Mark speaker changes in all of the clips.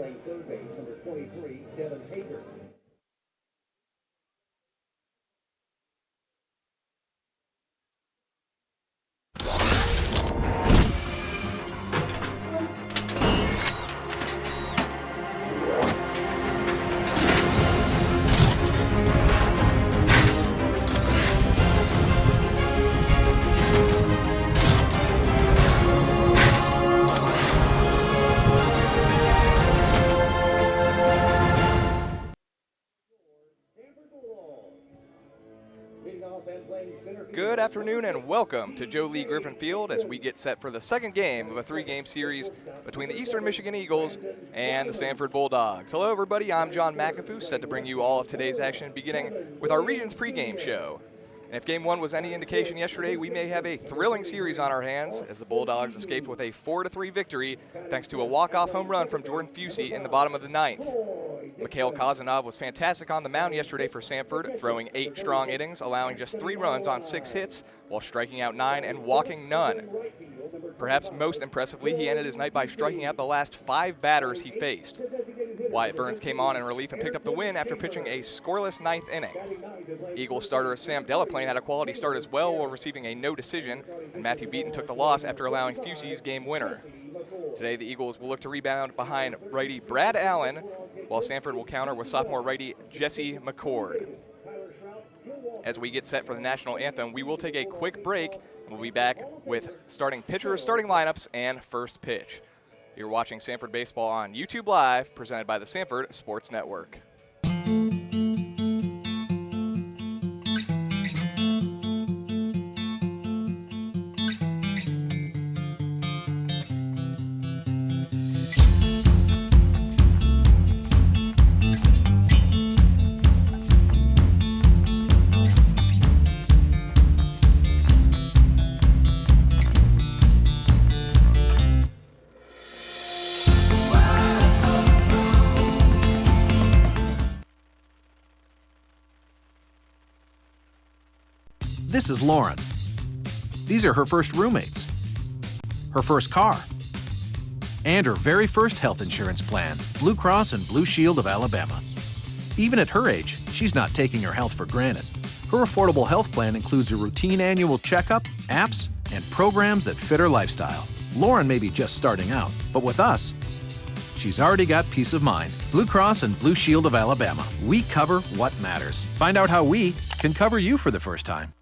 Speaker 1: playing third base, number 23, Devin Hager.
Speaker 2: Good afternoon and welcome to Joe Lee Griffin Field as we get set for the second game of a three-game series between the Eastern Michigan Eagles and the Samford Bulldogs. Hello everybody, I'm John McAfee, set to bring you all of today's action beginning with our region's pregame show. And if game one was any indication yesterday, we may have a thrilling series on our hands as the Bulldogs escaped with a 4-3 victory thanks to a walk-off home run from Jordan Fusey in the bottom of the ninth. Mikhail Kazanov was fantastic on the mound yesterday for Samford, throwing 8 strong innings, allowing just 3 runs on 6 hits, while striking out 9 and walking none. Perhaps most impressively, he ended his night by striking out the last 5 batters he faced. Wyatt Burns came on in relief and picked up the win after pitching a scoreless 9th inning. Eagles starter Sam Delaplane had a quality start as well while receiving a no decision, and Matthew Beaton took the loss after allowing Fusey's game winner. Today, the Eagles will look to rebound behind righty Brad Allen, while Samford will counter with sophomore righty Jesse McCord. As we get set for the national anthem, we will take a quick break, and we'll be back with starting pitchers, starting lineups, and first pitch. You're watching Samford Baseball on YouTube Live, presented by the Samford Sports Network.
Speaker 3: This is Lauren. These are her first roommates, her first car, and her very first health insurance plan, Blue Cross and Blue Shield of Alabama. Even at her age, she's not taking her health for granted. Her affordable health plan includes a routine annual checkup, apps, and programs that fit her lifestyle. Lauren may be just starting out, but with us, she's already got peace of mind. Blue Cross and Blue Shield of Alabama. We cover what matters. Find out how we can cover you for the first time.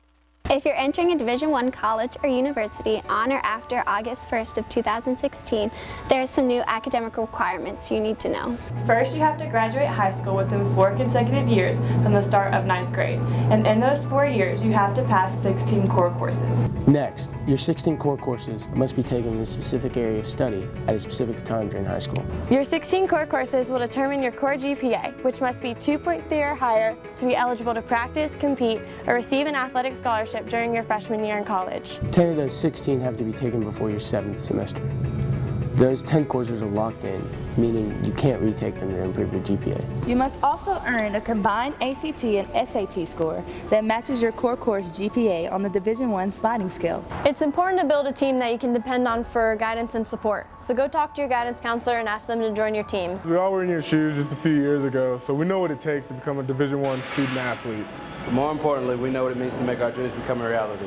Speaker 4: If you're entering a Division I college or university on or after August 1st of 2016, there are some new academic requirements you need to know.
Speaker 5: First, you have to graduate high school within 4 consecutive years from the start of 9th grade. And in those 4 years, you have to pass 16 core courses.
Speaker 6: Next, your 16 core courses must be taken in a specific area of study at a specific time during high school.
Speaker 5: Your 16 core courses will determine your core GPA, which must be 2.3 or higher to be eligible to practice, compete, or receive an athletic scholarship during your freshman year in college.
Speaker 6: 10 of those 16 have to be taken before your 7th semester. Those 10 courses are locked in, meaning you can't retake them to improve your GPA.
Speaker 5: You must also earn a combined ACT and SAT score that matches your core course GPA on the Division I sliding scale.
Speaker 7: It's important to build a team that you can depend on for guidance and support. So go talk to your guidance counselor and ask them to join your team.
Speaker 8: We all were in your shoes just a few years ago, so we know what it takes to become a Division I student athlete.
Speaker 9: But more importantly, we know what it means to make our dreams become a reality.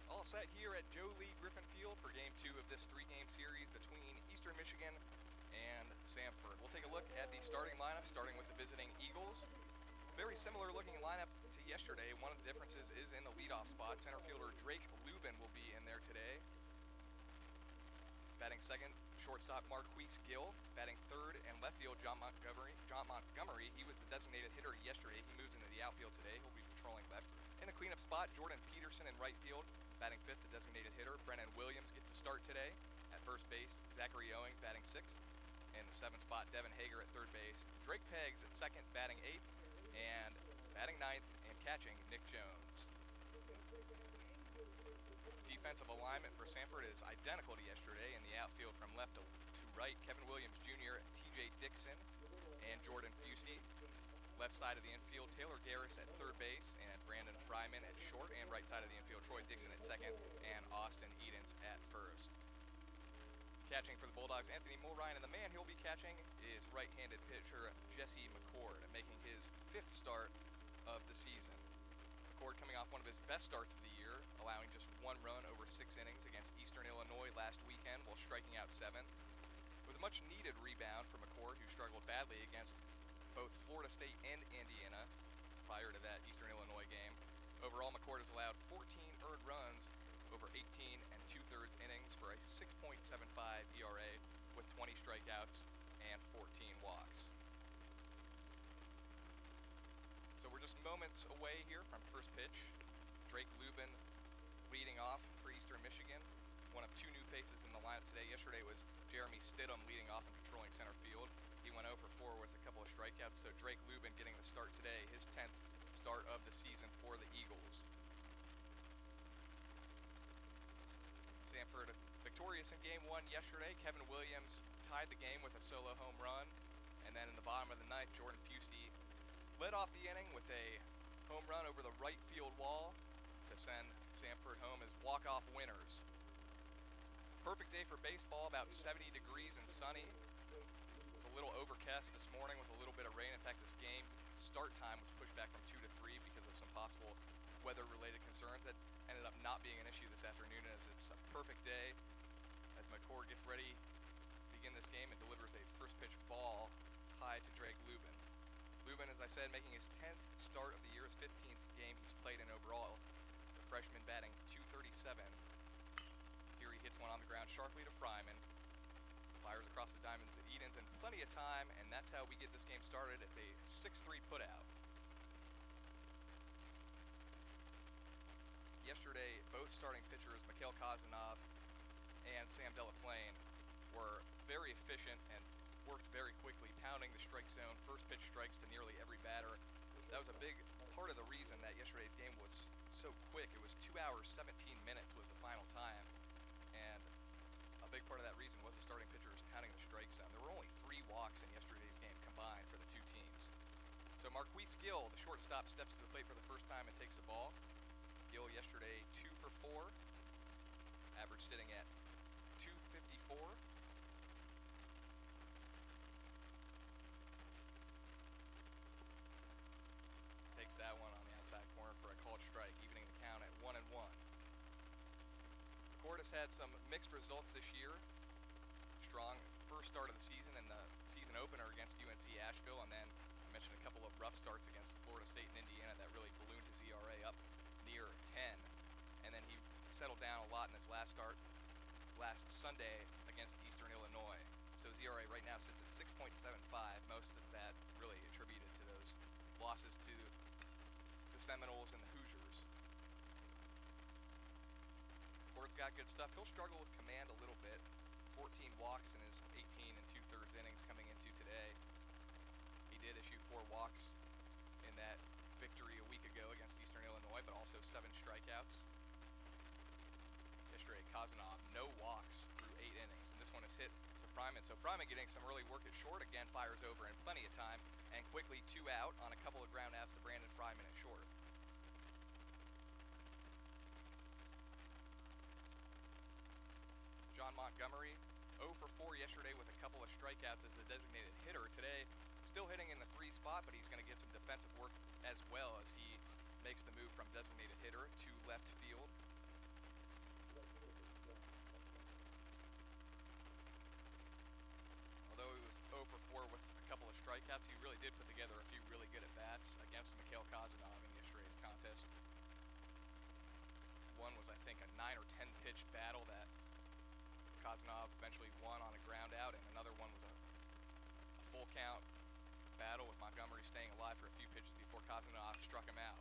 Speaker 2: All set here at Joe Lee Griffin Field for Game 2 of this 3-game series between Eastern Michigan and Samford. We'll take a look at the starting lineup, starting with the visiting Eagles. Very similar looking lineup to yesterday. One of the differences is in the leadoff spot. Center fielder Drake Lubin will be in there today. Batting second, shortstop Marquise Gill. Batting third and left field, John Montgomery. He was the designated hitter yesterday. He moves into the outfield today. He'll be patrolling left. In the cleanup spot, Jordan Peterson in right field. Batting fifth, the designated hitter. Brennan Williams gets a start today. At first base, Zachary Owings batting sixth. In the 7th spot, Devin Hager at third base. Drake Peggs at second, batting 8th. And batting 9th and catching, Nick Jones. Defensive alignment for Samford is identical to yesterday. In the outfield from left to right, Kevin Williams Jr., TJ Dixon, and Jordan Fusey. left side of the infield, Taylor Garris at third base, and Brandon Fryman at short, and right side of the infield, Troy Dixon at second, and Austin Edens at first. Catching for the Bulldogs, Anthony Mulrine, and the man he'll be catching is right-handed pitcher Jesse McCord, making his 5th start of the season. McCord coming off one of his best starts of the year, allowing just 1 run over 6 innings against Eastern Illinois last weekend while striking out 7. It was a much-needed rebound for McCord, who struggled badly against both Florida State and Indiana prior to that Eastern Illinois game. Overall, McCord has allowed 14 earned runs over 18 2/3 innings for a 6.75 ERA with 20 strikeouts and 14 walks. So we're just moments away here from first pitch. Drake Lubin leading off for Eastern Michigan. One of 2 new faces in the lineup today. Yesterday was Jeremy Stidham leading off and controlling center field. He went 0 for 4 with a couple of strikeouts. So Drake Lubin getting the start today, his 10th start of the season for the Eagles. Samford victorious in Game 1 yesterday. Kevin Williams tied the game with a solo home run. And then in the bottom of the 9th, Jordan Fusey led off the inning with a home run over the right field wall to send Samford home as walk-off winners. Perfect day for baseball, about 70 degrees and sunny. It was a little overcast this morning with a little bit of rain. In fact, this game start time was pushed back from 2 to 3 because of some possible weather-related concerns. That ended up not being an issue this afternoon, as it's a perfect day as McCord gets ready to begin this game and delivers a first pitch ball high to Drake Lubin. Lubin, as I said, making his 10th start of the year, his 15th game he's played in overall. The freshman batting .237. Here he hits one on the ground sharply to Fryman. Fires across the diamonds to Edens in plenty of time, and that's how we get this game started. It's a 6-3 putout. Yesterday, both starting pitchers, Mikhail Kazanov and Sam Delaplane, were very efficient and worked very quickly, pounding the strike zone, first pitch strikes to nearly every batter. That was a big part of the reason that yesterday's game was so quick. It was 2 hours, 17 minutes was the final time. And a big part of that reason was the starting pitchers pounding the strike zone. There were only 3 walks in yesterday's game combined for the 2 teams. So Marquise Gill, the shortstop, steps to the plate for the first time and takes the ball. Gill yesterday 2 for 4, average sitting at .254. Takes that one on the outside corner for a called strike, evening the count at 1-1. McCord has had some mixed results this year. Strong first start of the season and the season opener against UNC Asheville, and then I mentioned a couple of rough starts against Florida State and Indiana that really ballooned his ERA up near 10. And then he settled down a lot in his last start last Sunday against Eastern Illinois. So his ERA right now sits at 6.75, most of that really attributed to those losses to the Seminoles and the Hoosiers. Ford's got good stuff. He'll struggle with command a little bit. 14 walks in his 18 2/3 innings coming into today. He did issue 4 walks in that victory a week ago against Eastern Illinois, but also 7 strikeouts. Yesterday, Kazanov, no walks through 8 innings, and this one is hit to Fryman. So Fryman getting some early work at short, again fires over in plenty of time, and quickly 2 out on a couple of ground outs to Brandon Fryman at short. John Montgomery, 0 for 4 yesterday with a couple of strikeouts as the designated hitter. Today, still hitting in the 3 spot, but he's going to get some defensive work as well as he makes the move from designated hitter to left field. Although he was 0 for 4 with a couple of strikeouts, he really did put together a few really good at-bats against Mikhail Kazanov in yesterday's contest. One was, I think, a 9 or 10 pitch battle that Kazanov eventually won on a ground out, and another one was a full count battle with Montgomery staying alive for a few pitches before Kazanov struck him out.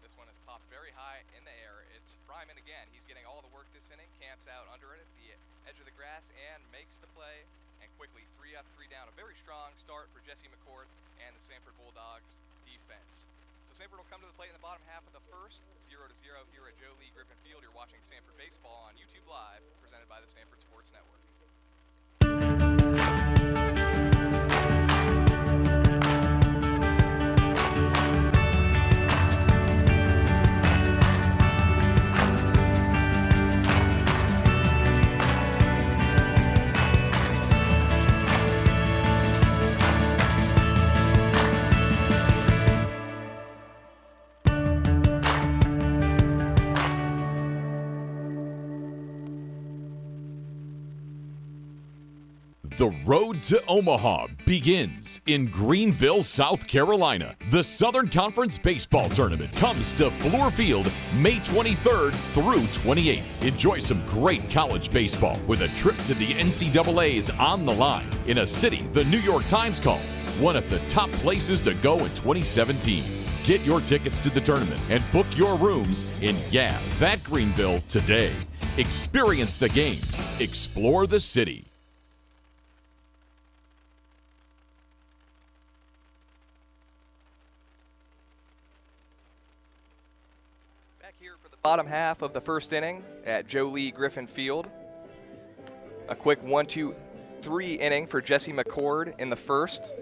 Speaker 2: This one is popped very high in the air. It's Fryman again. He's getting all the work this inning, camps out under it at the edge of the grass and makes the play. And quickly 3 up, 3 down. A very strong start for Jesse McCord and the Samford Bulldogs defense. So Samford will come to the plate in the bottom half of the first, 0-0 here at Joe Lee Griffin Field. You're watching Samford Baseball on YouTube Live, presented by the Samford Sports Network.
Speaker 10: The road to Omaha begins in Greenville, South Carolina. The Southern Conference Baseball Tournament comes to Fluor Field May 23rd through 28th. Enjoy some great college baseball with a trip to the NCAA's on the line in a city the New York Times calls one of the top places to go in 2017. Get your tickets to the tournament and book your rooms in that Greenville today. Experience the games. Explore the city.
Speaker 2: Bottom half of the first inning at Joe Lee Griffin Field. A quick 1-2-3 inning for Jesse McCord in the first.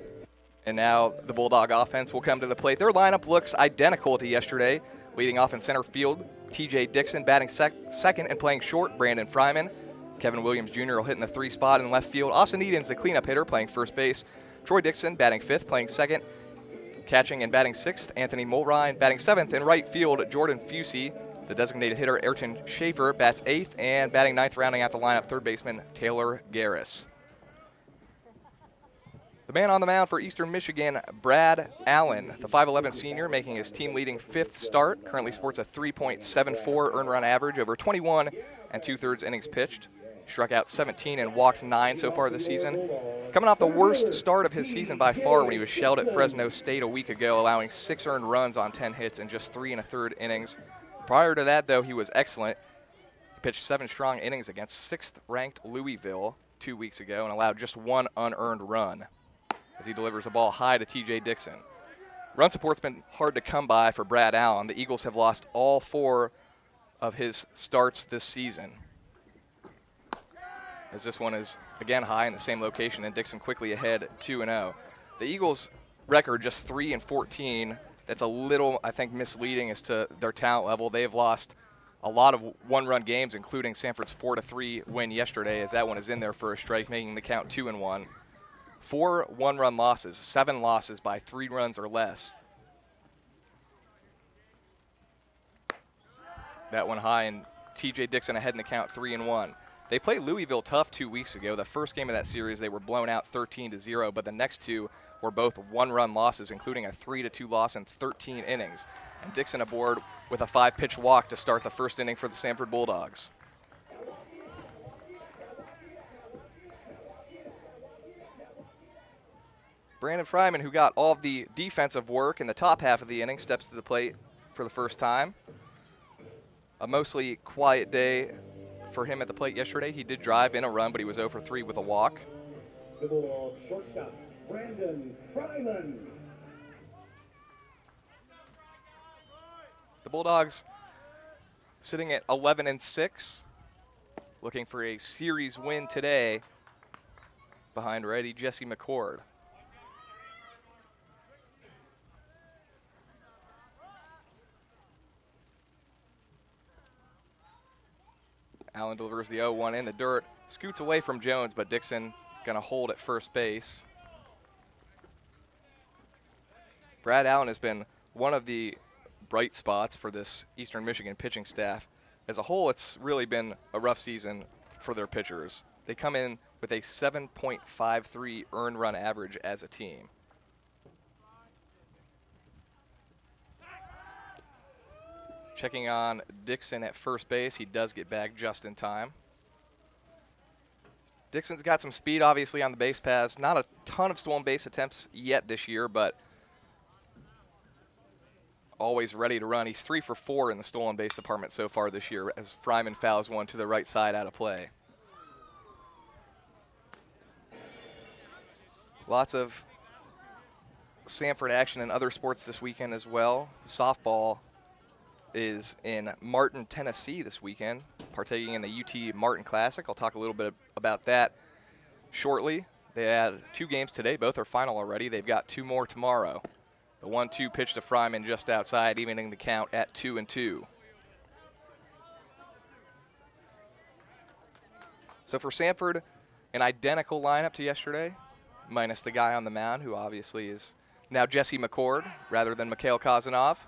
Speaker 2: And now the Bulldog offense will come to the plate. Their lineup looks identical to yesterday. Leading off in center field, TJ Dixon batting second and playing short, Brandon Fryman. Kevin Williams Jr. will hit in the 3 spot in left field. Austin Eden's the cleanup hitter playing first base. Troy Dixon batting 5th, playing second. Catching and batting 6th, Anthony Mulrine batting 7th. In right field, Jordan Fusey. The designated hitter, Ayrton Schaefer, bats 8th, and batting 9th, rounding out the lineup, third baseman Taylor Garris. The man on the mound for Eastern Michigan, Brad Allen, the 5'11 senior, making his team-leading 5th start. Currently sports a 3.74 earned run average over 21 2/3 innings pitched. Struck out 17 and walked 9 so far this season. Coming off the worst start of his season by far when he was shelled at Fresno State a week ago, allowing 6 earned runs on 10 hits in just 3 1/3 innings. Prior to that, though, he was excellent. He pitched 7 strong innings against 6th-ranked Louisville 2 weeks ago and allowed just 1 unearned run as he delivers a ball high to TJ Dixon. Run support's been hard to come by for Brad Allen. The Eagles have lost all 4 of his starts this season, as this one is again high in the same location, and Dixon quickly ahead 2-0. The Eagles' record just 3-14. That's a little, I think, misleading as to their talent level. They have lost a lot of one-run games, including Samford's 4-3 win yesterday, as that one is in there for a strike, making the count 2-1. 4 one-run losses, 7 losses by 3 runs or less. That one high, and TJ Dixon ahead in the count 3-1. They played Louisville tough 2 weeks ago. The first game of that series, they were blown out 13-0, but the next 2 were both one-run losses, including a 3-2 loss in 13 innings. And Dixon aboard with a 5-pitch walk to start the first inning for the Samford Bulldogs. Brandon Fryman, who got all of the defensive work in the top half of the inning, steps to the plate for the first time. A mostly quiet day for him at the plate yesterday. He did drive in a run, but he was 0 for 3 with a walk.
Speaker 1: The Bulldog shortstop, Brandon Fryman.
Speaker 2: The Bulldogs sitting at 11-6, looking for a series win today behind righty Jesse McCord. Allen delivers the 0-1 in the dirt, scoots away from Jones, but Dixon going to hold at first base. Brad Allen has been one of the bright spots for this Eastern Michigan pitching staff. As a whole, it's really been a rough season for their pitchers. They come in with a 7.53 earned run average as a team. Checking on Dixon at first base. He does get back just in time. Dixon's got some speed, obviously, on the base paths. Not a ton of stolen base attempts yet this year, but always ready to run. He's 3 for 4 in the stolen base department so far this year, as Fryman fouls one to the right side out of play. Lots of Samford action in other sports this weekend as well. Softball is in Martin, Tennessee this weekend, partaking in the UT Martin Classic. I'll talk a little bit about that shortly. They had 2 games today. Both are final already. They've got 2 more tomorrow. The 1-2 pitch to Fryman just outside, evening the count at 2-2. So for Samford, an identical lineup to yesterday, minus the guy on the mound, who obviously is now Jesse McCord rather than Mikhail Kazanov.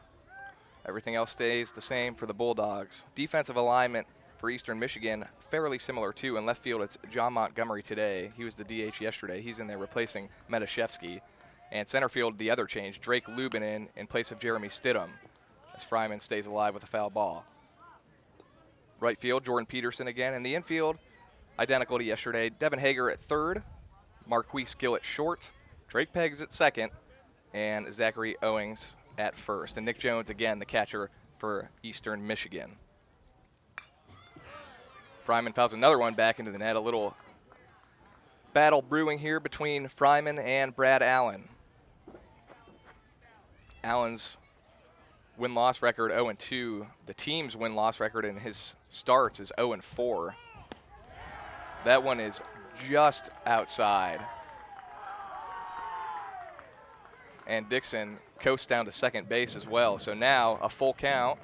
Speaker 2: Everything else stays the same for the Bulldogs. Defensive alignment for Eastern Michigan, fairly similar too. In left field, it's John Montgomery today. He was the DH yesterday. He's in there replacing Metashevsky. And center field, the other change, Drake Lubin in place of Jeremy Stidham, as Fryman stays alive with a foul ball. Right field, Jordan Peterson again. And the infield, identical to yesterday, Devin Hager at third, Marquise Gill at short, Drake Peggs at second, and Zachary Owings at first. And Nick Jones, again, the catcher for Eastern Michigan. Fryman fouls another one back into the net. A little battle brewing here between Fryman and Brad Allen. Allen's win-loss record 0-2. The team's win-loss record in his starts is 0-4. That one is just outside. And Dixon coasts down to second base as well. So now a full count.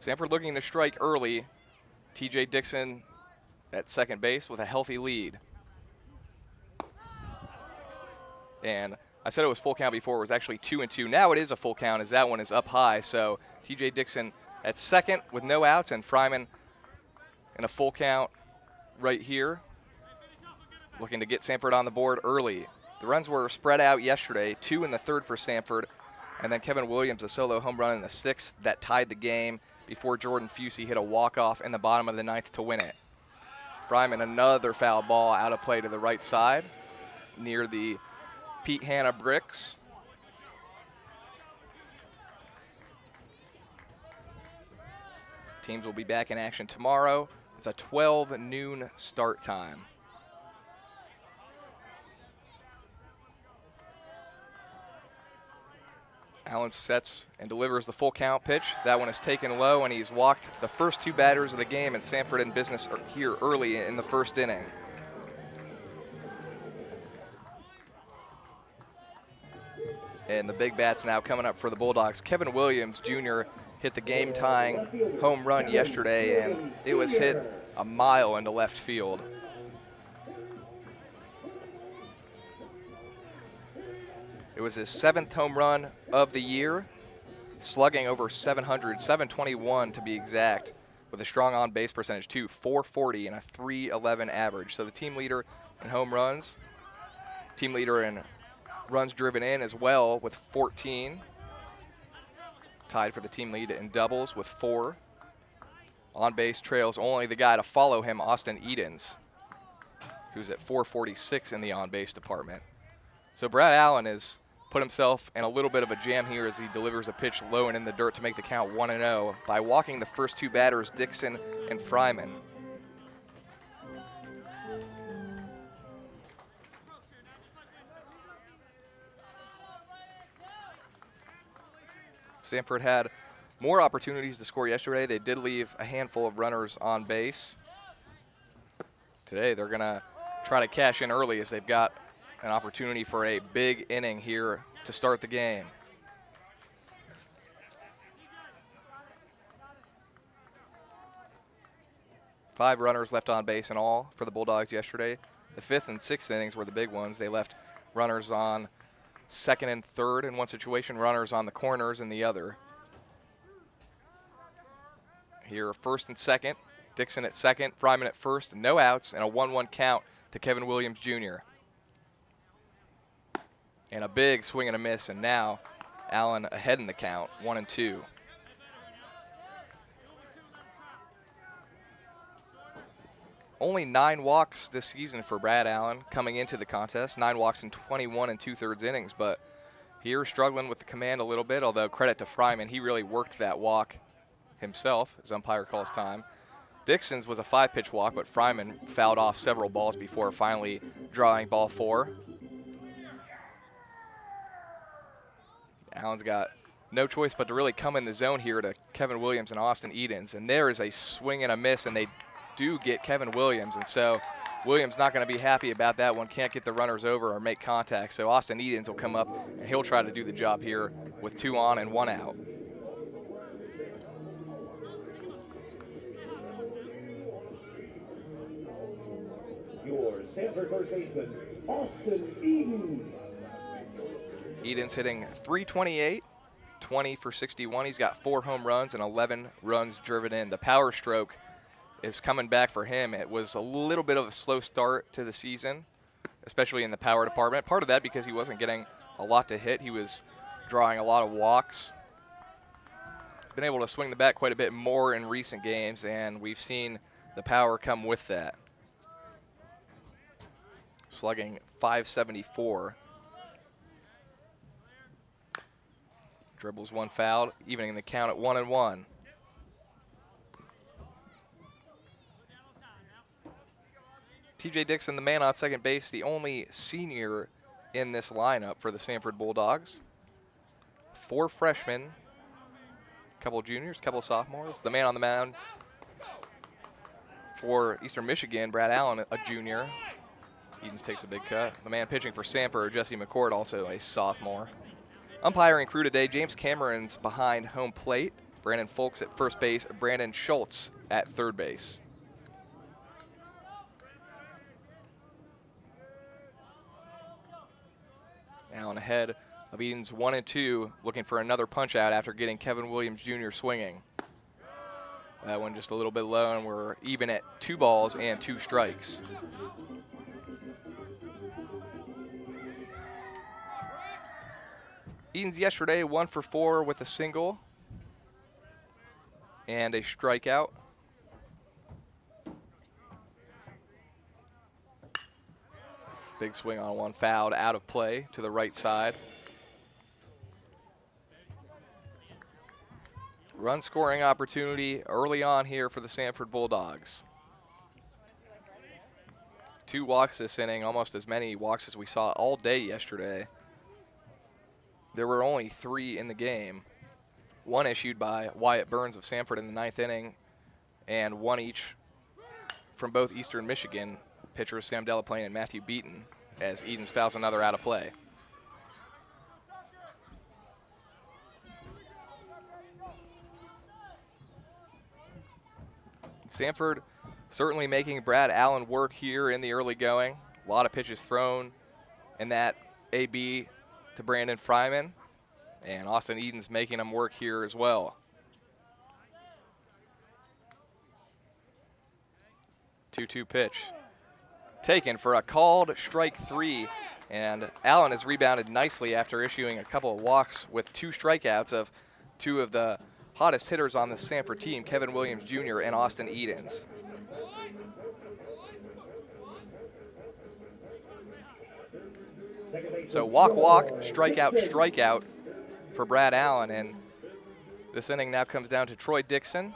Speaker 2: Samford looking to strike early. TJ Dixon at second base with a healthy lead. And I said it was full count before. It was actually 2-2. Now it is a full count as that one is up high. So TJ Dixon at second with no outs, and Fryman in a full count right here, looking to get Samford on the board early. The runs were spread out yesterday, 2 in the third for Samford, and then Kevin Williams, a solo home run in the sixth that tied the game before Jordan Fusey hit a walk-off in the bottom of the ninth to win it. Fryman, another foul ball out of play to the right side near the Pete Hanna bricks. Teams will be back in action tomorrow. It's a 12 noon start time. Allen sets and delivers the full count pitch. That one is taken low, and he's walked the first two batters of the game, and Samford in business here early in the first inning. And the big bats now coming up for the Bulldogs. Kevin Williams Jr. hit the game-tying home run yesterday, and it was hit a mile into left field. It was his 7th home run of the year, slugging over 700, 721 to be exact, with a strong on-base percentage too, 440 and a 311 average. So the team leader in home runs, team leader in runs driven in as well with 14. Tied for the team lead in doubles with 4. On base trails only the guy to follow him, Austin Edens, who's at 446 in the on base department. So Brad Allen has put himself in a little bit of a jam here as he delivers a pitch low and in the dirt to make the count 1-0 by walking the first two batters, Dixon and Fryman. Samford had more opportunities to score yesterday. They did leave a handful of runners on base. Today they're going to try to cash in early as they've got an opportunity for a big inning here to start the game. Five runners left on base in all for the Bulldogs yesterday. The 5th and 6th innings were the big ones. They left runners on second and third in one situation, runners on the corners in the other. Here, first and second, Dixon at second, Fryman at first, no outs, and a 1-1 count to Kevin Williams Jr. And a big swing and a miss, and now Allen ahead in the count, 1-2. Only 9 walks this season for Brad Allen coming into the contest. 9 walks in 21 2/3 innings, but here struggling with the command a little bit, although credit to Fryman, he really worked that walk himself, as umpire calls time. Dixon's was a 5-pitch walk, but Fryman fouled off several balls before finally drawing ball 4. Allen's got no choice but to really come in the zone here to Kevin Williams and Austin Edens, and there is a swing and a miss, and they do get Kevin Williams, and so Williams not going to be happy about that one, can't get the runners over or make contact, so Austin Edens will come up and he'll try to do the job here with 2 on and 1 out.
Speaker 1: Samford first baseman, Austin Edens.
Speaker 2: Edens hitting .328, 20 for 61. He's got 4 home runs and 11 runs driven in. The power stroke is coming back for him. It was a little bit of a slow start to the season, especially in the power department. Part of that because he wasn't getting a lot to hit. He was drawing a lot of walks. He's been able to swing the bat quite a bit more in recent games, and we've seen the power come with that. Slugging .574. Dribbles one foul, evening the count at 1-1. TJ Dixon, the man on second base, the only senior in this lineup for the Samford Bulldogs. 4 freshmen, a couple juniors, a couple sophomores. The man on the mound for Eastern Michigan, Brad Allen, a junior. Edens takes a big cut. The man pitching for Samford, Jesse McCord, also a sophomore. Umpiring crew today, James Cameron's behind home plate. Brandon Folks at first base, Brandon Schultz at third base. Allen ahead of Edens 1-2, looking for another punch out after getting Kevin Williams Jr. swinging. That one just a little bit low, and we're even at 2 balls and 2 strikes. Edens yesterday 1 for 4 with a single and a strikeout. Big swing on one, fouled out of play to the right side. Run scoring opportunity early on here for the Samford Bulldogs. 2 walks this inning, almost as many walks as we saw all day yesterday. There were only 3 in the game. 1 issued by Wyatt Burns of Samford in the 9th inning, and 1 each from both Eastern Michigan pitchers Sam Delaplane and Matthew Beaton, as Edens fouls another out of play. Samford certainly making Brad Allen work here in the early going. A lot of pitches thrown in that AB to Brandon Fryman, and Austin Edens making him work here as well. 2-2 pitch. Taken for a called strike 3, and Allen has rebounded nicely after issuing a couple of walks with 2 strikeouts of 2 of the hottest hitters on the Samford team, Kevin Williams Jr. and Austin Edens. So walk, strikeout for Brad Allen, and this inning now comes down to Troy Dixon.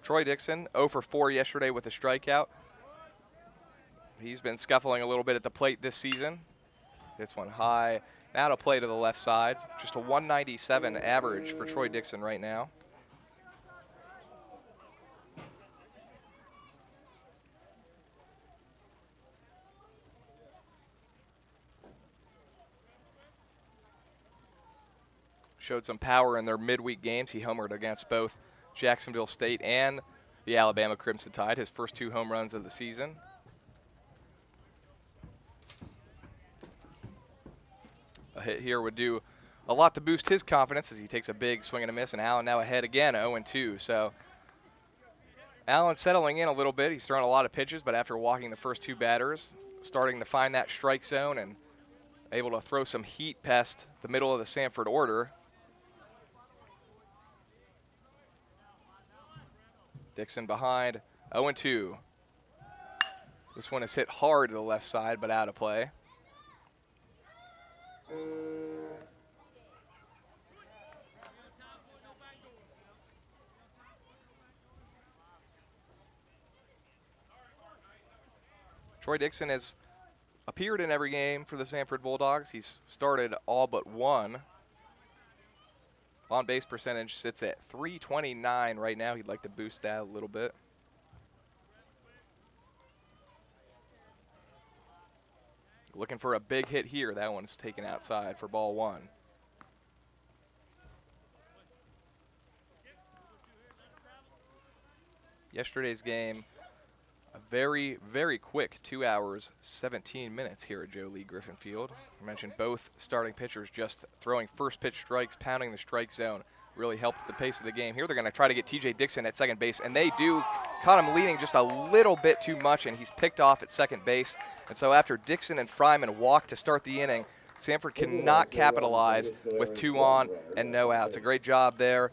Speaker 2: Troy Dixon 0 for 4 yesterday with a strikeout. He's been scuffling a little bit at the plate this season. Hits one high, now to play to the left side. Just a 197 average for Troy Dixon right now. Showed some power in their midweek games. He homered against both Jacksonville State and the Alabama Crimson Tide, his first 2 home runs of the season. A hit here would do a lot to boost his confidence as he takes a big swing and a miss, and Allen now ahead again, 0-2. So Allen settling in a little bit. He's thrown a lot of pitches, but after walking the first 2 batters, starting to find that strike zone and able to throw some heat past the middle of the Samford order. Dixon behind, 0-2. This one is hit hard to the left side, but out of play. Troy Dixon has appeared in every game for the Samford Bulldogs. He's started all but 1. On-base percentage sits at .329 right now. He'd like to boost that a little bit. Looking for a big hit here. That one's taken outside for ball 1. Yesterday's game, A very, very quick 2 hours, 17 minutes here at Joe Lee Griffin Field. I mentioned both starting pitchers just throwing first pitch strikes, pounding the strike zone, really helped the pace of the game. Here they're going to try to get TJ Dixon at second base, and they do. Caught him leading just a little bit too much, and he's picked off at second base. And so after Dixon and Fryman walk to start the inning, Samford cannot capitalize with 2 on and no outs. A great job there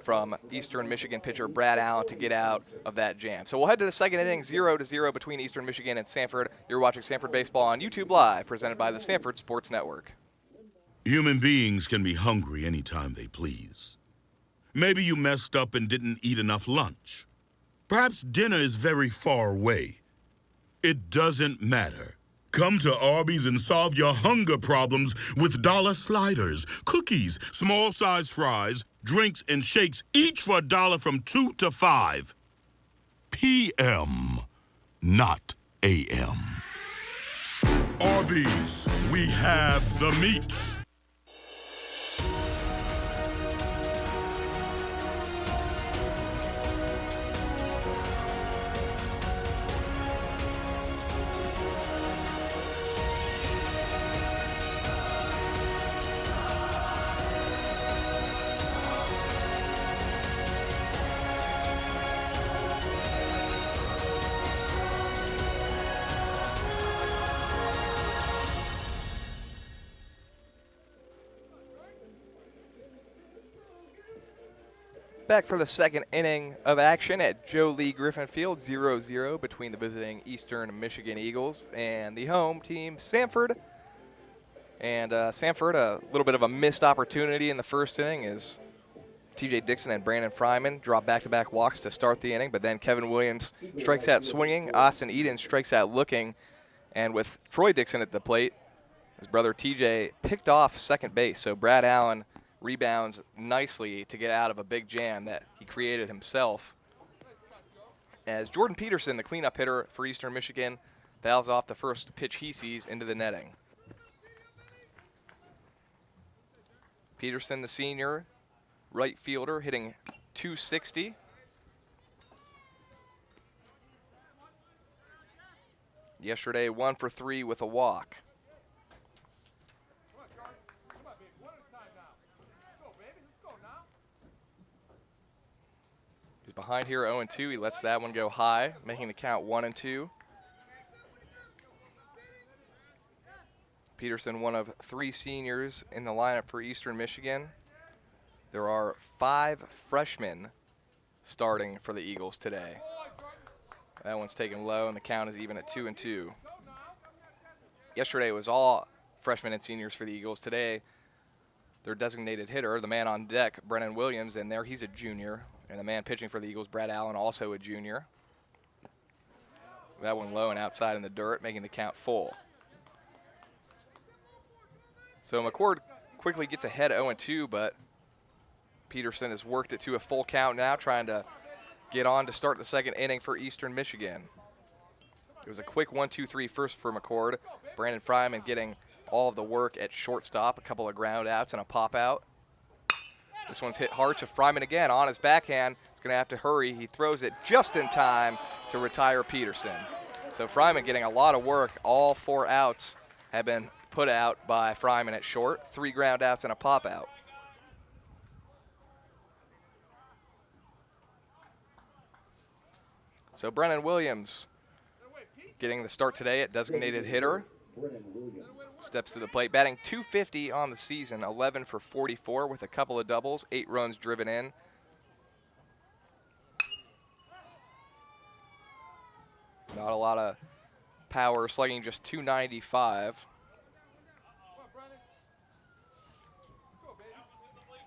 Speaker 2: from Eastern Michigan pitcher Brad Allen to get out of that jam. So we'll head to the second inning, 0-0 between Eastern Michigan and Samford. You're watching Samford Baseball on YouTube Live, presented by the Samford Sports Network.
Speaker 11: Human beings can be hungry anytime they please. Maybe you messed up and didn't eat enough lunch. Perhaps dinner is very far away. It doesn't matter. Come to Arby's and solve your hunger problems with dollar sliders, cookies, small-size fries, drinks, and shakes, each for $1 from 2 to 5 p.m., not a.m. Arby's, we have the meats.
Speaker 2: Back for the second inning of action at Joe Lee Griffin Field, 0-0 between the visiting Eastern Michigan Eagles and the home team, Samford. And Samford, a little bit of a missed opportunity in the first inning as TJ Dixon and Brandon Fryman drop back-to-back walks to start the inning, but then Kevin Williams strikes out swinging, Austin Eden strikes out looking, and with Troy Dixon at the plate, his brother TJ picked off second base, so Brad Allen rebounds nicely to get out of a big jam that he created himself. As Jordan Peterson, the cleanup hitter for Eastern Michigan, fouls off the first pitch he sees into the netting. Peterson, the senior, right fielder, hitting .260. Yesterday, 1 for 3 with a walk. He's behind here 0-2. He lets that one go high, making the count 1-2. Peterson, one of 3 seniors in the lineup for Eastern Michigan. There are 5 freshmen starting for the Eagles today. That one's taken low, and the count is even at 2-2. Yesterday was all freshmen and seniors for the Eagles. Today, their designated hitter, the man on deck, Brennan Williams, in there. He's a junior. And the man pitching for the Eagles, Brad Allen, also a junior. That one low and outside in the dirt, making the count full. So McCord quickly gets ahead 0-2, but Peterson has worked it to a full count now, trying to get on to start the second inning for Eastern Michigan. It was a quick 1-2-3 first for McCord. Brandon Fryman getting all of the work at shortstop, a couple of ground outs and a pop out. This one's hit hard to Fryman again on his backhand. He's going to have to hurry. He throws it just in time to retire Peterson. So Fryman getting a lot of work. All 4 outs have been put out by Fryman at short. 3 ground outs and a pop out. So Brennan Williams getting the start today at designated hitter. Steps to the plate, batting .250 on the season, 11 for 44 with a couple of doubles, 8 runs driven in. Not a lot of power, slugging just .295.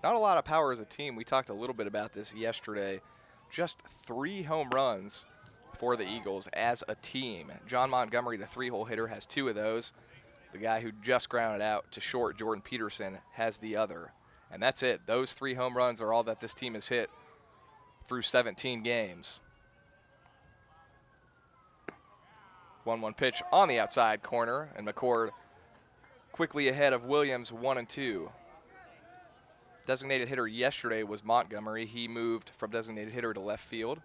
Speaker 2: Not a lot of power as a team. We talked a little bit about this yesterday. Just 3 home runs for the Eagles as a team. John Montgomery, the 3-hole hitter, has 2 of those. The guy who just grounded out to short, Jordan Peterson, has the other. And that's it. Those 3 home runs are all that this team has hit through 17 games. 1-1 pitch on the outside corner, and McCord quickly ahead of Williams, 1-2. Designated hitter yesterday was Montgomery. He moved from designated hitter to left field.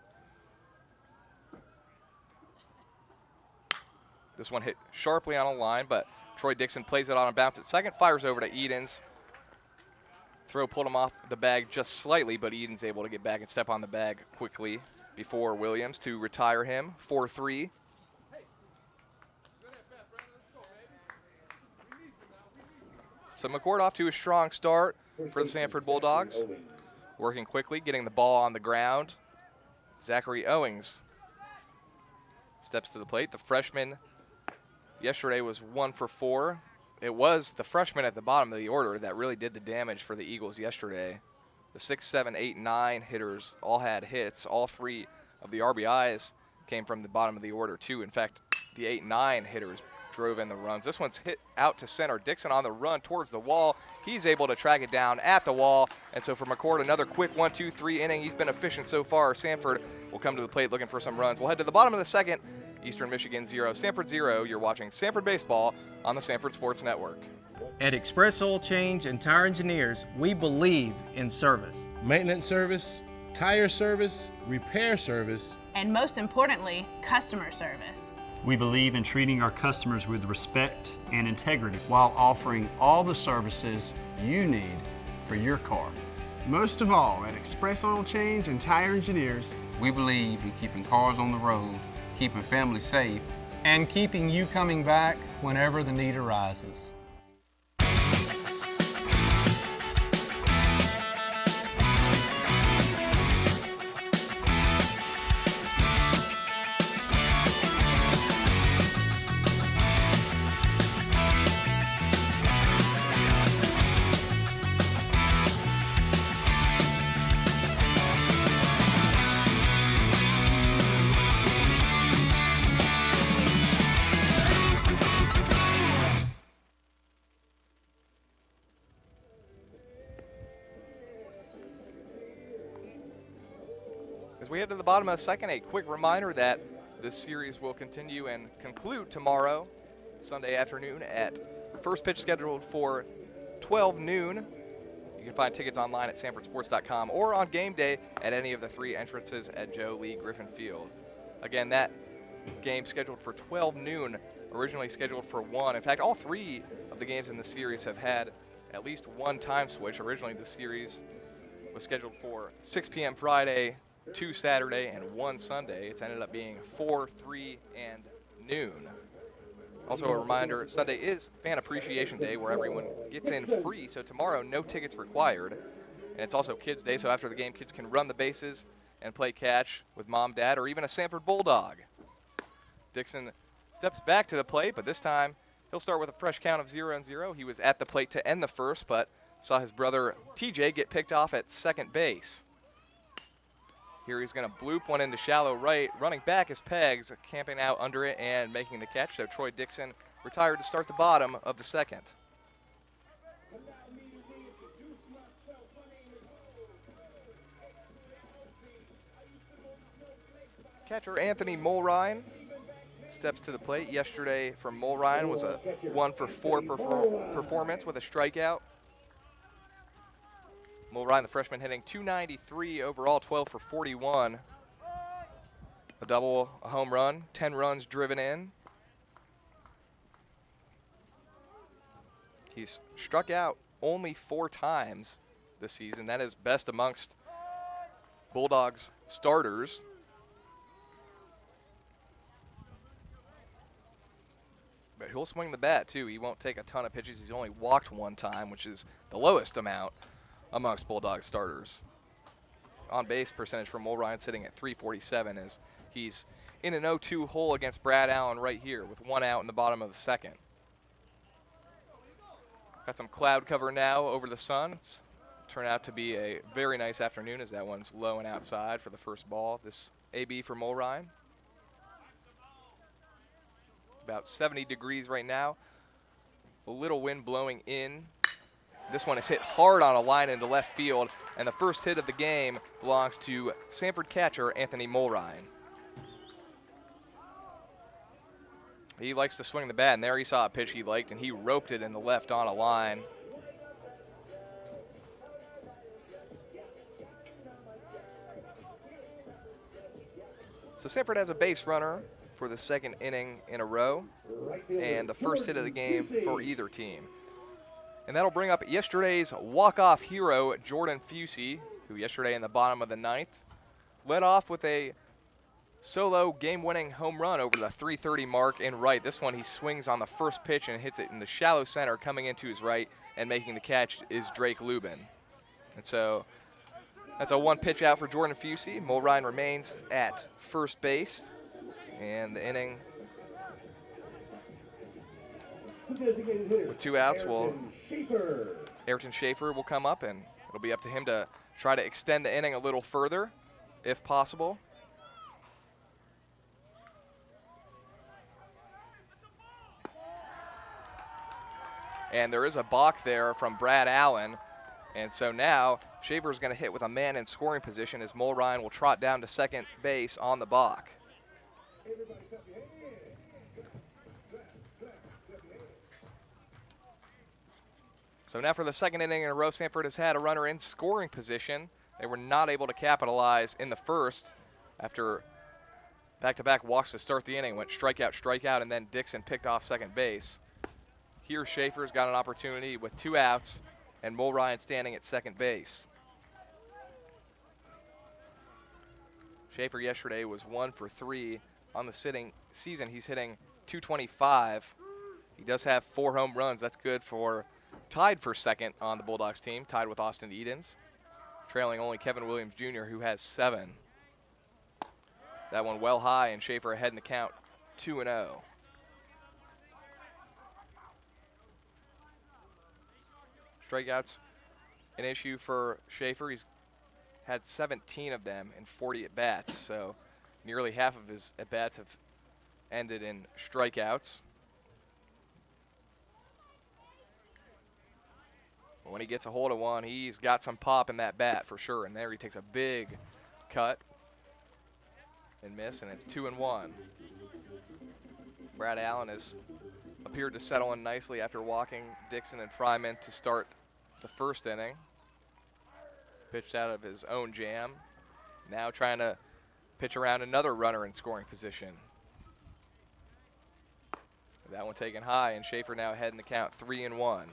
Speaker 2: This one hit sharply on a line, but Troy Dixon plays it on a bounce at second, fires over to Edens. Throw pulled him off the bag just slightly, but Edens able to get back and step on the bag quickly before Williams to retire him, 4-3. So McCord off to a strong start for the Samford Bulldogs. Working quickly, getting the ball on the ground. Zachary Owings steps to the plate. The freshman yesterday was 1 for 4. It was the freshman at the bottom of the order that really did the damage for the Eagles yesterday. The 6, 7, 8, 9 hitters all had hits. All 3 of the RBIs came from the bottom of the order, too. In fact, the 8, 9 hitters drove in the runs. This one's hit out to center. Dixon on the run towards the wall. He's able to track it down at the wall. And so for McCord, another quick 1-2-3 inning. He's been efficient so far. Samford will come to the plate looking for some runs. We'll head to the bottom of the second. Eastern Michigan 0, Samford 0. You're watching Samford Baseball on the Samford Sports Network.
Speaker 12: At Express Oil Change and Tire Engineers, we believe in service.
Speaker 13: Maintenance service, tire service, repair service,
Speaker 14: and most importantly, customer service.
Speaker 15: We believe in treating our customers with respect and integrity while offering all the services you need for your car.
Speaker 13: Most of all, at Express Oil Change and Tire Engineers,
Speaker 16: we believe in keeping cars on the road, keeping families safe,
Speaker 17: and keeping you coming back whenever the need arises.
Speaker 2: As we head to the bottom of the second, a quick reminder that this series will continue and conclude tomorrow, Sunday afternoon, at first pitch scheduled for 12 noon. You can find tickets online at sanfordsports.com or on game day at any of the 3 entrances at Joe Lee Griffin Field. Again, that game scheduled for 12 noon, originally scheduled for 1. In fact, all 3 of the games in the series have had at least one time switch. Originally, the series was scheduled for 6 p.m. Friday, 2 Saturday, and 1 Sunday. It's ended up being 4, 3, and noon. Also a reminder, Sunday is Fan Appreciation Day where everyone gets in free, so tomorrow no tickets required. And it's also Kids Day, so after the game, kids can run the bases and play catch with mom, dad, or even a Samford Bulldog. Dixon steps back to the plate, but this time he'll start with a fresh count of 0-0. He was at the plate to end the first, but saw his brother TJ get picked off at second base. Here he's going to bloop one into shallow right. Running back is Pegs, camping out under it and making the catch. So Troy Dixon retired to start the bottom of the second. Catcher Anthony Mulrine steps to the plate. Yesterday for Mulrine was a 1 for 4 performance with a strikeout. Mulrine, the freshman, hitting .293 overall, 12 for 41. A double, a home run, 10 runs driven in. He's struck out only 4 times this season. That is best amongst Bulldogs starters. But he'll swing the bat, too. He won't take a ton of pitches. He's only walked 1 time, which is the lowest amount amongst Bulldog starters. On base percentage for Mulrine sitting at .347 as he's in an 0-2 hole against Brad Allen right here with 1 out in the bottom of the second. Got some cloud cover now over the sun. It's turned out to be a very nice afternoon as that one's low and outside for the first ball. This AB for Mulrine. About 70 degrees right now. A little wind blowing in. This one is hit hard on a line into left field, and the first hit of the game belongs to Samford catcher Anthony Mulrine. He likes to swing the bat, and there he saw a pitch he liked, and he roped it in the left on a line. So Samford has a base runner for the second inning in a row and the first hit of the game for either team. And that'll bring up yesterday's walk-off hero, Jordan Fusey, who yesterday in the bottom of the ninth led off with a solo game-winning home run over the 330 mark in right. This one he swings on the first pitch and hits it in the shallow center. Coming into his right and making the catch is Drake Lubin. And so that's a one pitch out for Jordan Fusey. Mulrine remains at first base. And the inning with 2 outs Ayrton Schaefer will come up, and it'll be up to him to try to extend the inning a little further, if possible. And there is a balk there from Brad Allen. And so now Schaefer is going to hit with a man in scoring position as Mulrine will trot down to second base on the balk. So now for the second inning in a row, Samford has had a runner in scoring position. They were not able to capitalize in the first after back-to-back walks to start the inning. Went strikeout, strikeout, and then Dixon picked off second base. Here Schaefer's got an opportunity with 2 outs and Mulrine standing at second base. Schaefer yesterday was 1 for 3 on the season. He's hitting .225. He does have 4 home runs. That's good for tied for second on the Bulldogs team, tied with Austin Edens, trailing only Kevin Williams Jr., who has 7. That one well high, and Schaefer ahead in the count, 2-0. Strikeouts, an issue for Schaefer. He's had 17 of them in 40 at-bats, so nearly half of his at-bats have ended in strikeouts. But when he gets a hold of one, he's got some pop in that bat for sure, and there he takes a big cut and miss, and it's 2-1. Brad Allen has appeared to settle in nicely after walking Dixon and Fryman to start the first inning. Pitched out of his own jam. Now trying to pitch around another runner in scoring position. That one taken high, and Schaefer now ahead in the count, 3-1.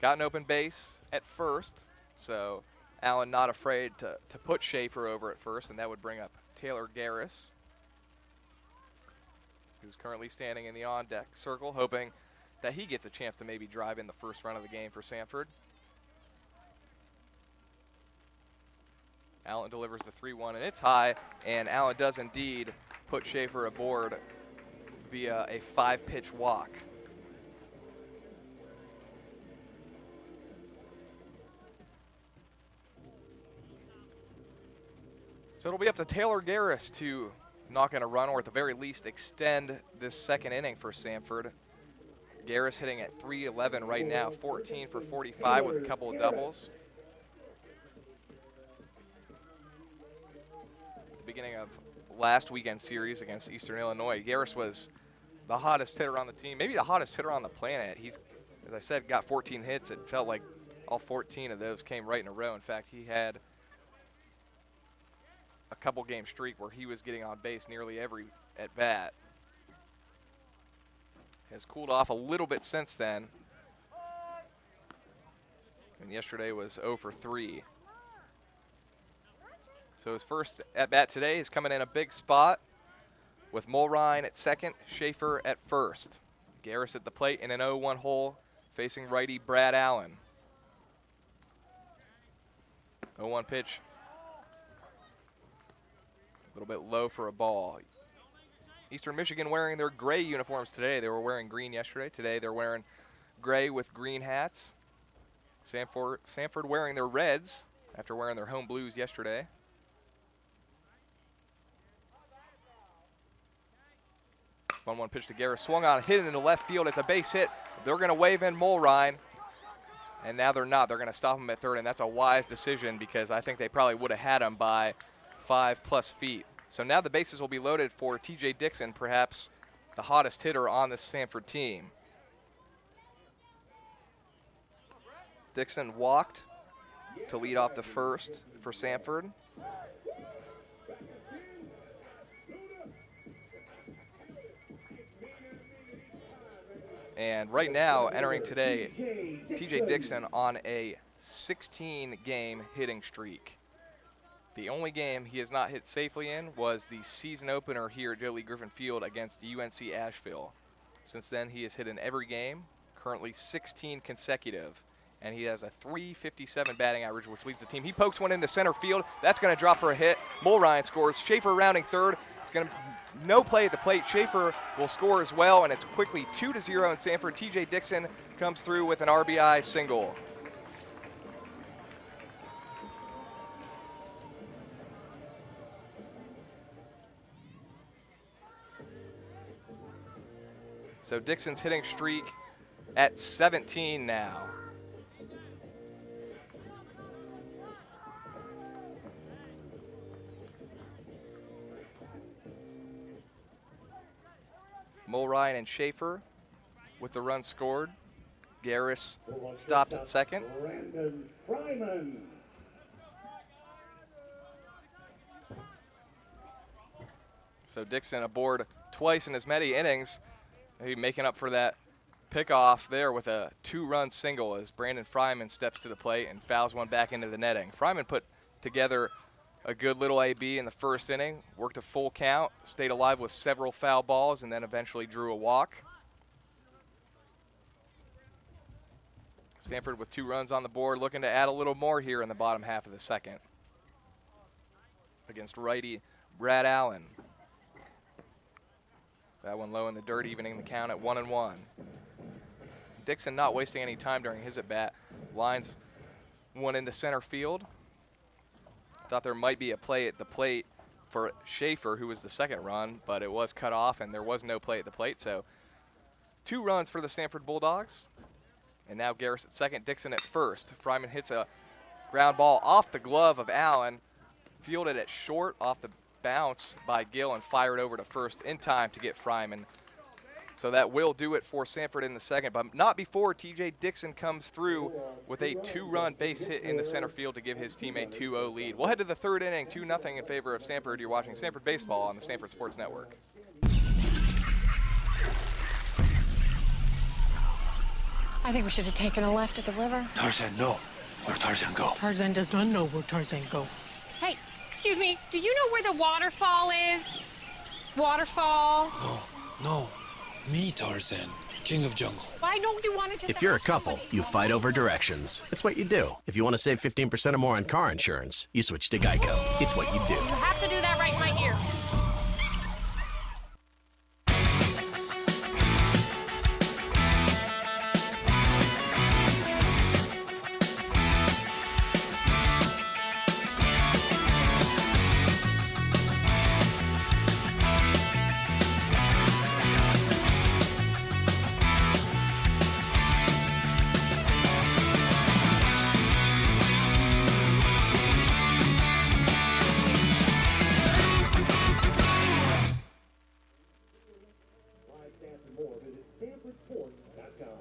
Speaker 2: Got an open base at first, so Allen not afraid to put Schaefer over at first, and that would bring up Taylor Garris, who's currently standing in the on-deck circle, hoping that he gets a chance to maybe drive in the first run of the game for Samford. Allen delivers the 3-1, and it's high, and Allen does indeed put Schaefer aboard via a 5-pitch walk. So it'll be up to Taylor Garris to knock in a run, or at the very least extend this second inning for Samford. Garris hitting at .311 right now, 14 for 45 with a couple of doubles. At the beginning of last weekend series against Eastern Illinois, Garris was the hottest hitter on the team, maybe the hottest hitter on the planet. He's, as I said, got 14 hits. It felt like all 14 of those came right in a row. In fact, he had a couple game streak where he was getting on base nearly every at bat. Has cooled off a little bit since then. And yesterday was 0 for 3. So his first at bat today is coming in a big spot with Mulrine at second, Schaefer at first. Garris at the plate in an 0-1 hole facing righty Brad Allen. 0-1 pitch. A little bit low for a ball. Eastern Michigan wearing their gray uniforms today. They were wearing green yesterday. Today they're wearing gray with green hats. Samford wearing their reds after wearing their home blues yesterday. One pitch to Garris, swung on, hit it into left field. It's a base hit. They're going to wave in Mulrine, and now they're not. They're going to stop him at third, and that's a wise decision because I think they probably would have had him by 5+ feet. So now the bases will be loaded for TJ Dixon, perhaps the hottest hitter on this Samford team. Dixon walked to lead off the first for Samford. And right now, entering today, TJ Dixon on a 16-game hitting streak. The only game he has not hit safely in was the season opener here at Joe Lee Griffin Field against UNC Asheville. Since then, he has hit in every game, currently 16 consecutive, and he has a .357 batting average, which leads the team. He pokes one into center field. That's going to drop for a hit. Mulryan scores. Schaefer rounding third. It's going to no play at the plate. Schaefer will score as well, and it's quickly 2-0 in Samford. TJ Dixon comes through with an RBI single. So Dixon's hitting streak at 17 now. Mulryan and Schaefer with the run scored. Garris stops at second. So Dixon aboard twice in as many innings. Maybe making up for that pickoff there with a 2-run single as Brandon Fryman steps to the plate and fouls one back into the netting. Fryman put together a good little AB in the first inning, worked a full count, stayed alive with several foul balls, and then eventually drew a walk. Samford with 2 runs on the board, looking to add a little more here in the bottom half of the second against righty Brad Allen. That one low in the dirt, evening the count at 1-1. Dixon not wasting any time during his at-bat. Lines one into center field. Thought there might be a play at the plate for Schaefer, who was the second run, but it was cut off and there was no play at the plate. So 2 runs for the Samford Bulldogs. And now Garris at second, Dixon at first. Fryman hits a ground ball off the glove of Allen, fielded at short off the bounce by Gill and fired over to first in time to get Fryman. So that will do it for Samford in the second, but not before TJ Dixon comes through with a 2-run base hit in the center field to give his team a 2-0 lead. We'll head to the third inning, 2-0 in favor of Samford. You're watching Samford Baseball on the Samford Sports Network.
Speaker 18: I think we should have taken a left at the river.
Speaker 19: Tarzan, no. Where Tarzan go?
Speaker 18: Tarzan does not know where Tarzan go. Hey, excuse me, do you know where the waterfall is? Waterfall?
Speaker 19: No. Me, Tarzan, king of jungle.
Speaker 18: I know you wanted to.
Speaker 20: If you're a couple, you fight over directions. It's what you do. If you want to save 15% or more on car insurance, you switch to Geico. It's what you do.
Speaker 18: You have to do that right in my ear.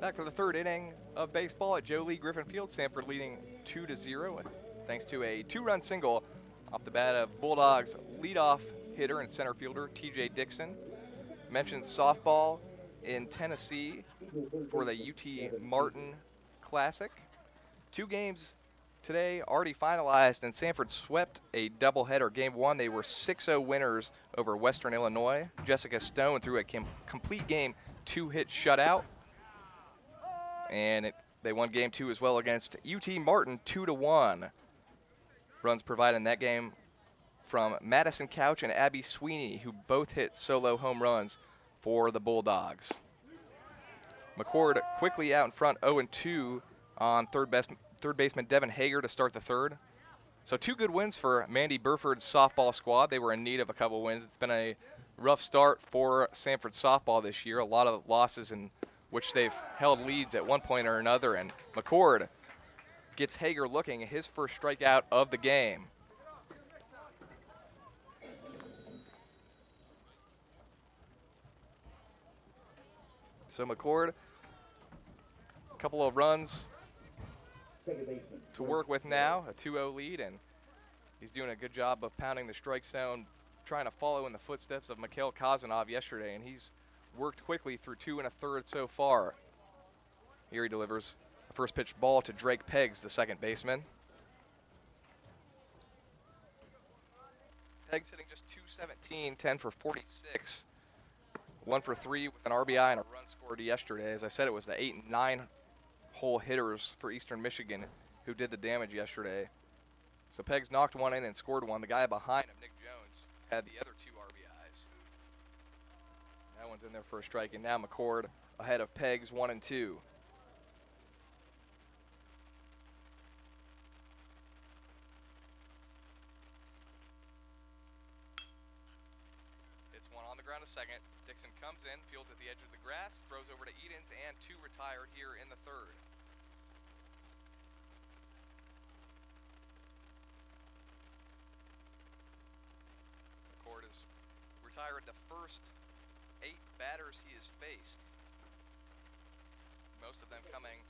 Speaker 2: Back for the third inning of baseball at Joe Lee Griffin Field. Samford leading 2-0 thanks to a 2-run single off the bat of Bulldogs leadoff hitter and center fielder TJ Dixon. Mentioned softball in Tennessee for the UT Martin Classic. 2 games today already finalized, and Samford swept a doubleheader. Game 1, they were 6-0 winners over Western Illinois. Jessica Stone threw a complete game 2-hit shutout. And they won game 2 as well against UT Martin 2-1. Runs provided in that game from Madison Couch and Abby Sweeney, who both hit solo home runs for the Bulldogs. McCord quickly out in front 0-2 on third baseman Devin Hager to start the third. So 2 good wins for Mandy Burford's softball squad. They were in need of a couple wins. It's been a rough start for Samford softball this year. A lot of losses in which they've held leads at one point or another, and McCord gets Hager looking at his first strikeout of the game. So McCord, a couple of runs to work with now, a 2-0 lead, and he's doing a good job of pounding the strike zone, trying to follow in the footsteps of Mikhail Kazanov yesterday, and he's worked quickly through 2 1/3 so far. Here he delivers a first pitch ball to Drake Peggs, the second baseman. Peggs hitting just .217, 10 for 46. 1 for 3 with an RBI and a run scored yesterday. As I said, it was the 8 and 9 hole hitters for Eastern Michigan who did the damage yesterday. So Peggs knocked one in and scored one. The guy behind him, Nick Jones, had the other 2 RBIs. That one's in there for a strike, and now McCord ahead of Peggs 1 and 2. It's one on the ground, a second. Dixon comes in, fields at the edge of the grass, throws over to Edens, and 2 retired here in the third. McCord has retired the first 8 batters he has faced. Most of them coming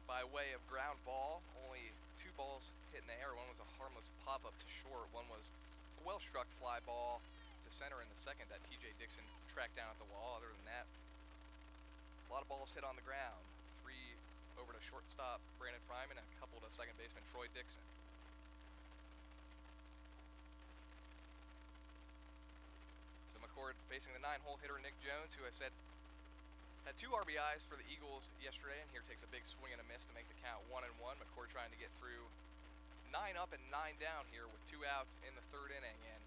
Speaker 2: by way of ground ball. Only 2 balls hit in the air. One was a harmless pop-up to short. One was a well-struck fly ball to center in the second that TJ Dixon tracked down at the wall. Other than that, a lot of balls hit on the ground. 3 over to shortstop Brandon Fryman and a couple to second baseman Troy Dixon. So McCord facing the 9-hole hitter Nick Jones, who I said had 2 RBIs for the Eagles yesterday, and here takes a big swing and a miss to make the count 1-1. McCord trying to get through 9 up and 9 down here with 2 outs in the third inning, and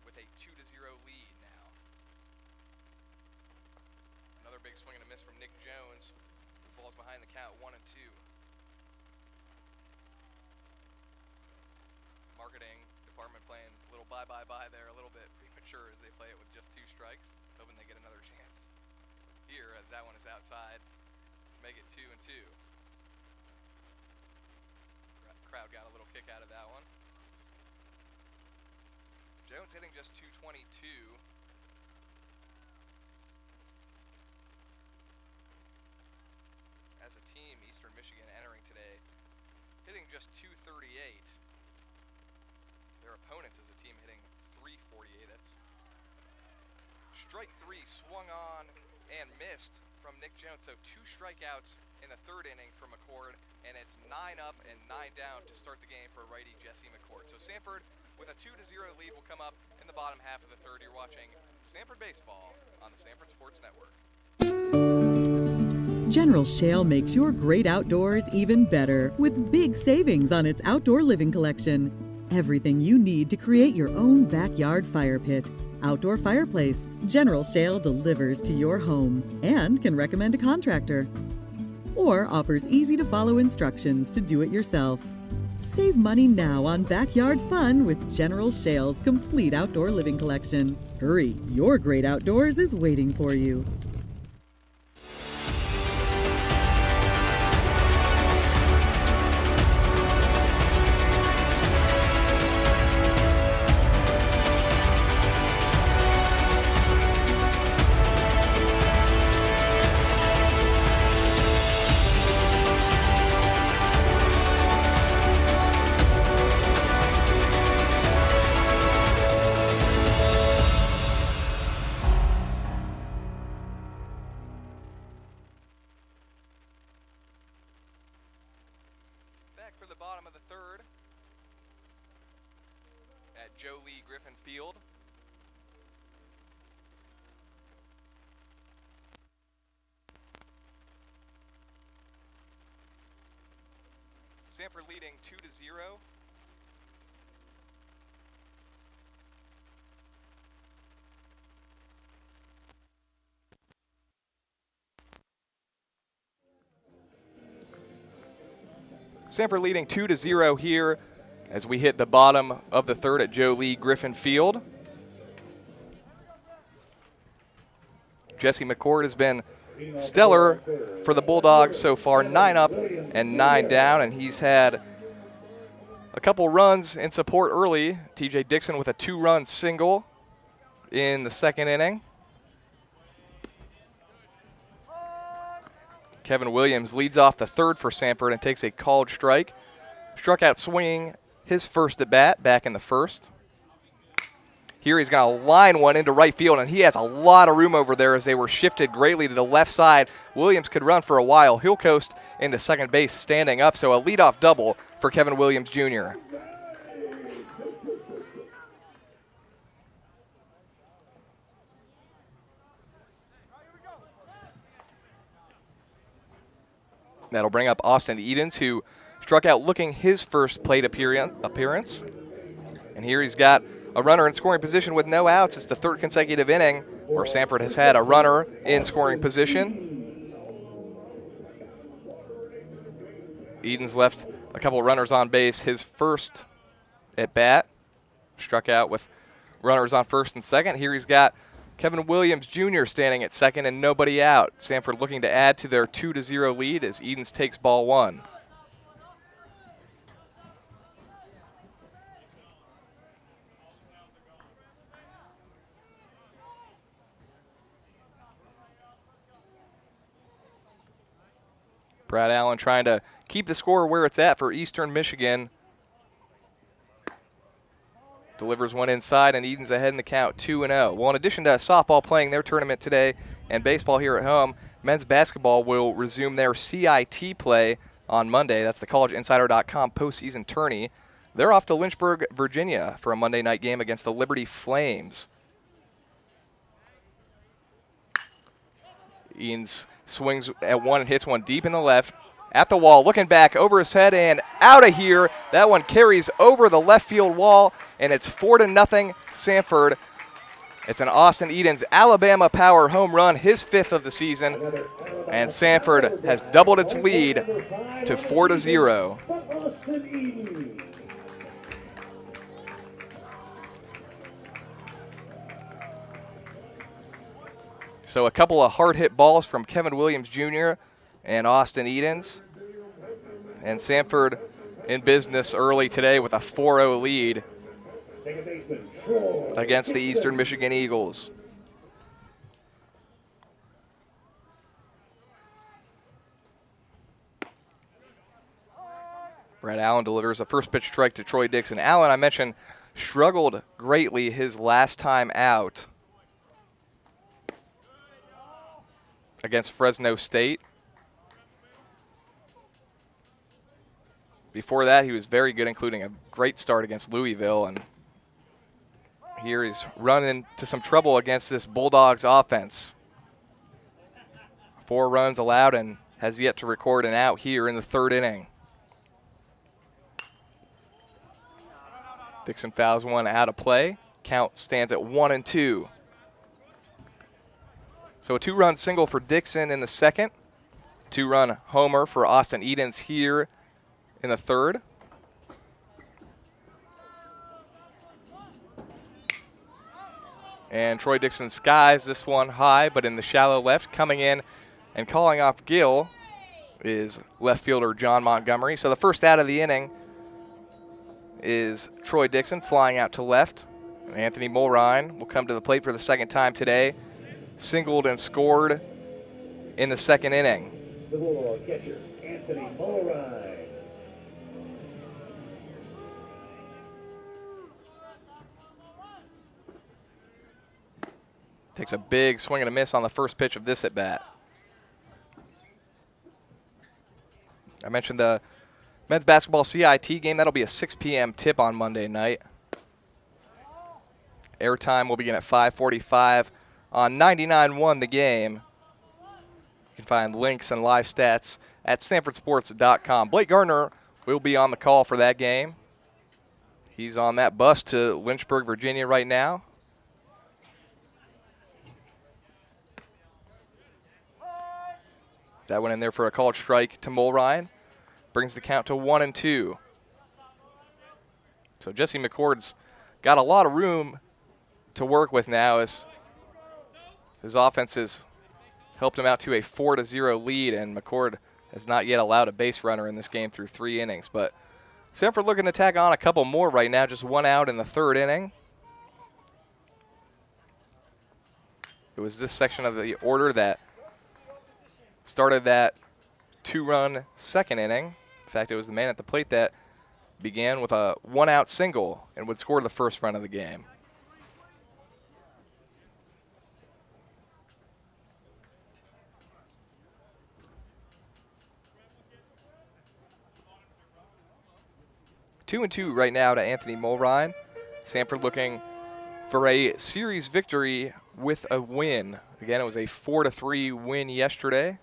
Speaker 2: with a 2-0 lead now. Another big swing and a miss from Nick Jones, who falls behind the count 1-2. Marketing department playing a little bye-bye-bye there, a little bit premature as they play it with just 2 strikes, hoping they get another chance here as that one is outside to make it 2-2. Crowd got a little kick out of that one. Jones hitting just .222. As a team, Eastern Michigan entering today hitting just .238. Their opponents as a team hitting .348. That's strike 3 swung on and missed from Nick Jones. So 2 strikeouts in the third inning for McCord, and it's 9 up and 9 down to start the game for righty Jesse McCord. So Samford with a 2-0 lead will come up in the bottom half of the third. You're watching Samford Baseball on the Samford Sports Network.
Speaker 21: General Shale makes your great outdoors even better with big savings on its outdoor living collection. Everything you need to create your own backyard fire pit. Outdoor fireplace, General Shale delivers to your home and can recommend a contractor. Or offers easy-to-follow instructions to do it yourself. Save money now on backyard fun with General Shale's complete outdoor living collection. Hurry, your great outdoors is waiting for you.
Speaker 2: For the bottom of the third at Joe Lee Griffin Field. Samford leading 2-0. Samford leading 2-0 here as we hit the bottom of the third at Joe Lee Griffin Field. Jesse McCord has been stellar for the Bulldogs so far, 9 up and 9 down, and he's had a couple runs in support early. TJ Dixon with a 2-run single in the second inning. Kevin Williams leads off the third for Samford and takes a called strike. Struck out swinging his first at bat back in the first. Here he's going to line one into right field, and he has a lot of room over there as they were shifted greatly to the left side. Williams could run for a while. He'll coast into second base standing up, so a leadoff double for Kevin Williams Jr. That'll bring up Austin Edens, who struck out looking his first plate appearance. And here he's got a runner in scoring position with no outs. It's the third consecutive inning where Samford has had a runner in scoring position. Edens left a couple runners on base. His first at bat, struck out with runners on first and second. Here he's got Kevin Williams Jr. standing at second and nobody out. Samford looking to add to their 2-0 lead as Edens takes ball one. Brad Allen trying to keep the score where it's at for Eastern Michigan. Delivers one inside, and Edens ahead in the count, 2-0. Well, in addition to softball playing their tournament today and baseball here at home, men's basketball will resume their CIT play on Monday. That's the collegeinsider.com postseason tourney. They're off to Lynchburg, Virginia for a Monday night game against the Liberty Flames. Edens swings at one and hits one deep in the left. At the wall, looking back over his head and out of here. That one carries over the left field wall, and it's 4-0 Samford. It's an Austin Edens Alabama power home run, his fifth of the season, and Samford has doubled its lead to 4-0. So a couple of hard-hit balls from Kevin Williams Jr. and Austin Edens. And Samford in business early today with a 4-0 lead against the Eastern Michigan Eagles. Brad Allen delivers a first pitch strike to Troy Dixon. Allen, I mentioned, struggled greatly his last time out against Fresno State. Before that, he was very good, including a great start against Louisville. And here he's running into some trouble against this Bulldogs offense. 4 runs allowed and has yet to record an out here in the third inning. Dixon fouls one out of play. Count stands at 1-2. So a 2-run single for Dixon in the second. 2-run homer for Austin Edens here in the third. And Troy Dixon skies this one high, but in the shallow left. Coming in and calling off Gill is left fielder John Montgomery. So the first out of the inning is Troy Dixon flying out to left. And Anthony Mulrine will come to the plate for the second time today. Singled and scored in the second inning.
Speaker 1: The Bulldog catcher, Anthony Mulrine.
Speaker 2: Takes a big swing and a miss on the first pitch of this at bat. I mentioned the men's basketball CIT game. That'll be a 6 p.m. tip on Monday night. Airtime will begin at 5:45 on 99.1 The Game. You can find links and live stats at SamfordSports.com. Blake Gardner will be on the call for that game. He's on that bus to Lynchburg, Virginia right now. That went in there for a called strike to Mulrine. Brings the count to 1-2. So Jesse McCord's got a lot of room to work with now as his offense has helped him out to a 4-0 lead, and McCord has not yet allowed a base runner in this game through 3 innings. But Samford looking to tag on a couple more right now, just 1 out in the third inning. It was this section of the order that started that 2-run second inning. In fact, it was the man at the plate that began with a 1-out single and would score the first run of the game. 2-2 right now to Anthony Mulrine. Samford looking for a series victory with a win. Again, it was a 4-3 win yesterday.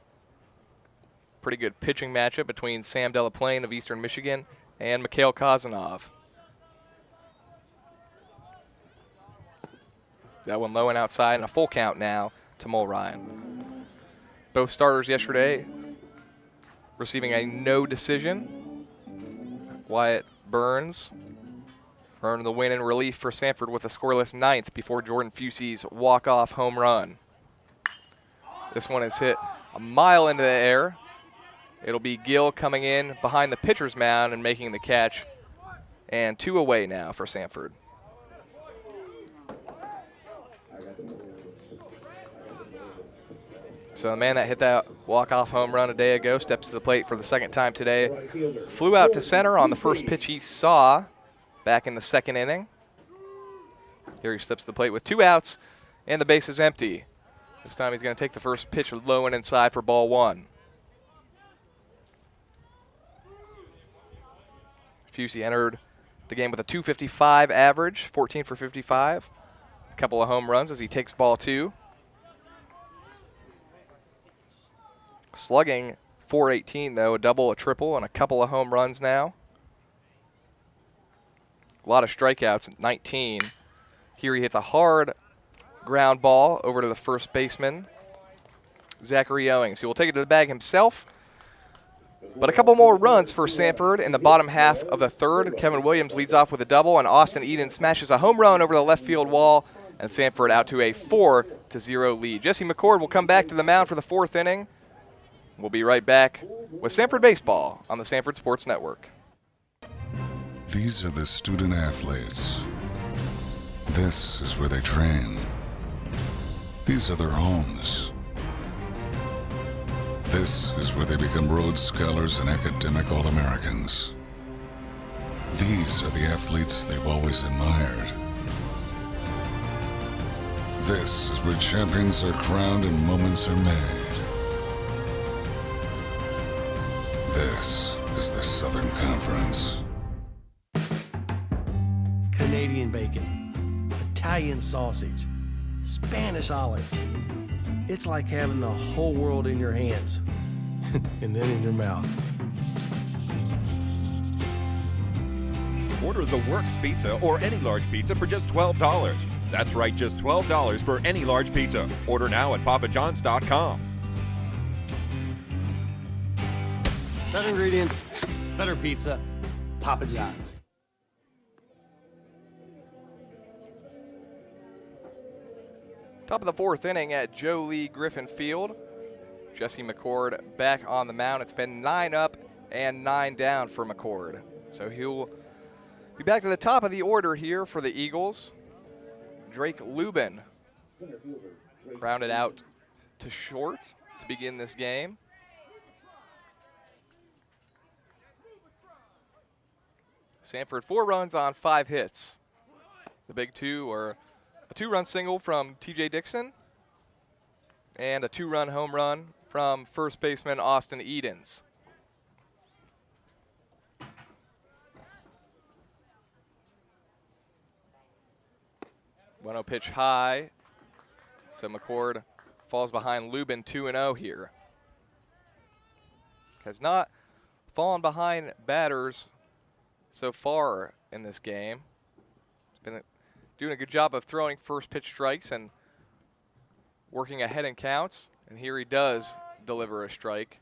Speaker 2: Pretty good pitching matchup between Sam Delaplane of Eastern Michigan and Mikhail Kazanov. That one low and outside, and a full count now to Mulrine. Both starters yesterday receiving a no decision. Wyatt Burns earned the win in relief for Samford with a scoreless ninth before Jordan Fusey's walk-off home run. This one is hit a mile into the air. It'll be Gill coming in behind the pitcher's mound and making the catch. And 2 away now for Samford. So the man that hit that walk-off home run a day ago steps to the plate for the second time today. Flew out to center on the first pitch he saw back in the second inning. Here he steps to the plate with 2 outs and the base is empty. This time he's going to take the first pitch low and inside for ball 1. Fusey entered the game with a .255 average, 14 for 55. A couple of home runs as he takes ball 2. Slugging .418 though, a double, a triple, and a couple of home runs now. A lot of strikeouts at 19. Here he hits a hard ground ball over to the first baseman, Zachary Owings. He will take it to the bag himself. But a couple more runs for Samford in the bottom half of the third. Kevin Williams leads off with a double, and Austin Eden smashes a home run over the left field wall, and Samford out to a 4-0 lead. Jesse McCord will come back to the mound for the 4th inning. We'll be right back with Samford Baseball on the Samford Sports Network.
Speaker 3: These are the student athletes. This is where they train. These are their homes. This is where they become Rhodes Scholars and academic All-Americans. These are the athletes they've always admired. This is where champions are crowned and moments are made. This is the Southern Conference.
Speaker 22: Canadian bacon, Italian sausage, Spanish olives. It's like having the whole world in your hands and then in your mouth.
Speaker 23: Order the Works Pizza or any large pizza for just $12. That's right, just $12 for any large pizza. Order now at papajohns.com.
Speaker 22: Better ingredients, better pizza, Papa John's.
Speaker 2: Top of the 4th inning at Joe Lee Griffin Field. Jesse McCord back on the mound. It's been 9 up and 9 down for McCord. So he'll be back to the top of the order here for the Eagles. Drake Lubin grounded out to short to begin this game. Samford 4 runs on 5 hits. The big 2 are a 2-run single from TJ Dixon and a 2-run home run from first baseman Austin Edens. One-0 pitch high. So McCord falls behind Lubin 2-0 here. Has not fallen behind batters so far in this game. He's been doing a good job of throwing first pitch strikes and working ahead in counts. And here he does deliver a strike.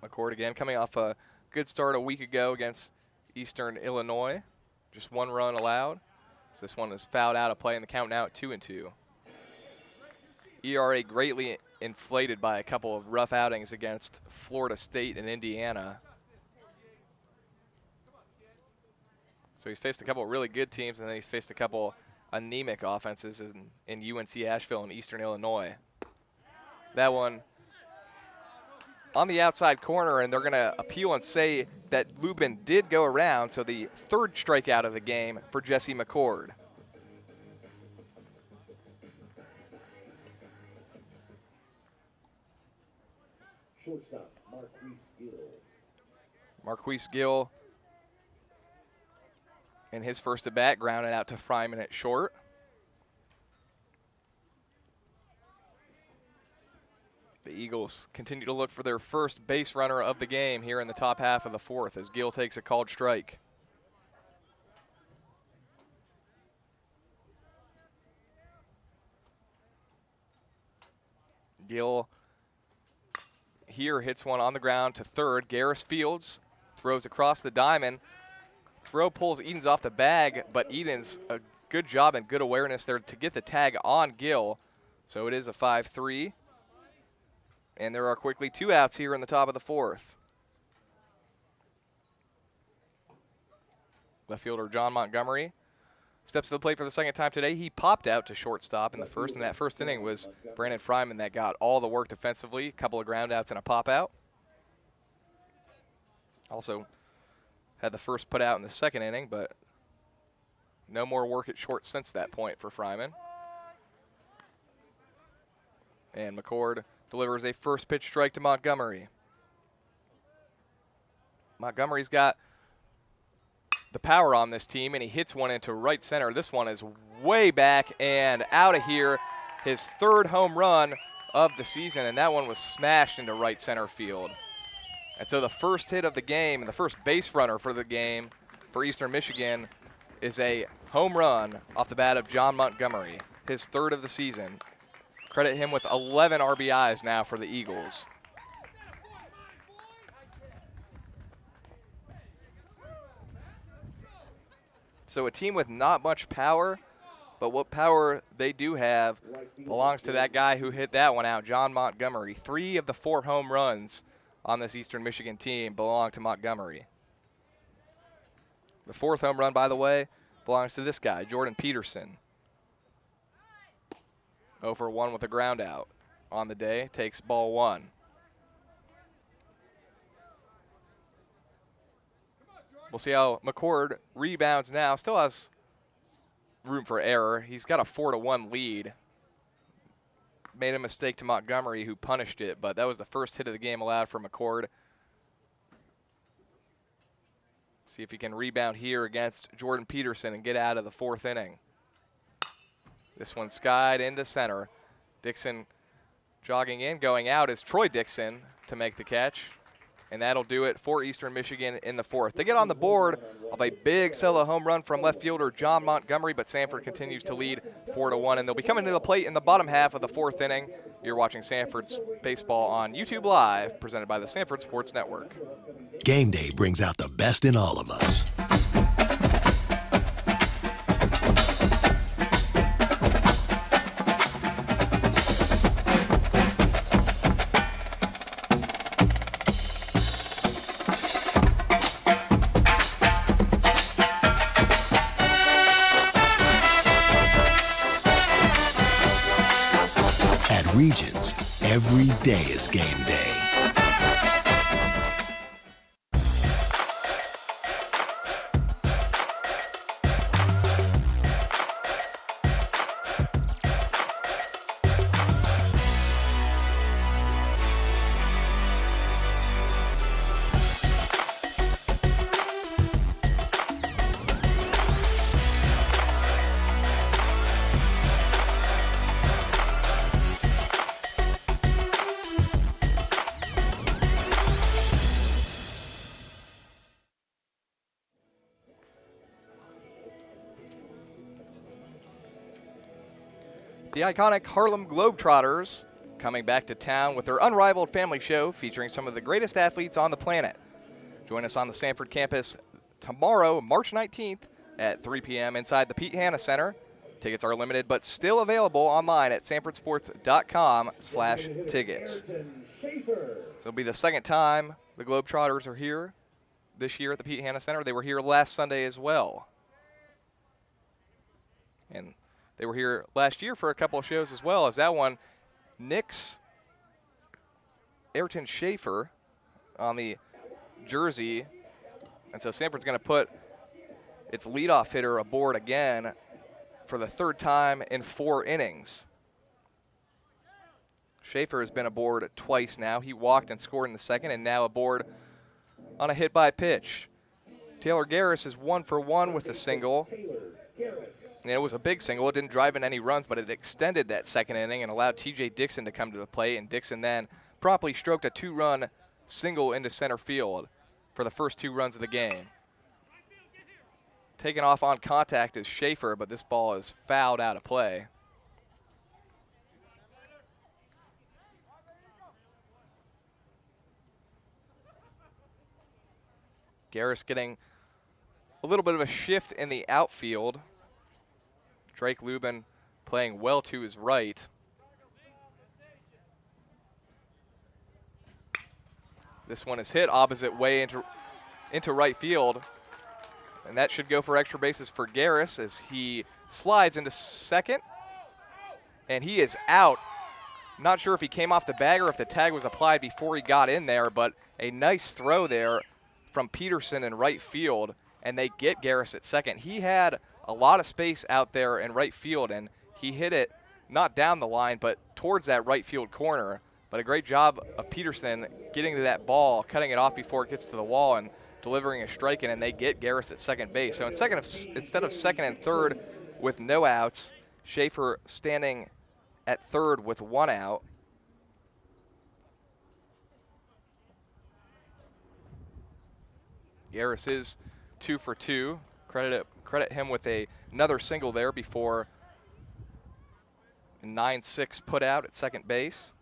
Speaker 2: McCord again coming off a good start a week ago against Eastern Illinois. Just 1 run allowed. So this one is fouled out of play in the count now at 2-2. ERA greatly inflated by a couple of rough outings against Florida State and Indiana. So he's faced a couple of really good teams, and then he's faced a couple anemic offenses in UNC Asheville and Eastern Illinois. That one on the outside corner, and they're going to appeal and say that Lubin did go around, so the 3rd strikeout of the game for Jesse McCord.
Speaker 1: Shortstop, Marquise Gill.
Speaker 2: Marquise Gill in his first at bat, grounded out to Fryman at short. The Eagles continue to look for their first base runner of the game here in the top half of the fourth as Gill takes a called strike. Gill here hits one on the ground to third. Garris Fields throws across the diamond. Throw pulls Edens off the bag, but Edens, a good job and good awareness there to get the tag on Gill. So it is a 5-3. And there are quickly 2 outs here in the top of the fourth. Left fielder John Montgomery steps to the plate for the second time today. He popped out to shortstop in the first, and that first inning was Brandon Fryman that got all the work defensively, a couple of ground outs and a pop out. Also had the first put out in the second inning, but no more work at short since that point for Fryman. And McCord delivers a first pitch strike to Montgomery. Montgomery's got the power on this team, and he hits one into right center. This one is way back and out of here. His third home run of the season, and that one was smashed into right center field. And so the first hit of the game, and the first base runner for the game for Eastern Michigan, is a home run off the bat of John Montgomery, his third of the season. Credit him with 11 RBIs now for the Eagles. So a team with not much power, but what power they do have belongs to that guy who hit that one out, John Montgomery. 3 of the 4 home runs on this Eastern Michigan team belong to Montgomery. The 4th home run, by the way, belongs to this guy, Jordan Peterson. 0 for 1 with a ground out on the day, takes ball 1. We'll see how McCord rebounds now. Still has room for error. He's got a 4-1 lead. Made a mistake to Montgomery, who punished it, but that was the first hit of the game allowed for McCord. See if he can rebound here against Jordan Peterson and get out of the 4th inning. This one skied into center. Dixon jogging in, going out is Troy Dixon to make the catch. And that'll do it for Eastern Michigan in the 4th. They get on the board of a big solo home run from left fielder John Montgomery, but Samford continues to lead 4-1, and they'll be coming to the plate in the bottom half of the 4th inning. You're watching Samford's baseball on YouTube Live, presented by the Samford Sports Network.
Speaker 4: Game day brings out the best in all of us. Regions, every day is game day.
Speaker 2: The iconic Harlem Globetrotters coming back to town with their unrivaled family show featuring some of the greatest athletes on the planet. Join us on the Samford campus tomorrow, March 19th at 3 p.m. inside the Pete Hanna Center. Tickets are limited but still available online at sanfordsports.com/tickets. So it'll be the second time the Globetrotters are here this year at the Pete Hanna Center. They were here last Sunday as well. And they were here last year for a couple of shows as well, as that one, Nick's Ayrton Schaefer on the jersey. And so Samford's going to put its leadoff hitter aboard again for the 3rd time in 4 innings. Schaefer has been aboard twice now. He walked and scored in the 2nd, and now aboard on a hit by pitch. Taylor Garris is 1 for 1 with a single. And it was a big single. It didn't drive in any runs, but it extended that second inning and allowed TJ Dixon to come to the plate. And Dixon then promptly stroked a 2-run single into center field for the first 2 runs of the game. Taken off on contact is Schaefer, but this ball is fouled out of play. Garris getting a little bit of a shift in the outfield. Drake Lubin playing well to his right. This one is hit opposite way into right field. And that should go for extra bases for Garris as he slides into second. And he is out. Not sure if he came off the bag or if the tag was applied before he got in there, but a nice throw there from Peterson in right field, and they get Garris at second. He had a lot of space out there in right field, and he hit it not down the line, but towards that right field corner. But a great job of Peterson getting to that ball, cutting it off before it gets to the wall, and delivering a strike in, and they get Garris at second base. So instead of second and third with no outs, Schaefer standing at third with 1 out. Garris is 2 for 2. Credit him with another single there before a 9-6 put out at second base.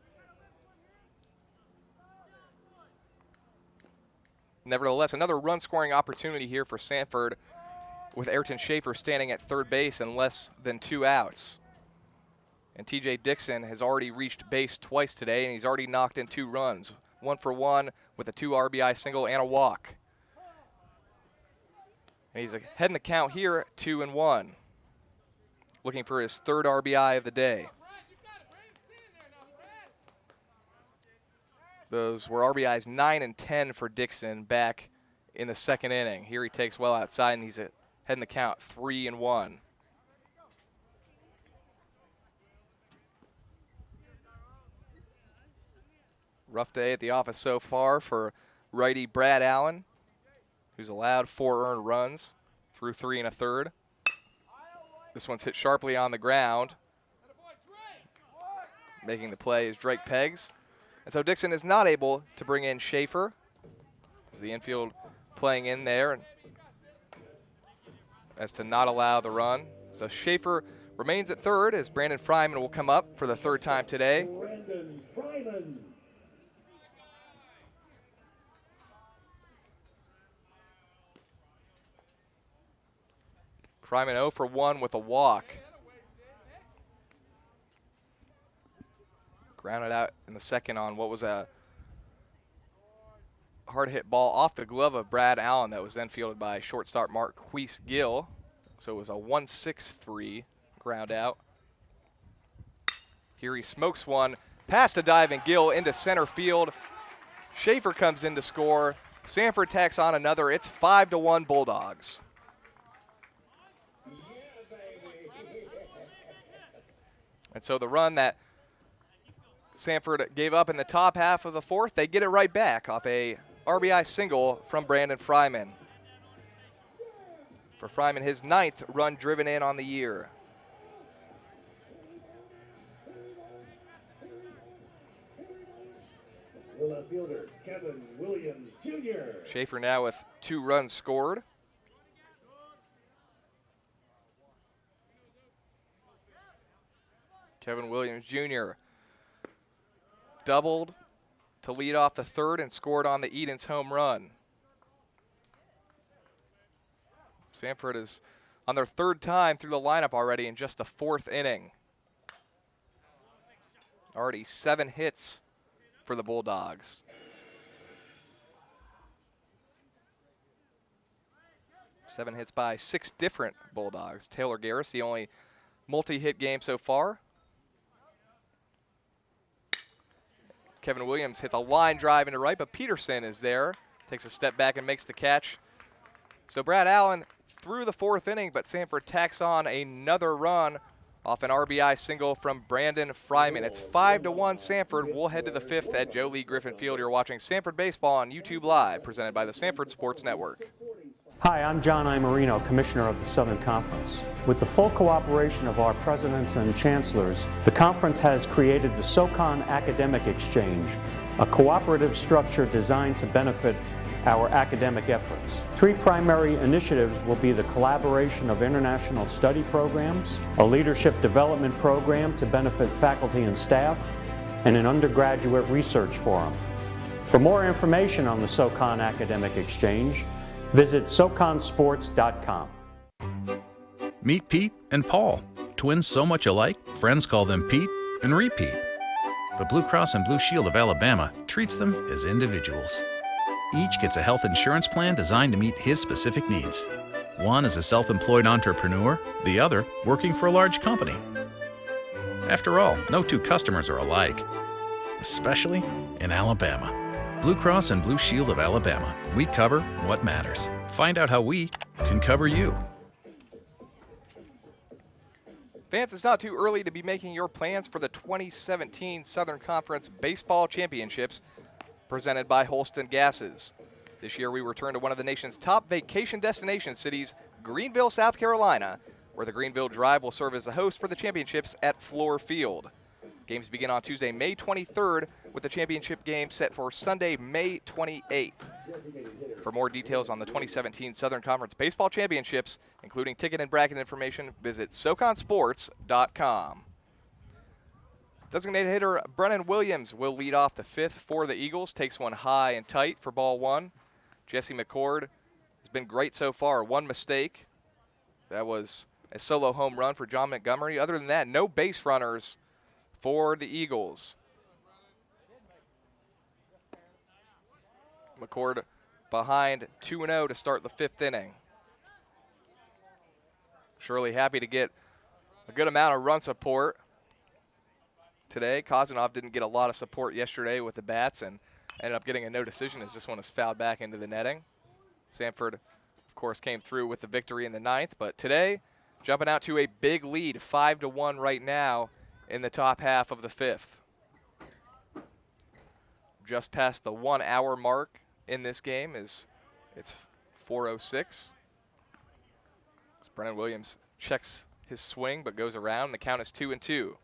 Speaker 2: Nevertheless, another run-scoring opportunity here for Samford with Ayrton Schaefer standing at third base and less than 2 outs. And TJ Dixon has already reached base twice today, and he's already knocked in 2 runs. 1 for 1 with a 2 RBI single and a walk. And he's ahead in the count here, 2-1. Looking for his 3rd RBI of the day. Those were RBIs 9 and 10 for Dixon back in the second inning. Here he takes well outside, and he's ahead in the count, 3-1. Rough day at the office so far for righty Brad Allen, who's allowed 4 earned runs through 3 1/3. This one's hit sharply on the ground. Making the play is Drake Peggs. And so Dixon is not able to bring in Schaefer. As the infield playing in there as to not allow the run. So Schaefer remains at third as Brandon Fryman will come up for the 3rd time today.
Speaker 1: Brandon Fryman.
Speaker 2: Fryman 0 for 1 with a walk. Grounded out in the second on what was a hard hit ball off the glove of Brad Allen that was then fielded by shortstop Marquise Gill. So it was a 1-6-3 ground out. Here he smokes one past a diving Gill into center field. Schaefer comes in to score. Samford tacks on another. It's 5-1 Bulldogs. And so the run that Samford gave up in the top half of the 4th, they get it right back off a RBI single from Brandon Fryman. For Fryman, his 9th run driven in on the year.
Speaker 1: Left fielder Kevin Williams Jr.
Speaker 2: Schaefer now with 2 runs scored. Kevin Williams Jr. doubled to lead off the 3rd and scored on the Edens home run. Samford is on their 3rd time through the lineup already in just the 4th inning. Already 7 hits for the Bulldogs. Seven hits by 6 different Bulldogs. Taylor Garris, the only multi-hit game so far. Kevin Williams hits a line drive into right, but Peterson is there. Takes a step back and makes the catch. So Brad Allen through the 4th inning, but Samford tacks on another run off an RBI single from Brandon Fryman. It's 5-1 Samford. We'll head to the 5th at Joe Lee Griffin Field. You're watching Samford Baseball on YouTube Live, presented by the Samford Sports Network.
Speaker 5: Hi, I'm John Imarino, Commissioner of the Southern Conference. With the full cooperation of our presidents and chancellors, the conference has created the SoCon Academic Exchange, a cooperative structure designed to benefit our academic efforts. 3 primary initiatives will be the collaboration of international study programs, a leadership development program to benefit faculty and staff, and an undergraduate research forum. For more information on the SoCon Academic Exchange, visit soconsports.com.
Speaker 6: Meet Pete and Paul, twins so much alike, friends call them Pete and Repeat. But Blue Cross and Blue Shield of Alabama treats them as individuals. Each gets a health insurance plan designed to meet his specific needs. One is a self-employed entrepreneur, the other working for a large company. After all, no 2 customers are alike, especially in Alabama. Blue Cross and Blue Shield of Alabama. We cover what matters. Find out how we can cover you.
Speaker 2: Fans, it's not too early to be making your plans for the 2017 Southern Conference Baseball Championships presented by Holston Gases. This year we return to one of the nation's top vacation destination cities, Greenville, South Carolina, where the Greenville Drive will serve as the host for the championships at Fluor Field. Games begin on Tuesday, May 23rd, with the championship game set for Sunday, May 28th. For more details on the 2017 Southern Conference Baseball Championships, including ticket and bracket information, visit soconsports.com. Designated hitter Brennan Williams will lead off the 5th for the Eagles. Takes one high and tight for ball 1. Jesse McCord has been great so far. 1 mistake. That was a solo home run for John Montgomery. Other than that, no base runners for the Eagles. McCord behind 2-0 to start the 5th inning. Surely happy to get a good amount of run support today. Kozanov didn't get a lot of support yesterday with the bats and ended up getting a no decision as this one is fouled back into the netting. Samford, of course, came through with the victory in the 9th, but today jumping out to a big lead, 5-1 right now in the top half of the 5th. Just past the 1 hour mark in this game it's 4:06. As Brennan Williams checks his swing but goes around. The count is 2-2.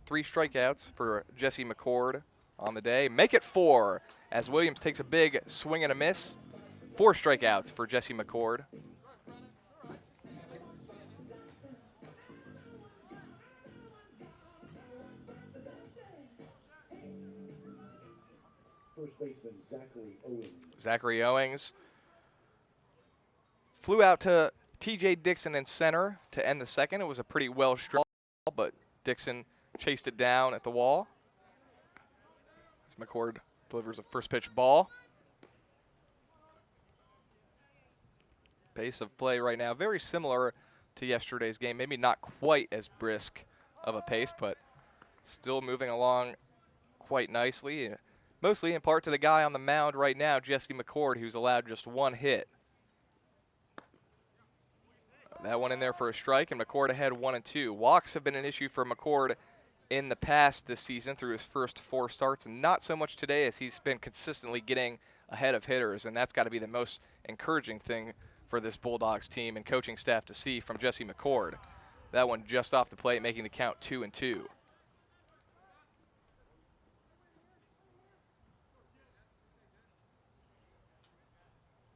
Speaker 2: Three strikeouts for Jesse McCord on the day. Make it 4 as Williams takes a big swing and a miss. 4 strikeouts for Jesse McCord.
Speaker 1: First baseman
Speaker 2: Zachary Owings flew out to T.J. Dixon in center to end the 2nd. It was a pretty well struck ball, but Dixon chased it down at the wall. As McCord delivers a first pitch ball. Pace of play right now very similar to yesterday's game. Maybe not quite as brisk of a pace, but still moving along quite nicely. Mostly in part to the guy on the mound right now, Jesse McCord, who's allowed just 1 hit. That one in there for a strike, and McCord ahead 1-2. Walks have been an issue for McCord in the past this season through his first 4 starts, and not so much today as he's been consistently getting ahead of hitters, and that's got to be the most encouraging thing for this Bulldogs team and coaching staff to see from Jesse McCord. That one just off the plate, making the count 2-2.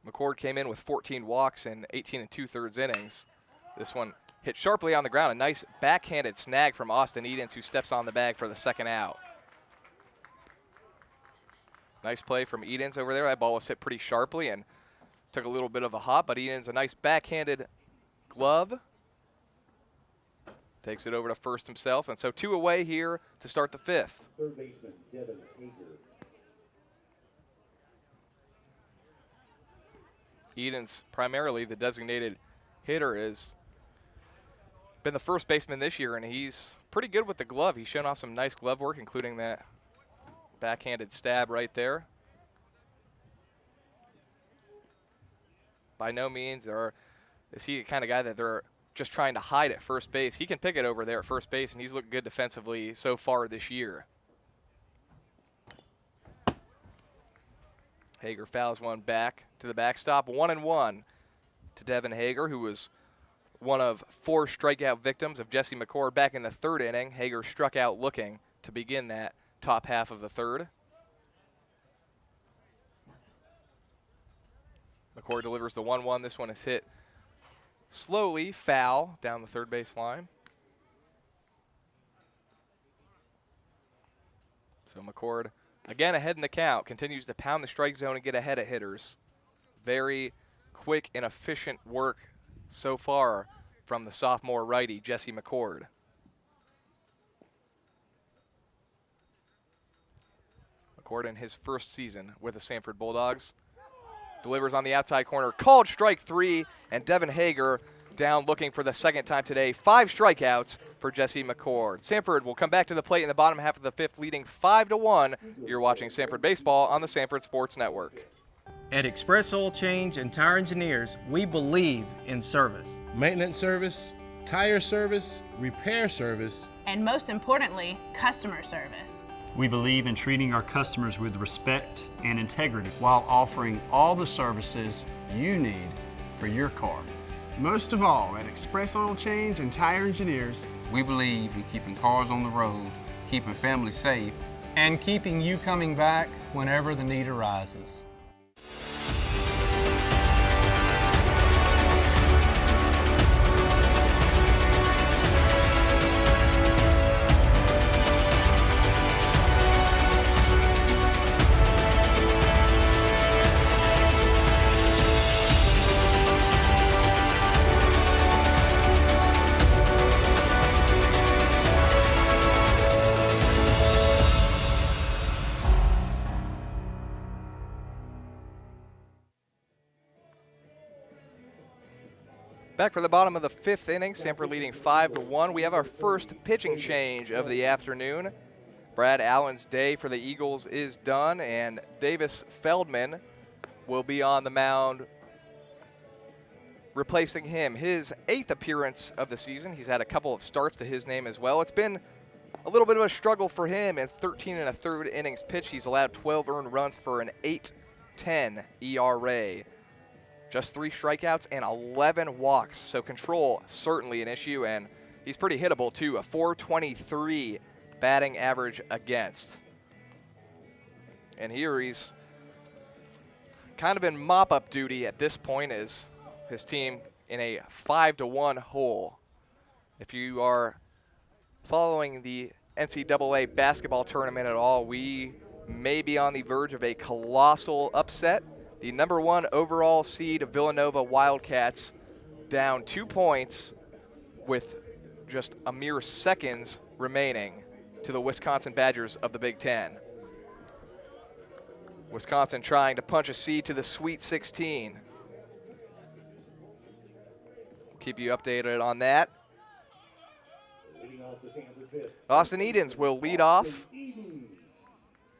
Speaker 2: McCord came in with 14 walks in 18 2/3 innings. This one hit sharply on the ground. A nice backhanded snag from Austin Edens, who steps on the bag for the 2nd out. Nice play from Edens over there. That ball was hit pretty sharply and took a little bit of a hop, but Edens, a nice backhanded glove. Takes it over to first himself, and so 2 away here to start the 5th.
Speaker 1: Third baseman Devin Hager.
Speaker 2: Edens, primarily the designated hitter, has been the first baseman this year, and he's pretty good with the glove. He's shown off some nice glove work, including that backhanded stab right there. by no means is he the kind of guy that they're just trying to hide at first base. He can pick it over there at first base, and he's looked good defensively so far this year. Hager fouls one back to the backstop. 1-1 to Devin Hager, who was one of 4 strikeout victims of Jesse McCord back in the 3rd inning. Hager struck out looking to begin that top half of the 3rd. McCord delivers the 1-1. This one is hit slowly, foul down the 3rd base line. So McCord, again ahead in the count, continues to pound the strike zone and get ahead of hitters. Very quick and efficient work so far from the sophomore righty, Jesse McCord. McCord in his first season with the Samford Bulldogs. Delivers on the outside corner, called strike 3, and Devin Hager down looking for the 2nd time today. 5 strikeouts for Jesse McCord. Samford will come back to the plate in the bottom half of the 5th, leading 5-1. You're watching Samford Baseball on the Samford Sports Network.
Speaker 12: At Express Oil Change and Tire Engineers, we believe in service.
Speaker 7: Maintenance service, tire service, repair service,
Speaker 14: and most importantly, customer service.
Speaker 15: We believe in treating our customers with respect and integrity while offering all the services you need for your car.
Speaker 13: Most of all, at Express Oil Change and Tire Engineers,
Speaker 16: we believe in keeping cars on the road, keeping families safe,
Speaker 17: and keeping you coming back whenever the need arises.
Speaker 2: Back for the bottom of the 5th inning, Samford leading 5-1. We have our first pitching change of the afternoon. Brad Allen's day for the Eagles is done, and Davis Feldman will be on the mound replacing him. His 8th appearance of the season. He's had a couple of starts to his name as well. It's been a little bit of a struggle for him in 13 1/3 innings pitched. He's allowed 12 earned runs for an 8.10 ERA. Just 3 strikeouts and 11 walks, so control certainly an issue, and he's pretty hittable too, a .423 batting average against. And here he's kind of in mop-up duty at this point as his team in a 5-1 hole. If you are following the NCAA basketball tournament at all, we may be on the verge of a colossal upset. The number 1 overall seed Villanova Wildcats down 2 points with just a mere seconds remaining to the Wisconsin Badgers of the Big Ten. Wisconsin trying to punch a seed to the Sweet 16. Keep you updated on that. Austin Edens will lead off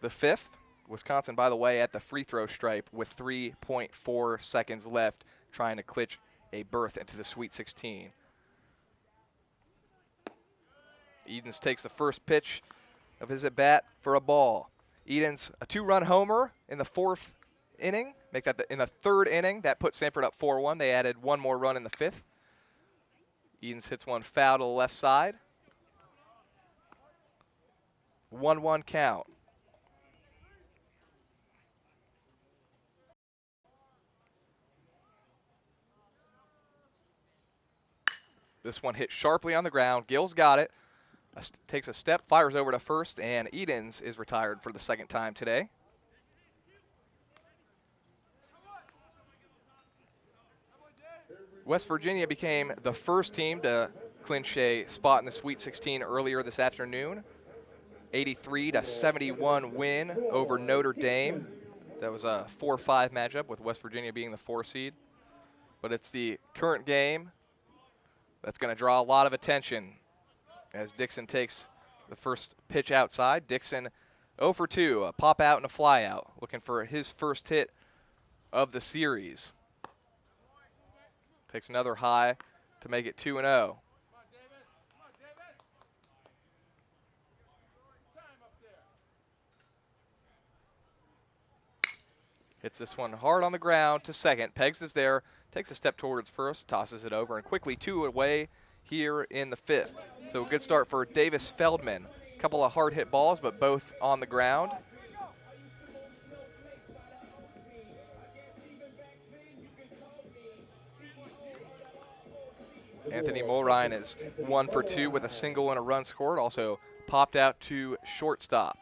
Speaker 2: the 5th. Wisconsin, by the way, at the free throw stripe with 3.4 seconds left, trying to clinch a berth into the Sweet 16. Edens takes the first pitch of his at-bat for a ball. Edens, a 2-run homer in the 4th inning. Make that in the 3rd inning. That put Samford up 4-1. They added 1 more run in the 5th. Edens hits one foul to the left side. 1-1 count. This one hit sharply on the ground. Gill's got it. Takes a step, fires over to first, and Edens is retired for the 2nd time today. West Virginia became the first team to clinch a spot in the Sweet 16 earlier this afternoon. 83-71 win over Notre Dame. That was a 4-5 matchup with West Virginia being the 4 seed. But it's the current game that's going to draw a lot of attention as Dixon takes the first pitch outside. Dixon 0 for 2, a pop out and a fly out, looking for his first hit of the series. Takes another high to make it 2-0. Hits this one hard on the ground to second. Pegs is there, takes a step towards first, tosses it over, and quickly 2 away here in the 5th. So a good start for Davis Feldman. A couple of hard hit balls, but both on the ground. Anthony Mulrine is 1 for 2 with a single and a run scored. Also popped out to shortstop.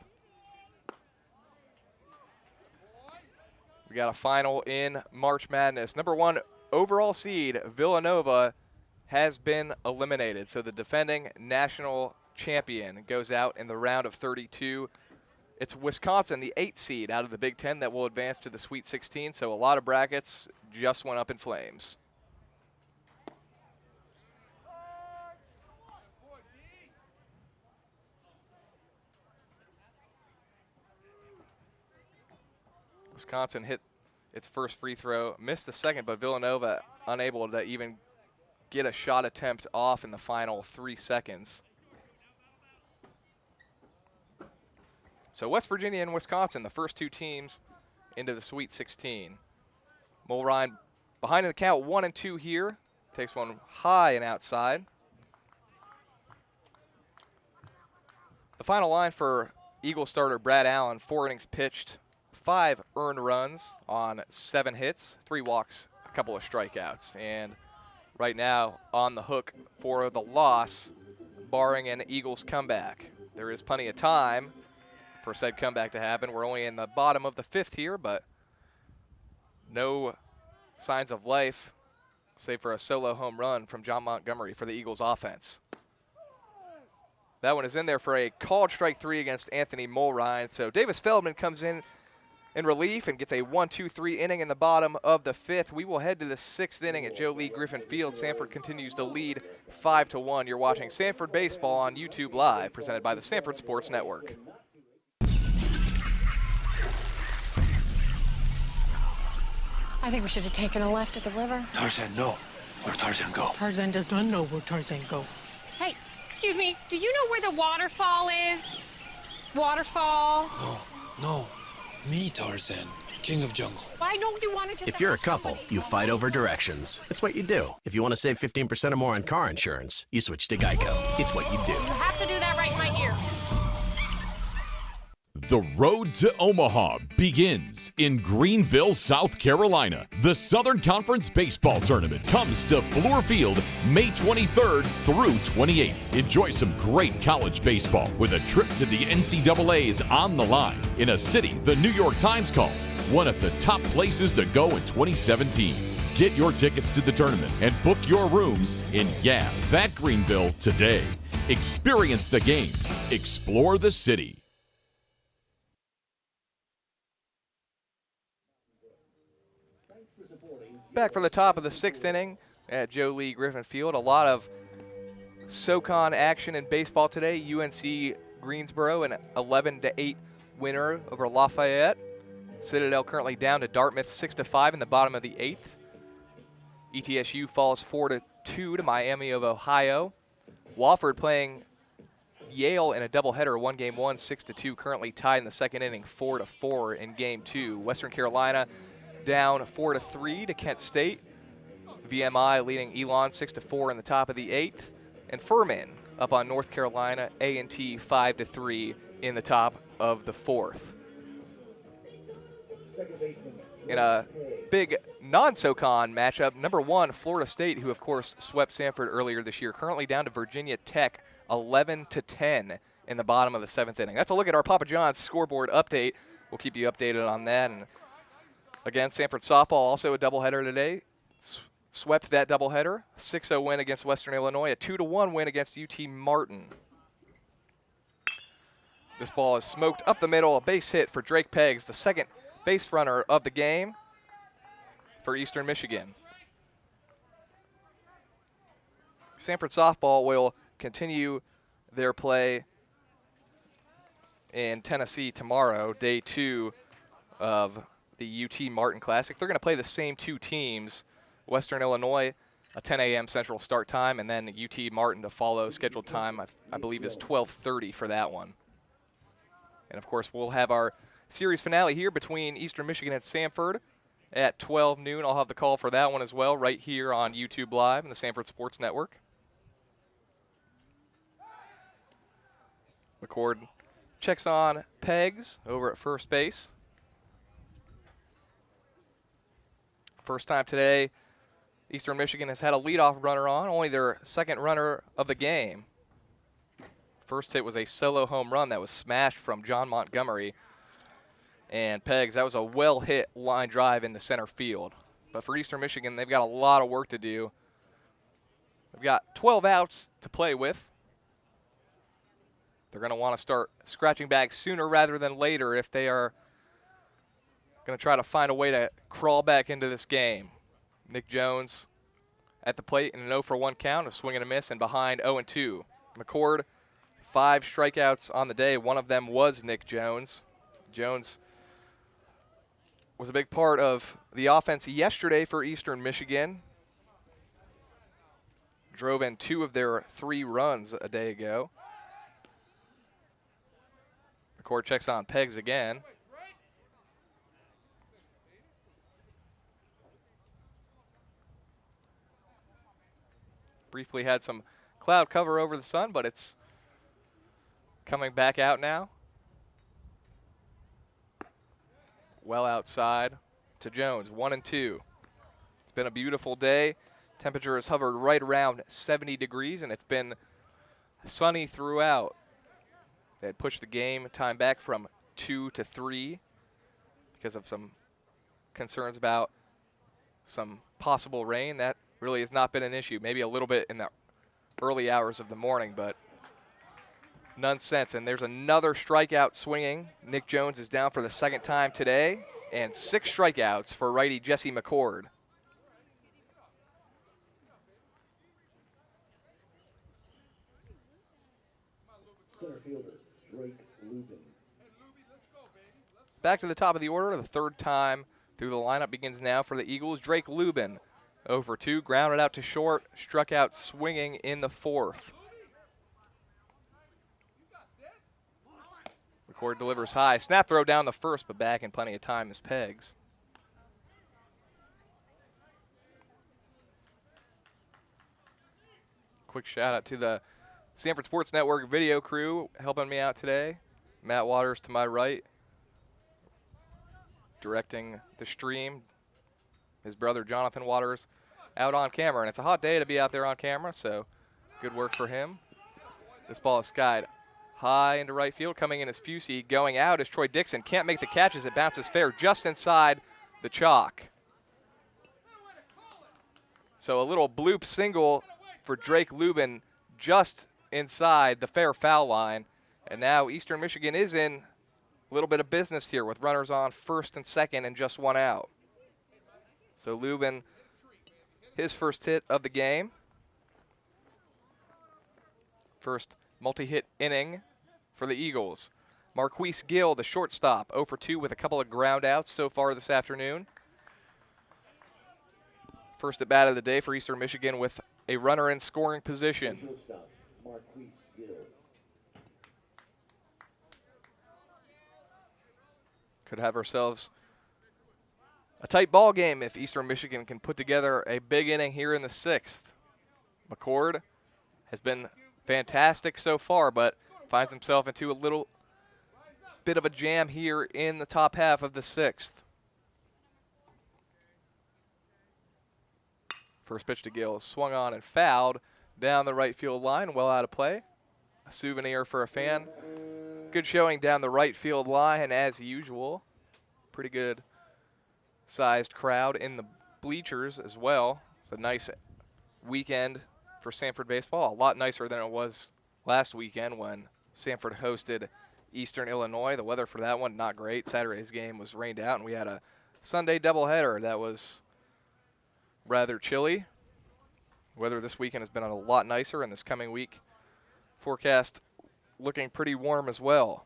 Speaker 2: We got a final in March Madness. Number 1 overall seed, Villanova, has been eliminated. So the defending national champion goes out in the round of 32. It's Wisconsin, the 8th seed out of the Big Ten, that will advance to the Sweet 16. So a lot of brackets just went up in flames. Wisconsin hit its first free throw, missed the second, but Villanova unable to even get a shot attempt off in the final 3 seconds. So West Virginia and Wisconsin, the first 2 teams into the Sweet 16. Mulrine behind in the count, 1 and 2 here. Takes one high and outside. The final line for Eagle starter Brad Allen, 4 innings pitched, 5 earned runs on 7 hits, 3 walks, a couple of strikeouts. And right now on the hook for the loss, barring an Eagles comeback. There is plenty of time for said comeback to happen. We're only in the bottom of the 5th here, but no signs of life, save for a solo home run from John Montgomery for the Eagles offense. That one is in there for a called strike 3 against Anthony Mulrine. So Davis Feldman comes in relief and gets a 1-2-3 inning in the bottom of the 5th. We will head to the 6th inning at Joe Lee Griffin Field. Samford continues to lead 5-1. You're watching Samford Baseball on YouTube Live, presented by the Samford Sports Network.
Speaker 18: I think we should have taken a left at the river.
Speaker 19: Tarzan, no. Where Tarzan go?
Speaker 18: Tarzan does not know where Tarzan go. Hey, excuse me, do you know where the waterfall is? Waterfall?
Speaker 19: No. Me, Tarzan, king of jungle.
Speaker 18: Why don't you want to just...
Speaker 20: If you're a couple, you fight over directions. It's what you do. If you want to save 15% or more on car insurance, you switch to Geico. It's what you do.
Speaker 18: You have to do that right in my ear.
Speaker 8: The road to Omaha begins in Greenville, South Carolina. The Southern Conference Baseball Tournament comes to Fluor Field May 23rd through 28th. Enjoy some great college baseball with a trip to the NCAA's on the line in a city the New York Times calls one of the top places to go in 2017. Get your tickets to the tournament and book your rooms in that Greenville today. Experience the games. Explore the city.
Speaker 2: Back from the top of the 6th inning at Joe Lee Griffin Field. A lot of SoCon action in baseball today. UNC Greensboro, an 11-8 winner over Lafayette. Citadel currently down to Dartmouth 6-5 in the bottom of the 8th. ETSU falls 4-2 to Miami of Ohio. Wofford playing Yale in a doubleheader, 1-1, 6-2, currently tied in the 2nd inning, 4-4 in Game 2. Western Carolina down 4-3 to Kent State. VMI leading Elon 6-4 in the top of the 8th. And Furman up on North Carolina, A&T 5-3 in the top of the 4th. In a big non-SoCon matchup, number 1, Florida State, who of course swept Samford earlier this year, currently down to Virginia Tech 11-10 in the bottom of the 7th inning. That's a look at our Papa John's scoreboard update. We'll keep you updated on that. And again, Samford softball also a doubleheader today. Swept that doubleheader. 6-0 win against Western Illinois. A 2-1 win against UT Martin. This ball is smoked up the middle. A base hit for Drake Peggs, the second base runner of the game for Eastern Michigan. Samford softball will continue their play in Tennessee tomorrow, day 2 of the UT Martin Classic. They're going to play the same 2 teams. Western Illinois a 10 a.m. Central start time, and then UT Martin to follow. Scheduled time, I believe, is 12:30 for that one. And, of course, we'll have our series finale here between Eastern Michigan and Samford at 12 noon. I'll have the call for that one as well right here on YouTube Live and the Samford Sports Network. McCord checks on Pegs over at first base. First time today, Eastern Michigan has had a leadoff runner on, only their second runner of the game. First hit was a solo home run that was smashed from John Montgomery. And Pegs, that was a well-hit line drive into center field. But for Eastern Michigan, they've got a lot of work to do. They've got 12 outs to play with. They're going to want to start scratching back sooner rather than later if they are going to try to find a way to crawl back into this game. Nick Jones at the plate in an 0-for-1 count, a swing and a miss, and behind 0-2. McCord, 5 strikeouts on the day. One of them was Nick Jones. Jones was a big part of the offense yesterday for Eastern Michigan. Drove in 2 of their 3 runs a day ago. McCord checks on Pegs again. Briefly had some cloud cover over the sun, but it's coming back out now. Well outside to Jones, 1-2. It's been a beautiful day. Temperature has hovered right around 70 degrees, and it's been sunny throughout. They had pushed the game time back from 2 to 3 because of some concerns about some possible rain. That really has not been an issue. Maybe a little bit in the early hours of the morning, but none since. And there's another strikeout swinging. Nick Jones is down for the second time today, and 6 strikeouts for righty Jesse McCord.
Speaker 1: Center fielder, Drake Lubin.
Speaker 2: Back to the top of the order. The third time through the lineup begins now for the Eagles. Drake Lubin, 0-for-2, grounded out to short, struck out swinging in the 4th. McCord delivers high. Snap throw down the first, but back in plenty of time is Pegs. Quick shout out to the Samford Sports Network video crew helping me out today. Matt Waters to my right, directing the stream. His brother Jonathan Waters out on camera, and it's a hot day to be out there on camera, so good work for him. This ball is skied high into right field. Coming in is Fusey. Going out is Troy Dixon. Can't make the catch as it bounces fair just inside the chalk. So a little bloop single for Drake Lubin just inside the fair foul line. And now Eastern Michigan is in a little bit of business here with runners on first and second and just 1 out. So Lubin, his first hit of the game. First multi-hit inning for the Eagles. Marquise Gill, the shortstop, 0-for-2 with a couple of ground outs so far this afternoon. First at bat of the day for Eastern Michigan with a runner in scoring position.
Speaker 1: Shortstop, Marquise Gill.
Speaker 2: Could have ourselves a tight ball game if Eastern Michigan can put together a big inning here in the 6th. McCord has been fantastic so far, but finds himself into a little bit of a jam here in the top half of the 6th. First pitch to Gill, swung on and fouled down the right field line, well out of play. A souvenir for a fan. Good showing down the right field line as usual. Pretty good sized crowd in the bleachers as well. It's a nice weekend for Samford baseball, a lot nicer than it was last weekend when Samford hosted Eastern Illinois. The weather for that one, not great. Saturday's game was rained out, and we had a Sunday doubleheader that was rather chilly. Weather this weekend has been a lot nicer, and this coming week forecast looking pretty warm as well.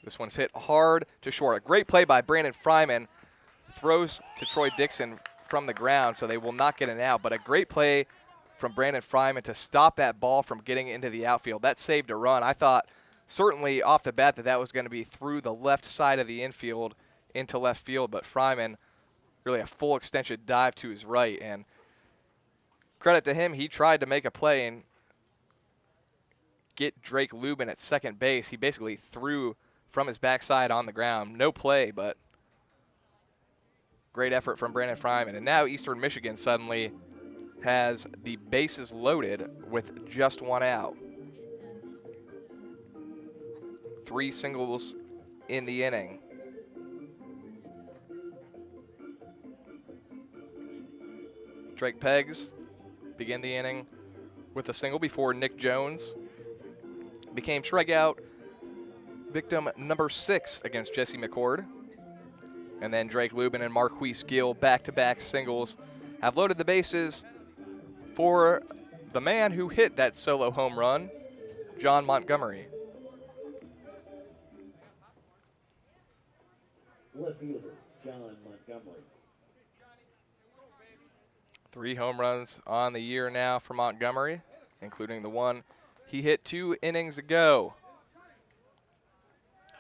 Speaker 2: This one's hit hard to short. A great play by Brandon Fryman. throws to Troy Dixon from the ground, so they will not get an out. But a great play from Brandon Fryman to stop that ball from getting into the outfield. That saved a run. I thought certainly off the bat that was going to be through the left side of the infield into left field, but Fryman really a full extension dive to his right, and credit to him, he tried to make a play and get Drake Lubin at second base. He basically threw from his backside on the ground. No play, but great effort from Brandon Fryman. And now Eastern Michigan suddenly has the bases loaded with just one out. 3 singles in the inning. Drake Peggs begin the inning with a single before Nick Jones became strikeout victim number 6 against Jesse McCord. And then Drake Lubin and Marquise Gill back-to-back singles have loaded the bases for the man who hit that solo home run, John Montgomery.
Speaker 1: Left fielder, John Montgomery.
Speaker 2: 3 home runs on the year now for Montgomery, including the one he hit 2 innings ago.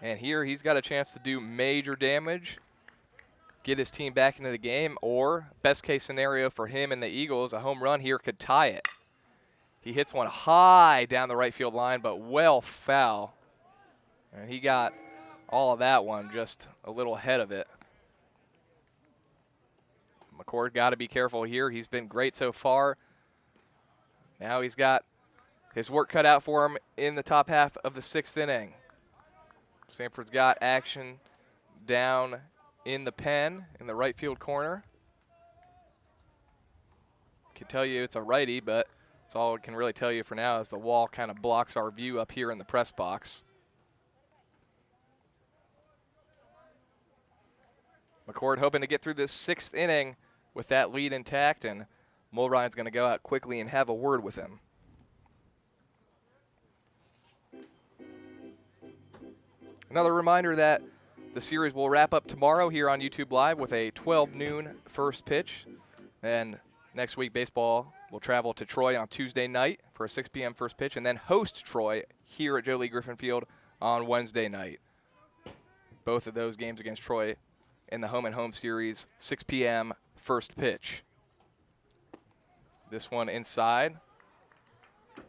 Speaker 2: And here he's got a chance to do major damage, get his team back into the game, or best case scenario for him and the Eagles, a home run here could tie it. He hits one high down the right field line, but well foul. And he got all of that one just a little ahead of it. McCord got to be careful here. He's been great so far. Now he's got his work cut out for him in the top half of the 6th inning. Samford's got action down in the pen in the right field corner. Can tell you it's a righty, but that's all it can really tell you for now as the wall kind of blocks our view up here in the press box. McCord hoping to get through this 6th inning with that lead intact, and Mulryan's going to go out quickly and have a word with him. Another reminder that the series will wrap up tomorrow here on YouTube Live with a 12 noon first pitch. And next week, baseball will travel to Troy on Tuesday night for a 6 p.m. first pitch, and then host Troy here at Joe Lee Griffin Field on Wednesday night. Both of those games against Troy in the home-and-home series, 6 p.m. first pitch. This one inside.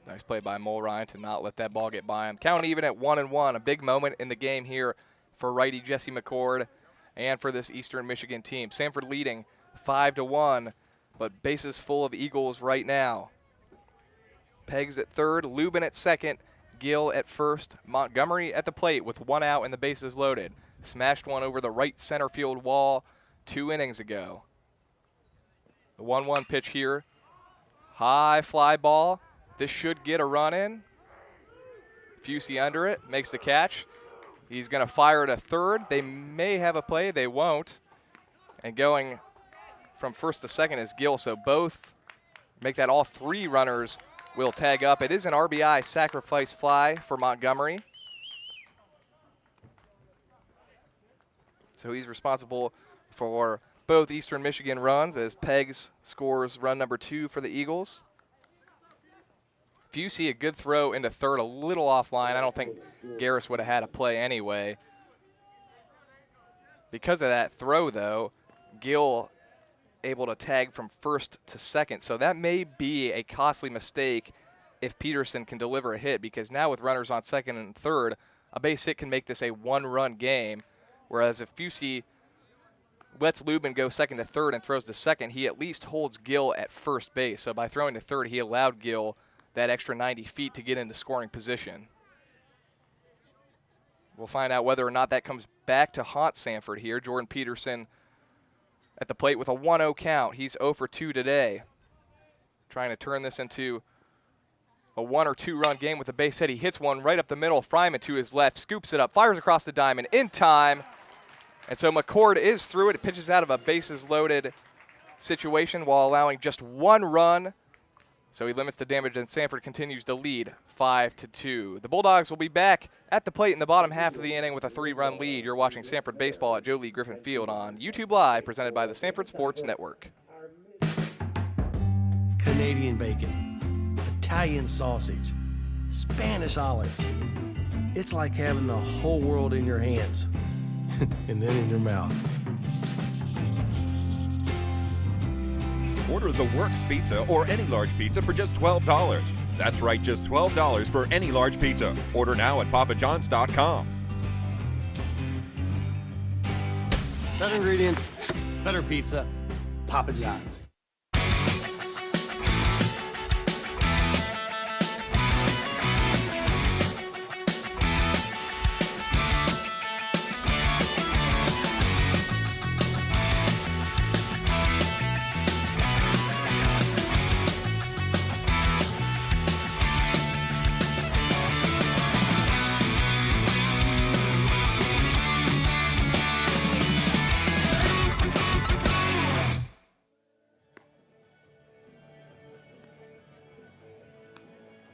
Speaker 2: Nice play by Mulryan to not let that ball get by him. Count even at 1-1. A big moment in the game here for righty Jesse McCord and for this Eastern Michigan team. Samford leading 5-1, but bases full of Eagles right now. Peggs at third, Lubin at second, Gill at first, Montgomery at the plate with 1 out and the bases loaded. Smashed one over the right center field wall 2 innings ago. The 1-1 pitch here. High fly ball. This should get a run in. Fusey under it, makes the catch. He's going to fire to third. They may have a play, they won't. And going from first to second is Gill, so both make that all 3 runners will tag up. It is an RBI sacrifice fly for Montgomery. So he's responsible for both Eastern Michigan runs as Peggs scores run number 2 for the Eagles. Fusey, a good throw into third, a little offline. I don't think Garris would have had a play anyway. Because of that throw, though, Gill able to tag from first to second. So that may be a costly mistake if Peterson can deliver a hit, because now with runners on second and third, a base hit can make this a 1-run game. Whereas if Fusey lets Lubin go second to third and throws to second, he at least holds Gill at first base. So by throwing to third, he allowed Gill that extra 90 feet to get into scoring position. We'll find out whether or not that comes back to haunt Samford here. Jordan Peterson at the plate with a 1-0 count. He's 0 for 2 today. Trying to turn this into a 1 or 2 run game with a base hit. He hits one right up the middle. Fryman to his left, scoops it up, fires across the diamond in time. And so McCord is through it. It pitches out of a bases loaded situation while allowing just 1 run So he limits the damage, and Samford continues to lead 5-2. The Bulldogs will be back at the plate in the bottom half of the inning with a 3-run lead. You're watching Samford Baseball at Joe Lee Griffin Field on YouTube Live, presented by the Samford Sports Network.
Speaker 22: Canadian bacon, Italian sausage, Spanish olives. It's like having the whole world in your hands and then in your mouth.
Speaker 23: Order the Works Pizza or any large pizza for just $12. That's right, just $12 for any large pizza. Order now at papajohns.com.
Speaker 22: Better ingredients, better pizza, Papa John's.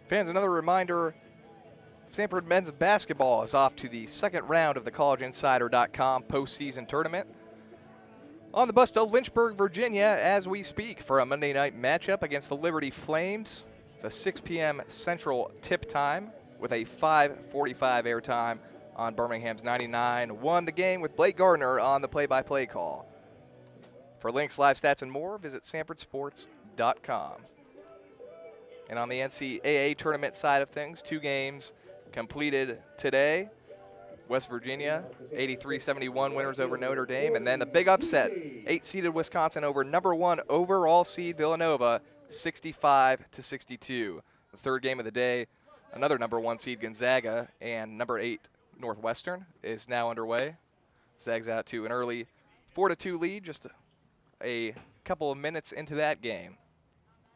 Speaker 2: Fans, another reminder, Samford men's basketball is off to the second round of the collegeinsider.com postseason tournament. On the bus to Lynchburg, Virginia as we speak for a Monday night matchup against the Liberty Flames. It's a 6 p.m. Central tip time with a 5:45 airtime on Birmingham's 99. Won the game with Blake Gardner on the play-by-play call. For links, live stats, and more, visit SamfordSports.com. And on the NCAA tournament side of things, 2 games completed today. West Virginia, 83-71 winners over Notre Dame. And then the big upset, 8-seeded Wisconsin over number 1 overall seed Villanova, 65-62. The third game of the day, another number 1 seed Gonzaga and number 8 Northwestern is now underway. Zags out to an early 4-2 lead, just a couple of minutes into that game.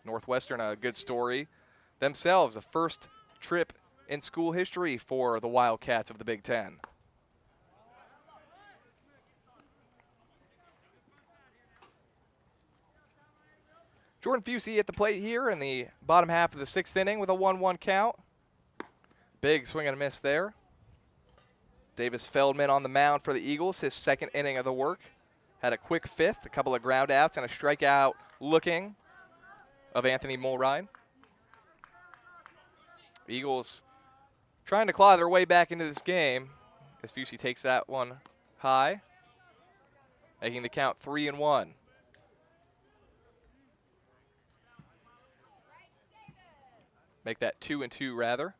Speaker 2: Northwestern, a good story themselves, the first trip in school history for the Wildcats of the Big Ten. Jordan Fusey at the plate here in the bottom half of the 6th inning with a 1-1 count. Big swing and a miss there. Davis Feldman on the mound for the Eagles, his second inning of the work. Had a quick 5th, a couple of ground outs, and a strikeout looking of Anthony Mulrine. Eagles trying to claw their way back into this game as Fusey takes that one high, making the count 3-1. Make that 2-2 rather.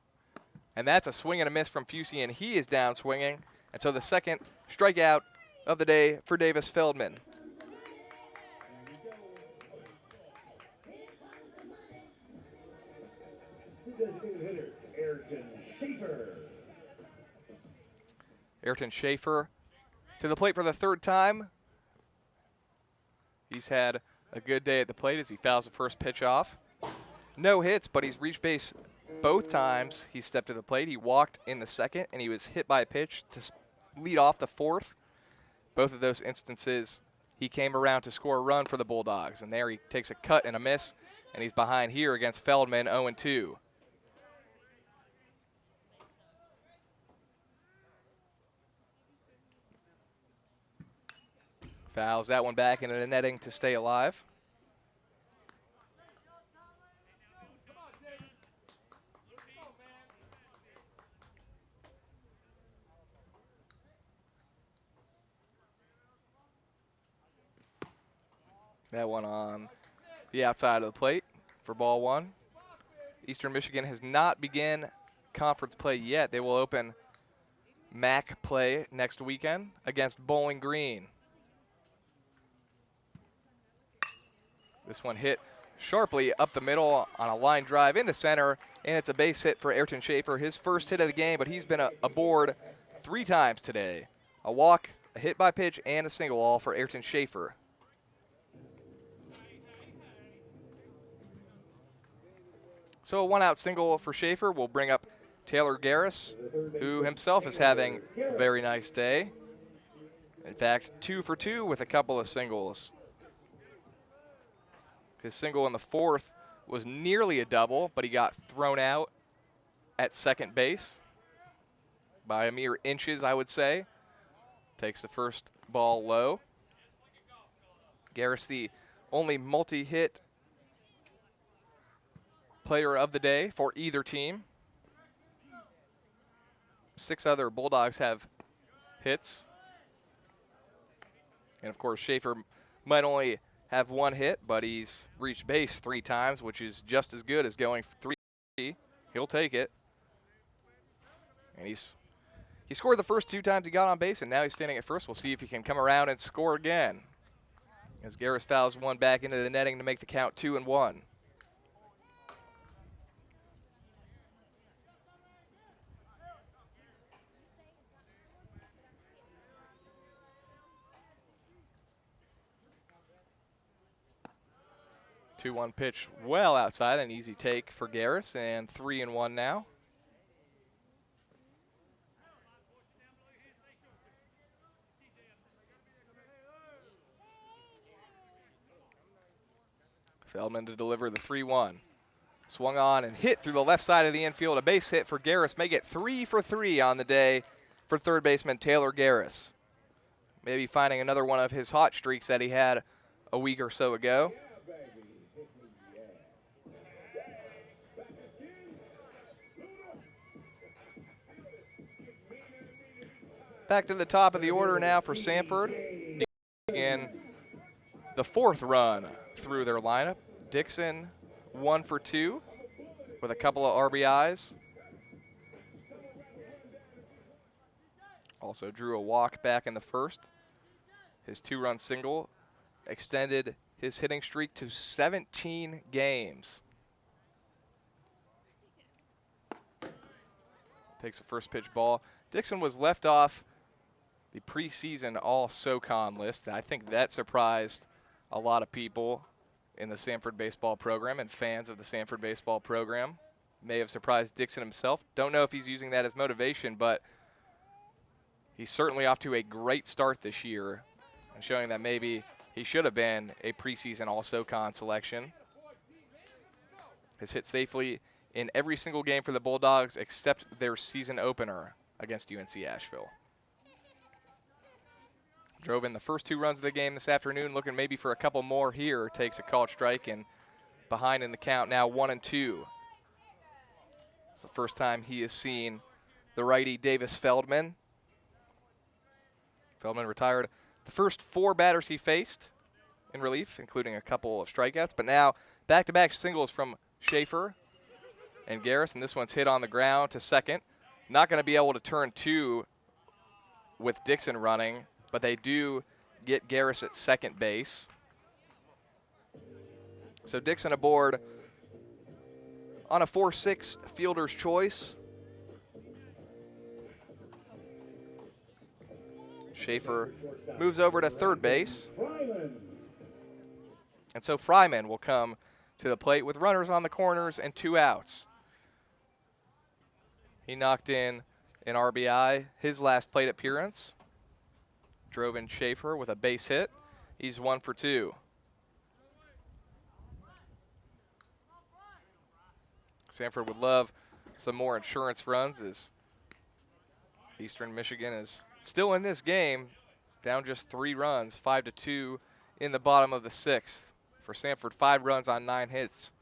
Speaker 2: And that's a swing and a miss from Fusey, and he is down swinging. And so the second strikeout of the day for Davis Feldman. Ayrton Schaefer to the plate for the third time. He's had a good day at the plate as he fouls the first pitch off. No hits, but he's reached base both times he stepped to the plate. He walked in the second, and he was hit by a pitch to lead off the fourth. Both of those instances, he came around to score a run for the Bulldogs, and there he takes a cut and a miss, and he's behind here against Feldman, 0-2. Fouls that one back into the netting to stay alive. That one on the outside of the plate for ball 1. Eastern Michigan has not begun conference play yet. They will open MAC play next weekend against Bowling Green. This one hit sharply up the middle on a line drive into center, and it's a base hit for Ayrton Schaefer, his first hit of the game, but he's been aboard 3 times today. A walk, a hit by pitch, and a single, all for Ayrton Schaefer. So a 1-out single for Schaefer will bring up Taylor Garris, who himself is having a very nice day. In fact, 2 for 2 with a couple of singles. His single in the 4th was nearly a double, but he got thrown out at second base by a mere inches, I would say. Takes the first ball low. Garris, the only multi-hit player of the day for either team. 6 other Bulldogs have hits. And, of course, Schaefer might only have 1 hit, but he's reached base 3 times, which is just as good as going 3. He'll take it. And he scored the first 2 times he got on base, and now he's standing at first. We'll see if he can come around and score again, as Garris fouls one back into the netting to make the count 2-1. Two-one pitch well outside, an easy take for Garris, and 3-1 now. Feldman to deliver the 3-1. Swung on and hit through the left side of the infield. A base hit for Garris. Make it 3 for 3 on the day for third baseman Taylor Garris. Maybe finding another one of his hot streaks that he had a week or so ago. Back to the top of the order now for Samford. In the 4th run through their lineup. Dixon 1 for 2 with a couple of RBIs. Also drew a walk back in the 1st. His 2-run single extended his hitting streak to 17 games. Takes the first pitch ball. Dixon was left off the preseason All-SoCon list. I think that surprised a lot of people in the Samford baseball program and fans of the Samford baseball program. May have surprised Dixon himself. Don't know if he's using that as motivation, but he's certainly off to a great start this year and showing that maybe he should have been a preseason All-SoCon selection. Has hit safely in every single game for the Bulldogs except their season opener against UNC Asheville. Drove in the first 2 runs of the game this afternoon, looking maybe for a couple more here. Takes a called strike and behind in the count now 1-2. It's the first time he has seen the righty Davis Feldman. Feldman retired the first 4 batters he faced in relief, including a couple of strikeouts. But now back-to-back singles from Schaefer and Garris, and this one's hit on the ground to second. Not going to be able to turn 2 with Dixon running, but they do get Garris at second base. So Dixon aboard on a 4-6 fielder's choice. Schaefer moves over to third base. And so Fryman will come to the plate with runners on the corners and 2 outs. He knocked in an RBI his last plate appearance. Drove in Schaefer with a base hit. He's 1 for 2. Samford would love some more insurance runs as Eastern Michigan is still in this game, down just 3 runs, 5-2 in the bottom of the 6th. For Samford, 5 runs on 9 hits.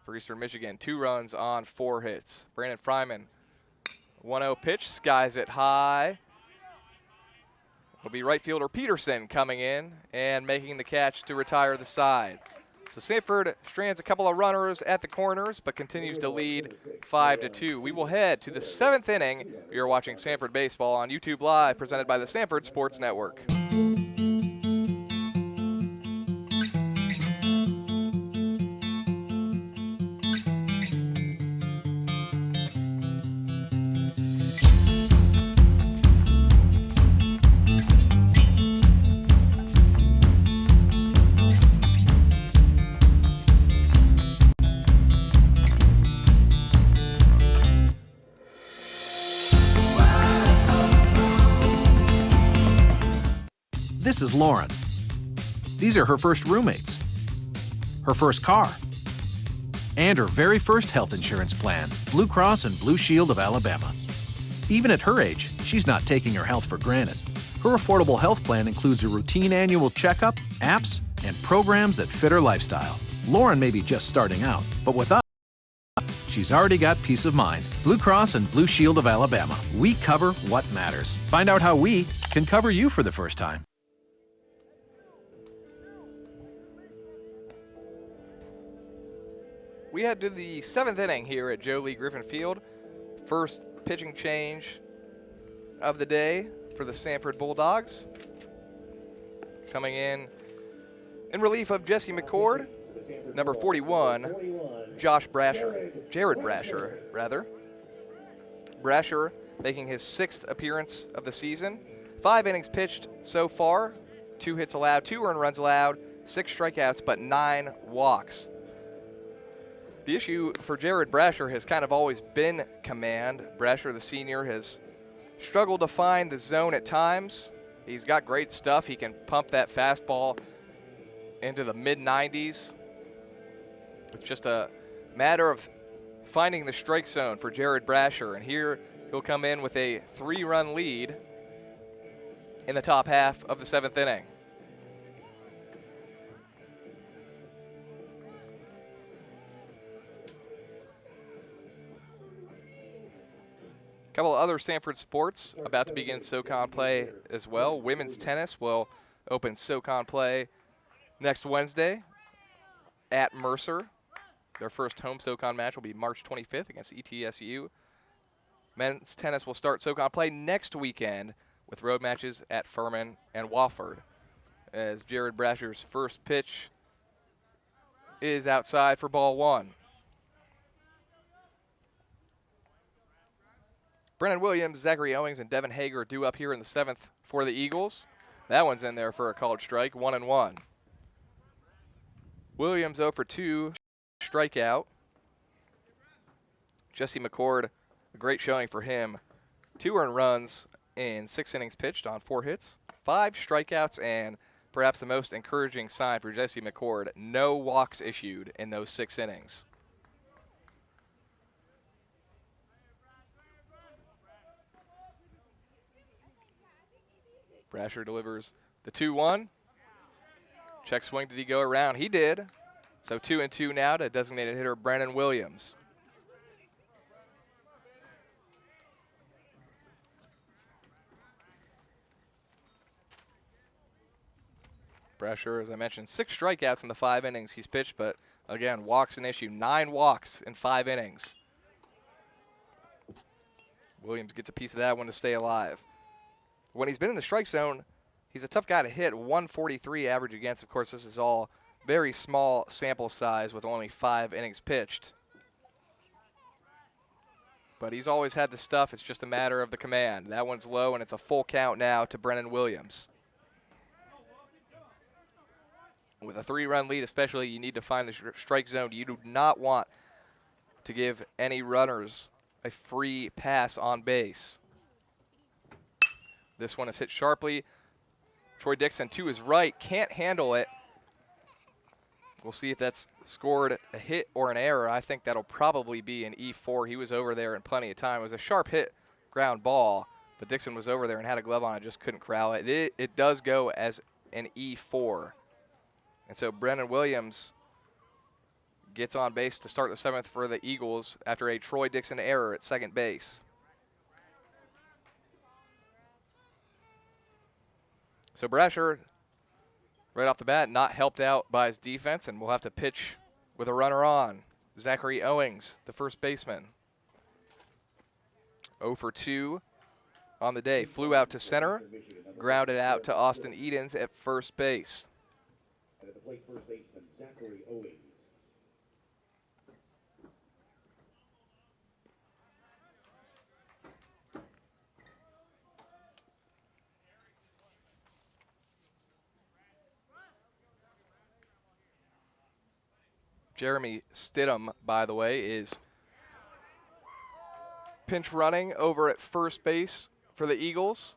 Speaker 2: For Eastern Michigan, 2 runs on 4 hits. Brandon Fryman, 1-0 pitch, skies it high. It'll be right fielder Peterson coming in and making the catch to retire the side. So Samford strands a couple of runners at the corners, but continues to lead 5-2. We will head to the 7th inning. You're watching Samford Baseball on YouTube Live, presented by the Samford Sports Network.
Speaker 6: This is Lauren. These are her first roommates. Her first car. and her very first health insurance plan, Blue Cross and Blue Shield of Alabama. Even at her age, she's not taking her health for granted. Her affordable health plan includes a routine annual checkup, apps, and programs that fit her lifestyle. Lauren may be just starting out, but with us, she's already got peace of mind. Blue Cross and Blue Shield of Alabama. We cover what matters. Find out how we can cover you for the first time.
Speaker 2: We head to the 7th inning here at Joe Lee Griffin Field. First pitching change of the day for the Samford Bulldogs. Coming in relief of Jesse McCord, number 41, Jared Brasher, rather. Brasher making his 6th appearance of the season. 5 innings pitched so far, 2 hits allowed, 2 earned runs allowed, 6 strikeouts, but 9 walks. The issue for Jared Brasher has kind of always been command. Brasher, the senior, has struggled to find the zone at times. He's got great stuff. He can pump that fastball into the mid-90s. It's just a matter of finding the strike zone for Jared Brasher. And here he'll come in with a 3-run lead in the top half of the 7th inning. A couple of other Samford sports about to begin SoCon play as well. Women's tennis will open SoCon play next Wednesday at Mercer. Their first home SoCon match will be March 25th against ETSU. Men's tennis will start SoCon play next weekend with road matches at Furman and Wofford. As Jared Brasher's first pitch is outside for ball 1. Brennan Williams, Zachary Owings, and Devin Hager due up here in the 7th for the Eagles. That one's in there for a called strike, 1-1. Williams 0 for 2, strikeout. Jesse McCord, a great showing for him. 2 earned runs in 6 innings pitched on 4 hits, 5 strikeouts, and perhaps the most encouraging sign for Jesse McCord, no walks issued in those 6 innings. Brasher delivers the 2-1. Check swing, did he go around? He did. So 2-2 now to designated hitter Brennan Williams. Brasher, as I mentioned, 6 strikeouts in the 5 innings he's pitched, but again, walks an issue. 9 walks in 5 innings. Williams gets a piece of that one to stay alive. When he's been in the strike zone, he's a tough guy to hit. 143 average against. Of course, this is all very small sample size with only 5 innings pitched. But he's always had the stuff. It's just a matter of the command. That one's low, and it's a full count now to Brennan Williams. With a 3-run lead especially, you need to find the strike zone. You do not want to give any runners a free pass on base. This one is hit sharply. Troy Dixon to his right, can't handle it. We'll see if that's scored a hit or an error. I think that'll probably be an E4. He was over there in plenty of time. It was a sharp hit ground ball, but Dixon was over there and had a glove on it, just couldn't corral it. It does go as an E4. And so Brennan Williams gets on base to start the 7th for the Eagles after a Troy Dixon error at second base. So Brasher, right off the bat, not helped out by his defense, and will have to pitch with a runner on. Zachary Owings, the first baseman. 0 for 2 on the day. Flew out to center, grounded out to Austin Edens at first base.
Speaker 1: And at the plate, first baseman Zachary Owings.
Speaker 2: Jeremy Stidham, by the way, is pinch running over at first base for the Eagles.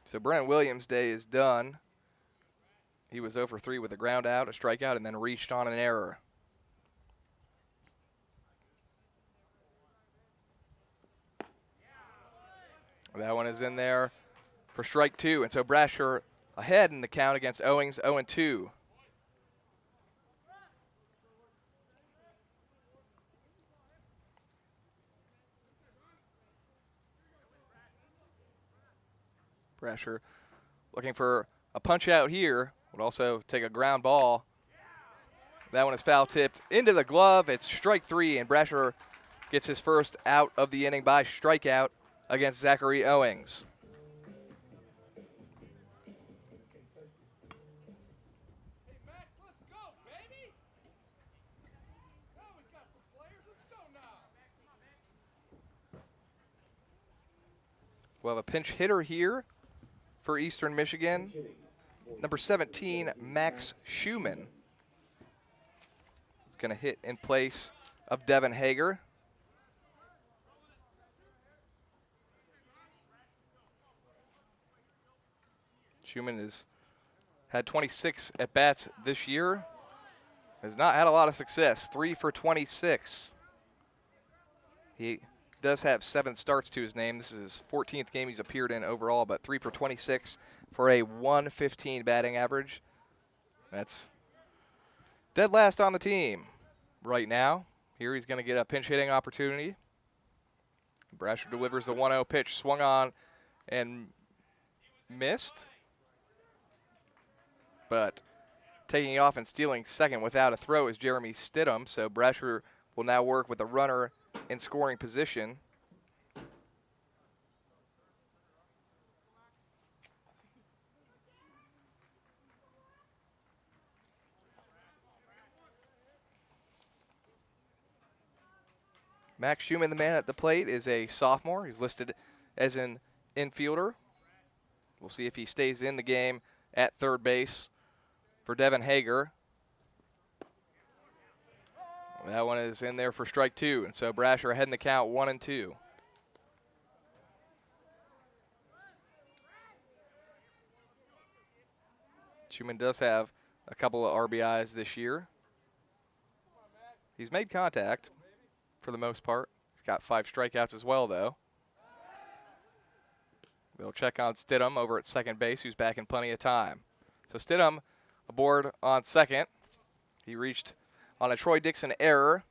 Speaker 2: So Brennan Williams' day is done. He was 0 for 3 with a ground out, a strikeout, and then reached on an error. That one is in there for strike 2, and so Brasher ahead in the count against Owings, 0-2. Brasher looking for a punch out here, would also take a ground ball. That one is foul tipped into the glove. It's strike 3, and Brasher gets his first out of the inning by strikeout against Zachary Owings. We'll have a pinch hitter here for Eastern Michigan. Number 17, Max Schumann. He's going to hit in place of Devin Hager. Schumann has had 26 at-bats this year. Has not had a lot of success. 3 for 26. He does have 7 starts to his name. This is his 14th game he's appeared in overall, but 3 for 26 for a 115 batting average. That's dead last on the team right now. Here he's going to get a pinch hitting opportunity. Brasher delivers the 1-0 pitch, swung on and missed. But taking off and stealing second without a throw is Jeremy Stidham, so Brasher will now work with a runner in scoring position. Max Schumann, the man at the plate, is a sophomore. He's listed as an infielder. We'll see if he stays in the game at third base for Devin Hager. That one is in there for strike 2, and so Brasher ahead in the count, 1-2. Schumann does have a couple of RBIs this year. He's made contact for the most part. He's got 5 strikeouts as well, though. We'll check on Stidham over at second base, who's back in plenty of time. So Stidham aboard on second. He reached on a Troy Dixon error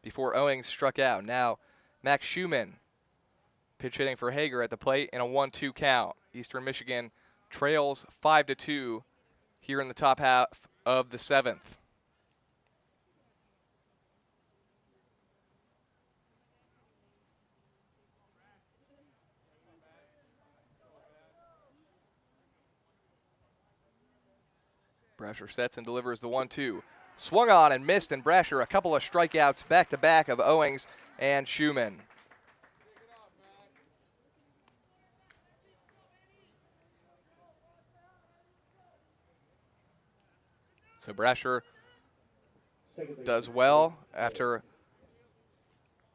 Speaker 2: before Owings struck out. Now Max Schumann pitch hitting for Hager at the plate in a 1-2 count. Eastern Michigan trails 5-2 here in the top half of the 7th. Brasher sets and delivers the 1-2. Swung on and missed, and Brasher a couple of strikeouts back-to-back of Owings and Schumann. So Brasher does well after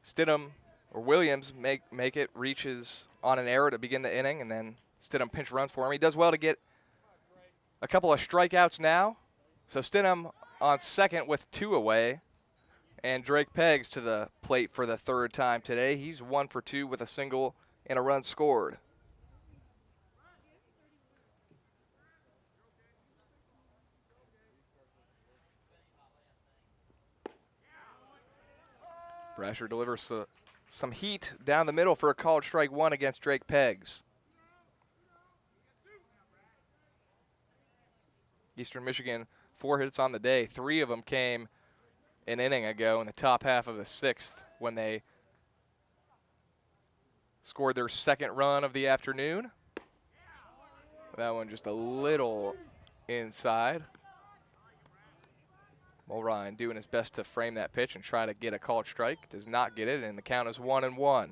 Speaker 2: Stidham or Williams make it, reaches on an error to begin the inning, and then Stidham pinch runs for him. He does well to get a couple of strikeouts now. So Stidham on second with 2 away. And Drake Peggs to the plate for the 3rd time today. He's 1 for 2 with a single and a run scored. Brasher delivers some heat down the middle for a called strike 1 against Drake Peggs. Eastern Michigan 4 hits on the day. 3 of them came an inning ago in the top half of the 6th when they scored their 2nd run of the afternoon. That one just a little inside. Mulrine doing his best to frame that pitch and try to get a called strike. Does not get it, and the count is 1-1.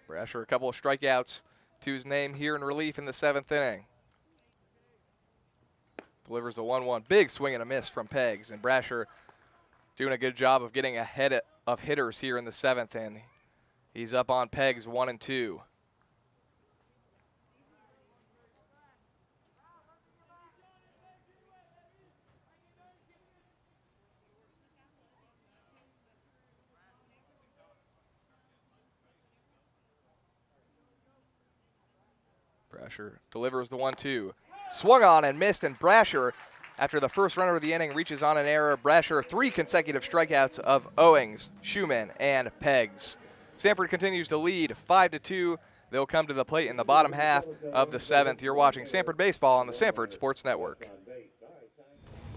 Speaker 2: Brasher a couple of strikeouts to his name here in relief in the 7th inning. Delivers a 1-1. Big swing and a miss from Peggs, and Brasher doing a good job of getting ahead of hitters here in the 7th inning. He's up on Peggs 1-2. Brasher delivers the 1-2. Swung on and missed, and Brasher, after the first runner of the inning, reaches on an error. Brasher 3 consecutive strikeouts of Owings, Schumann, and Peggs. Samford continues to lead 5-2. They'll come to the plate in the bottom half of the 7th. You're watching Samford Baseball on the Samford Sports Network.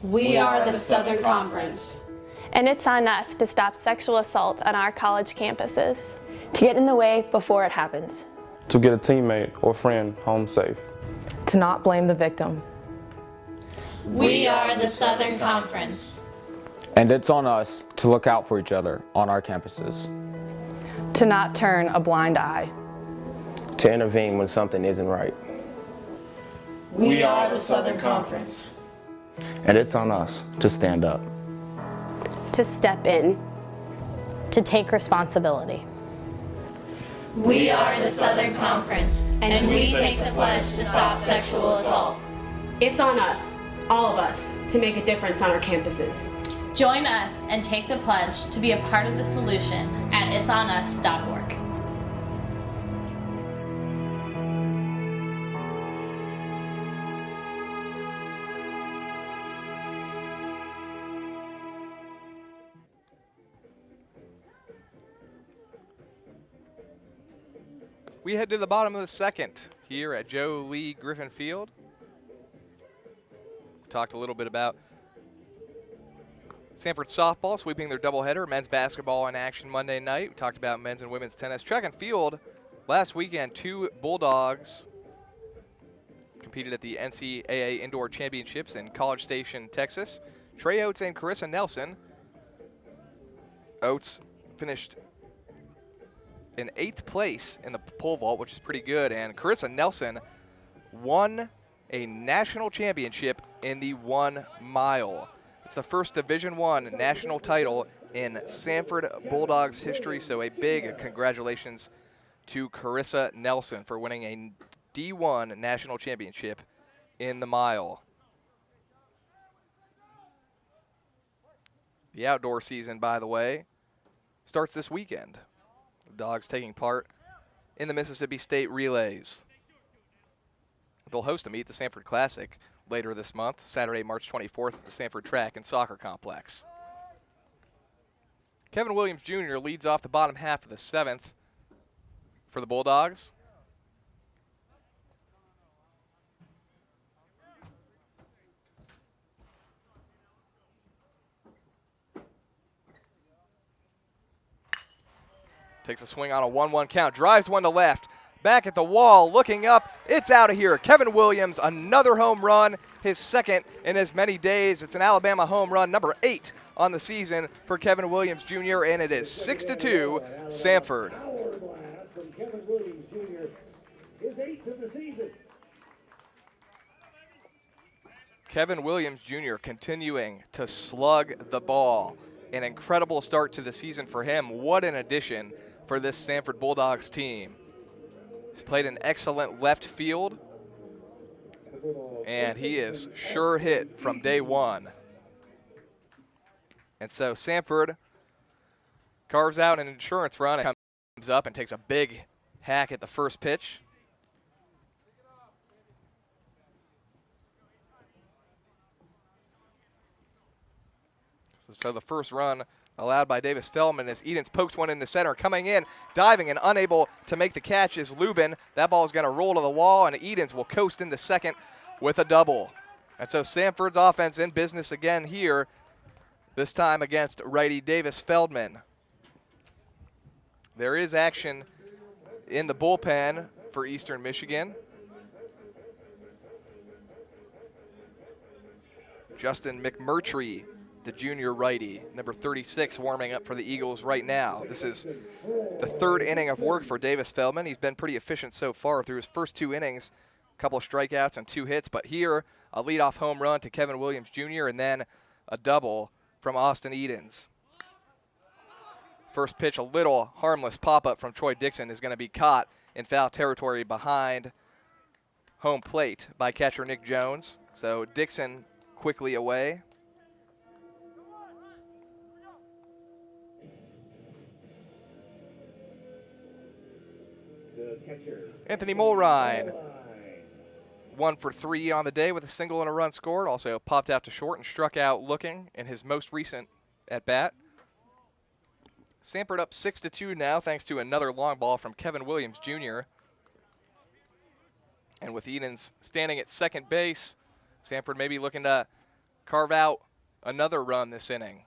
Speaker 9: We are the Southern Conference.
Speaker 10: And it's on us to stop sexual assault on our college campuses.
Speaker 11: To get in the way before it happens.
Speaker 24: To get a teammate or friend home safe.
Speaker 11: To not blame the victim.
Speaker 9: We are the Southern Conference.
Speaker 25: And it's on us to look out for each other on our campuses.
Speaker 11: To not turn a blind eye.
Speaker 24: To intervene when something isn't right.
Speaker 9: We are the Southern Conference.
Speaker 25: And it's on us to stand up.
Speaker 26: To step in. To take responsibility.
Speaker 9: We are the Southern Conference, and we take the pledge to stop sexual assault.
Speaker 27: It's on us, all of us, to make a difference on our campuses.
Speaker 28: Join us and take the pledge to be a part of the solution at itsonus.org.
Speaker 2: We head to the bottom of the 2nd here at Joe Lee Griffin Field. Talked a little bit about Samford softball sweeping their doubleheader, men's basketball in action Monday night. We talked about men's and women's tennis. Track and field last weekend, 2 Bulldogs competed at the NCAA Indoor Championships in College Station, Texas. Trey Oates and Carissa Nelson. Oates finished in 8th place in the pole vault, which is pretty good, and Carissa Nelson won a national championship in the 1 mile. It's the first Division I national title in Samford Bulldogs history, so a big congratulations to Carissa Nelson for winning a D1 national championship in the mile. The outdoor season, by the way, starts this weekend. The Dogs taking part in the Mississippi State Relays. They'll host a meet, the Samford Classic, later this month, Saturday, March 24th at the Samford Track and Soccer Complex. Kevin Williams Jr. leads off the bottom half of the 7th for the Bulldogs. Takes a swing on a 1-1 count, drives one to left, back at the wall, looking up, it's out of here. Kevin Williams, another home run, his 2nd in as many days. It's an Alabama home run, number 8 on the season for Kevin Williams Jr., and it is 6-2 Samford.
Speaker 1: Power blast from Kevin Williams Jr., his 8th of the season.
Speaker 2: Kevin Williams Jr. continuing to slug the ball. An incredible start to the season for him. What an addition for this Samford Bulldogs team. He's played an excellent left field, and he is sure hit from day one. And so Samford carves out an insurance run and comes up and takes a big hack at the first pitch. So the first run allowed by Davis Feldman as Edens pokes one into center. Coming in, diving, and unable to make the catch is Lubin. That ball is going to roll to the wall, and Edens will coast into second with a double. And so Samford's offense in business again here, this time against righty Davis Feldman. There is action in the bullpen for Eastern Michigan. Justin McMurtry, the junior righty, number 36, warming up for the Eagles right now. This is the 3rd inning of work for Davis Feldman. He's been pretty efficient so far through his first 2 innings, a couple of strikeouts and 2 hits, but here a leadoff home run to Kevin Williams Jr. and then a double from Austin Edens. First pitch, a little harmless pop-up from Troy Dixon, is going to be caught in foul territory behind home plate by catcher Nick Jones. So Dixon quickly away. Anthony Mulrine 1 for 3 on the day with a single and a run scored. Also popped out to short and struck out looking in his most recent at-bat. Samford up 6-2 now thanks to another long ball from Kevin Williams Jr. And with Edens standing at second base, Samford may be looking to carve out another run this inning.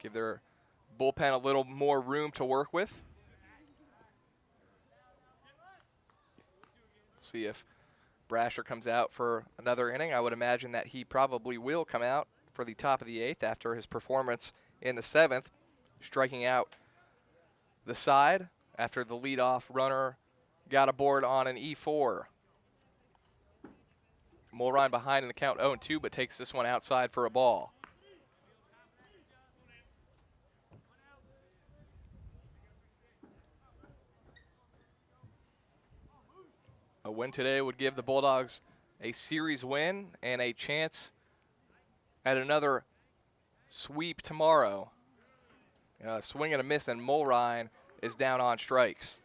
Speaker 2: Give their bullpen a little more room to work with. See if Brasher comes out for another inning. I would imagine that he probably will come out for the top of the 8th after his performance in the 7th, striking out the side after the leadoff runner got aboard on an E4. Mulrine behind in the count 0-2, but takes this one outside for a ball. A win today would give the Bulldogs a series win and a chance at another sweep tomorrow. Swing and a miss, and Mulrine is down on strikes.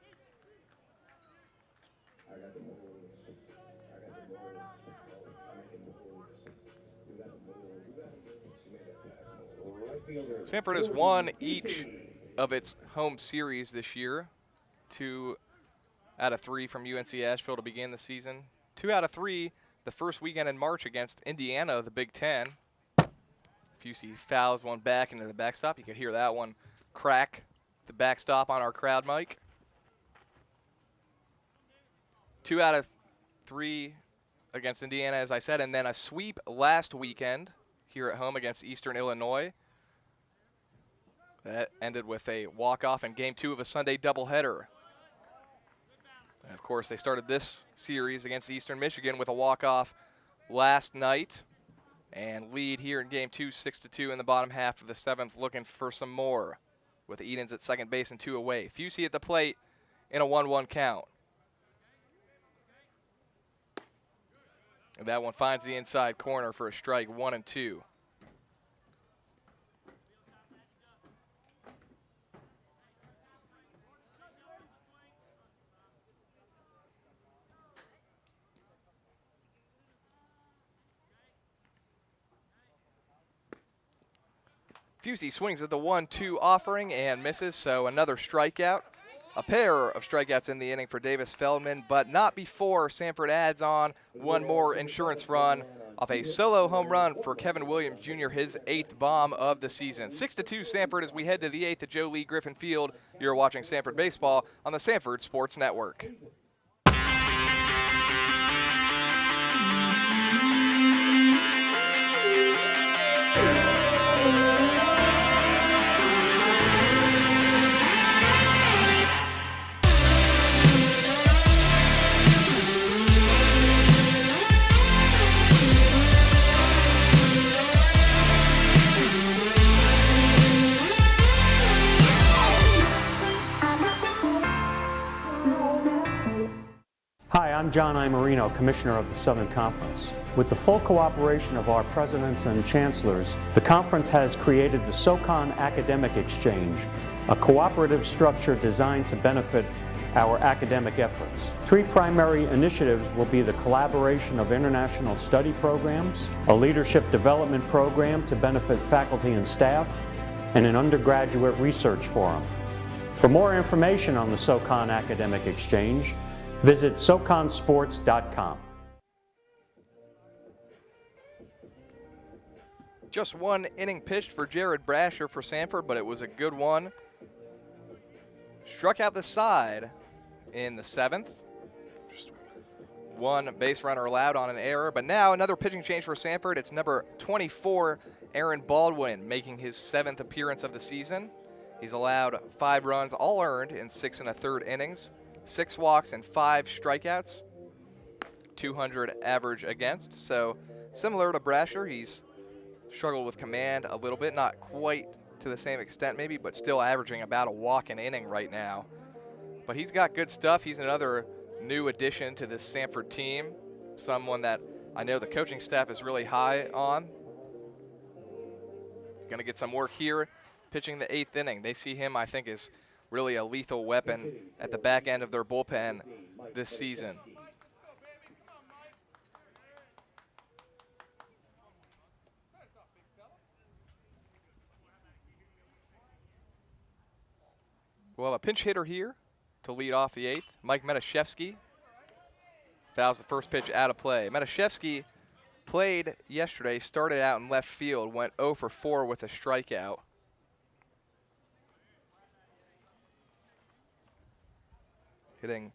Speaker 2: Samford has won each of its home series this year. 2 out of 3 from UNC Asheville to begin the season. 2 out of 3 the first weekend in March against Indiana, the Big Ten. Fusey fouls one back into the backstop. You could hear that one crack the backstop on our crowd mic. 2 out of 3 against Indiana, as I said, and then a sweep last weekend here at home against Eastern Illinois. That ended with a walk-off in Game 2 of a Sunday doubleheader. And of course, they started this series against Eastern Michigan with a walk-off last night and lead here in Game 2, 6-2 in the bottom half of the 7th, looking for some more with Edens at second base and 2 away. Fusey at the plate in a 1-1 count. And that one finds the inside corner for a strike, 1-2. Fusey swings at the 1-2 offering and misses, so another strikeout. A pair of strikeouts in the inning for Davis Feldman, but not before Samford adds on one more insurance run off a solo home run for Kevin Williams Jr., his 8th bomb of the season. 6-2 Samford as we head to the 8th at Joe Lee Griffin Field. You're watching Samford Baseball on the Samford Sports Network.
Speaker 3: Hi, I'm John Imarino, Commissioner of the Southern Conference. With the full cooperation of our presidents and chancellors, the conference has created the SoCon Academic Exchange, a cooperative structure designed to benefit our academic efforts. 3 primary initiatives will be the collaboration of international study programs, a leadership development program to benefit faculty and staff, and an undergraduate research forum. For more information on the SoCon Academic Exchange, visit SoConSports.com.
Speaker 2: Just 1 inning pitched for Jared Brasher for Samford, but it was a good one. Struck out the side in the 7th. Just 1 base runner allowed on an error, but now another pitching change for Samford. It's number 24, Aaron Baldwin, making his 7th appearance of the season. He's allowed 5 runs, all earned in 6 1/3 innings. 6 walks and 5 strikeouts, 200 average against. So similar to Brasher, he's struggled with command a little bit, not quite to the same extent maybe, but still averaging about a walk an inning right now. But he's got good stuff. He's another new addition to this Samford team, someone that I know the coaching staff is really high on. He's going to get some work here pitching the 8th inning. They see him, I think, as really a lethal weapon at the back end of their bullpen this season. We'll have a pinch hitter here to lead off the 8th. Mike Metashevsky fouls the first pitch out of play. Metashevsky played yesterday, started out in left field, went 0 for 4 with a strikeout. Hitting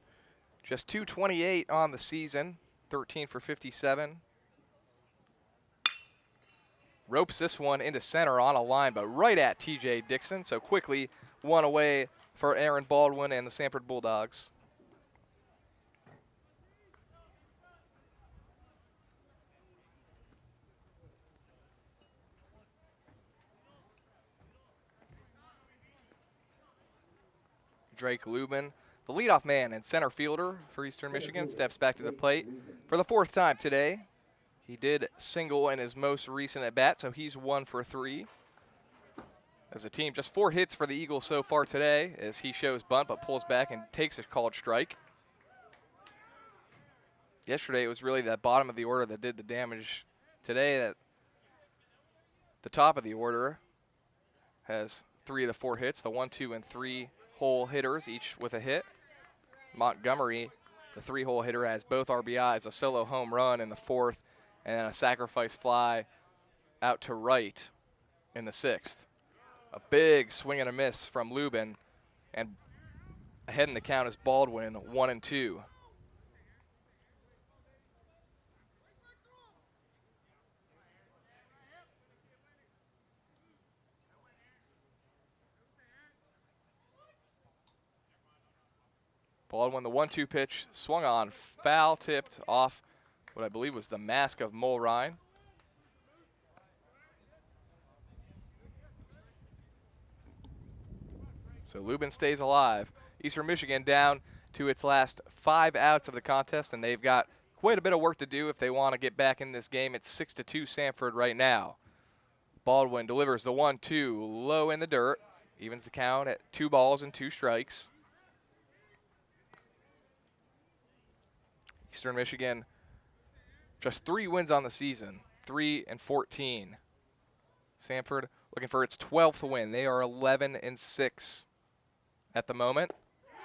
Speaker 2: just .228 on the season, 13 for 57. Ropes this one into center on a line, but right at T.J. Dixon, so quickly one away for Aaron Baldwin and the Samford Bulldogs. Drake Lubin, the leadoff man and center fielder for Eastern Michigan, steps back to the plate for the 4th time today. He did single in his most recent at-bat, so he's 1 for 3. As a team, just 4 hits for the Eagles so far today as he shows bunt but pulls back and takes a called strike. Yesterday it was really that bottom of the order that did the damage. Today that the top of the order has 3 of the 4 hits, the 1, 2, and 3 hole hitters, each with a hit. Montgomery, the 3-hole hitter, has both RBIs, a solo home run in the 4th, and then a sacrifice fly out to right in the 6th. A big swing and a miss from Lubin, and ahead in the count is Baldwin, 1 and 2. Baldwin, the 1-2 pitch, swung on, foul tipped off what I believe was the mask of Mulrine. So Lubin stays alive. Eastern Michigan down to its last 5 outs of the contest, and they've got quite a bit of work to do if they want to get back in this game. It's 6-2 Samford right now. Baldwin delivers the 1-2 low in the dirt, evens the count at 2 balls and 2 strikes. Eastern Michigan just 3 wins on the season, 3 and 14. Samford looking for its 12th win. They are 11 and 6 at the moment.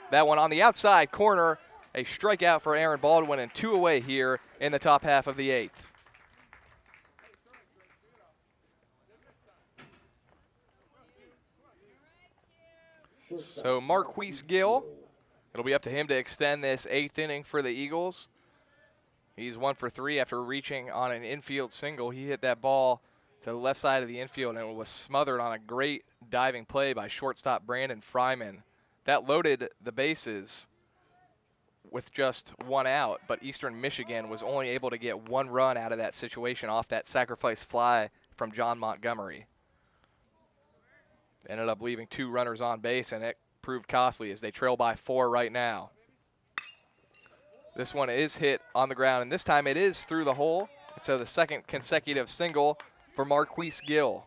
Speaker 2: That one on the outside corner, a strikeout for Aaron Baldwin, and 2 away here in the top half of the 8th. So Marquise Gill, it'll be up to him to extend this 8th inning for the Eagles. He's 1 for 3 after reaching on an infield single. He hit that ball to the left side of the infield, and it was smothered on a great diving play by shortstop Brandon Fryman. That loaded the bases with just 1 out, but Eastern Michigan was only able to get 1 run out of that situation off that sacrifice fly from John Montgomery. Ended up leaving 2 runners on base, and it proved costly as they trail by 4 right now. This one is hit on the ground, and this time it is through the hole. And so the 2nd consecutive single for Marquise Gill.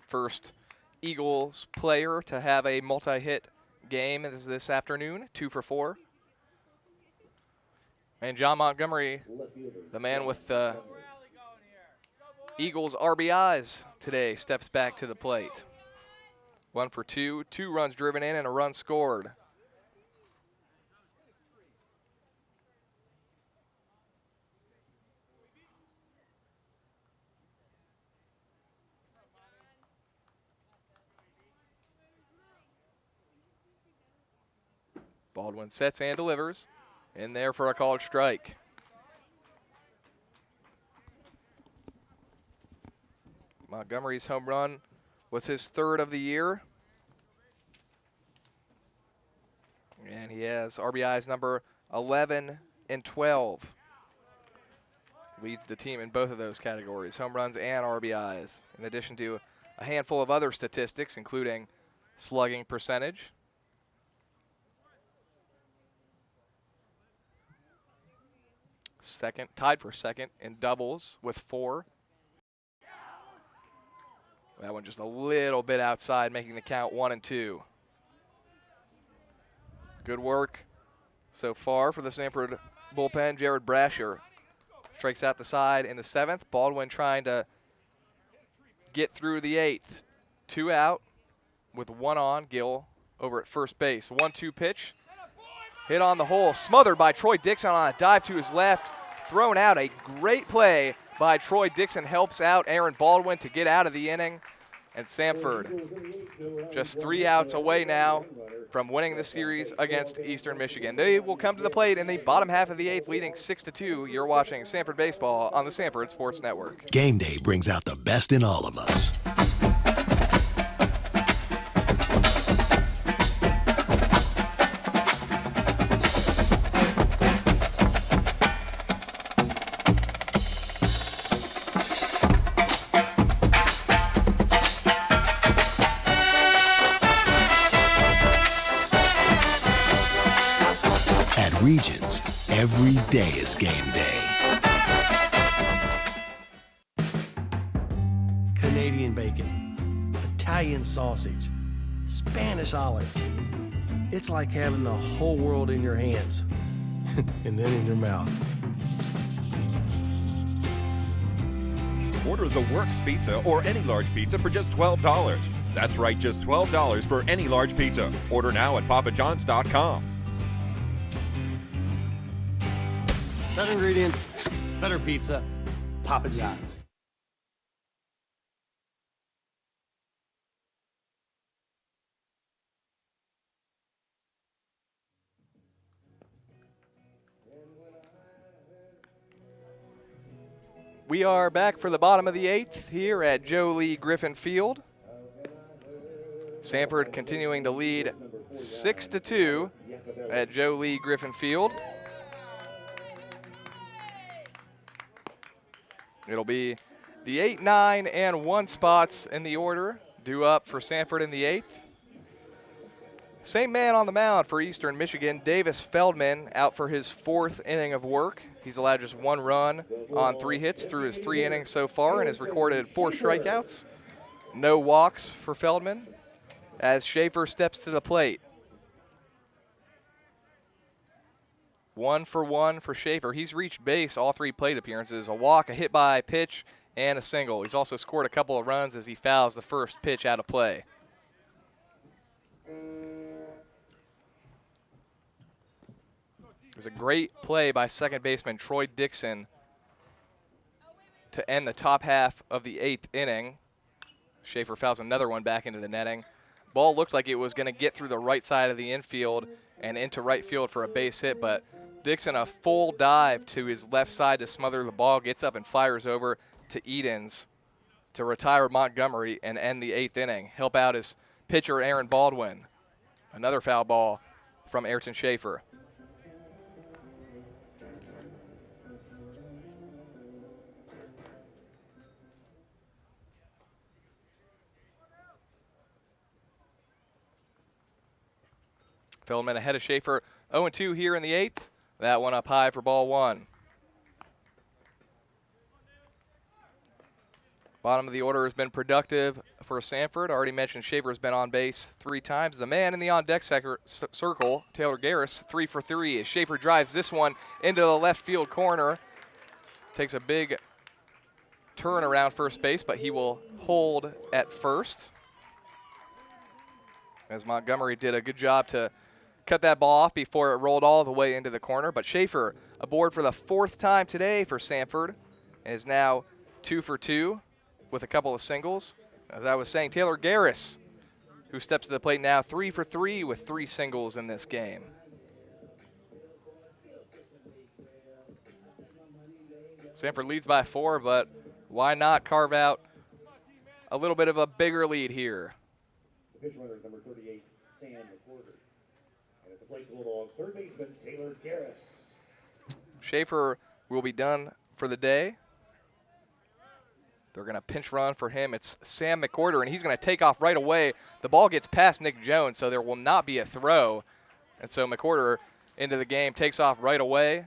Speaker 2: First Eagles player to have a multi-hit game this afternoon, 2 for 4. And John Montgomery, the man with the Eagles RBIs today, steps back to the plate. 1 for 2, 2 runs driven in and a run scored. Baldwin sets and delivers. In there for a called strike. Montgomery's home run was his 3rd of the year. And he has RBIs number 11 and 12. Leads the team in both of those categories, home runs and RBIs, in addition to a handful of other statistics, including slugging percentage. Tied for second in doubles with 4. That one just a little bit outside, making the count 1-2. Good work so far for the Samford bullpen. Jared Brasher strikes out the side in the 7th. Baldwin trying to get through the 8th. 2 out with 1 on. Gill over at first base. 1-2 pitch. Hit on the hole. Smothered by Troy Dixon on a dive to his left. Thrown out. A great play by Troy Dixon helps out Aaron Baldwin to get out of the inning. And Samford just 3 outs away now from winning the series against Eastern Michigan. They will come to the plate in the bottom half of the 8th, leading 6-2. You're watching Samford Baseball on the Samford Sports Network.
Speaker 4: Game day brings out the best in all of us. Regions, every day is game day.
Speaker 22: Canadian bacon, Italian sausage, Spanish olives. It's like having the whole world in your hands and then in your mouth.
Speaker 23: Order the Works Pizza or any large pizza for just $12. That's right, just $12 for any large pizza. Order now at papajohns.com.
Speaker 22: Better ingredients, better pizza, Papa John's.
Speaker 2: We are back for the bottom of the 8th here at Joe Lee Griffin Field. Samford continuing to lead 6-2 at Joe Lee Griffin Field. It'll be the 8, 9, and 1 spots in the order due up for Samford in the 8th. Same man on the mound for Eastern Michigan, Davis Feldman, out for his 4th inning of work. He's allowed just 1 run on 3 hits through his 3 innings so far and has recorded 4 strikeouts. No walks for Feldman as Schaefer steps to the plate. 1 for 1 for Schaefer. He's reached base all 3 plate appearances, a walk, a hit by pitch, and a single. He's also scored a couple of runs as he fouls the first pitch out of play. It was a great play by second baseman Troy Dixon to end the top half of the 8th inning. Schaefer fouls another one back into the netting. Ball looked like it was going to get through the right side of the infield and into right field for a base hit, but Dixon, a full dive to his left side to smother the ball, gets up and fires over to Edens to retire Montgomery and end the 8th inning. Help out his pitcher, Aaron Baldwin. Another foul ball from Ayrton Schaefer. Feldman ahead of Schaefer, 0-2 here in the 8th. That one up high for ball 1. Bottom of the order has been productive for Samford. Already mentioned Schaefer has been on base 3 times. The man in the on-deck circle, Taylor Garris, 3 for 3. As Schaefer drives this one into the left field corner. Takes a big turn around first base, but he will hold at first. As Montgomery did a good job to cut that ball off before it rolled all the way into the corner. But Schaefer aboard for the 4th time today for Samford and is now 2 for 2 with a couple of singles. As I was saying, Taylor Garris, who steps to the plate now, 3 for 3 with 3 singles in this game. Samford leads by 4, but why not carve out a little bit of a bigger lead here?
Speaker 1: The pitch runner, number 38, Sam McWhorter. And at the plate, Bulldog, third baseman Taylor Garris.
Speaker 2: Schaefer will be done for the day. They're going to pinch run for him. It's Sam McWhorter, and he's going to take off right away. The ball gets past Nick Jones, so there will not be a throw. And so McWhorter into the game, takes off right away.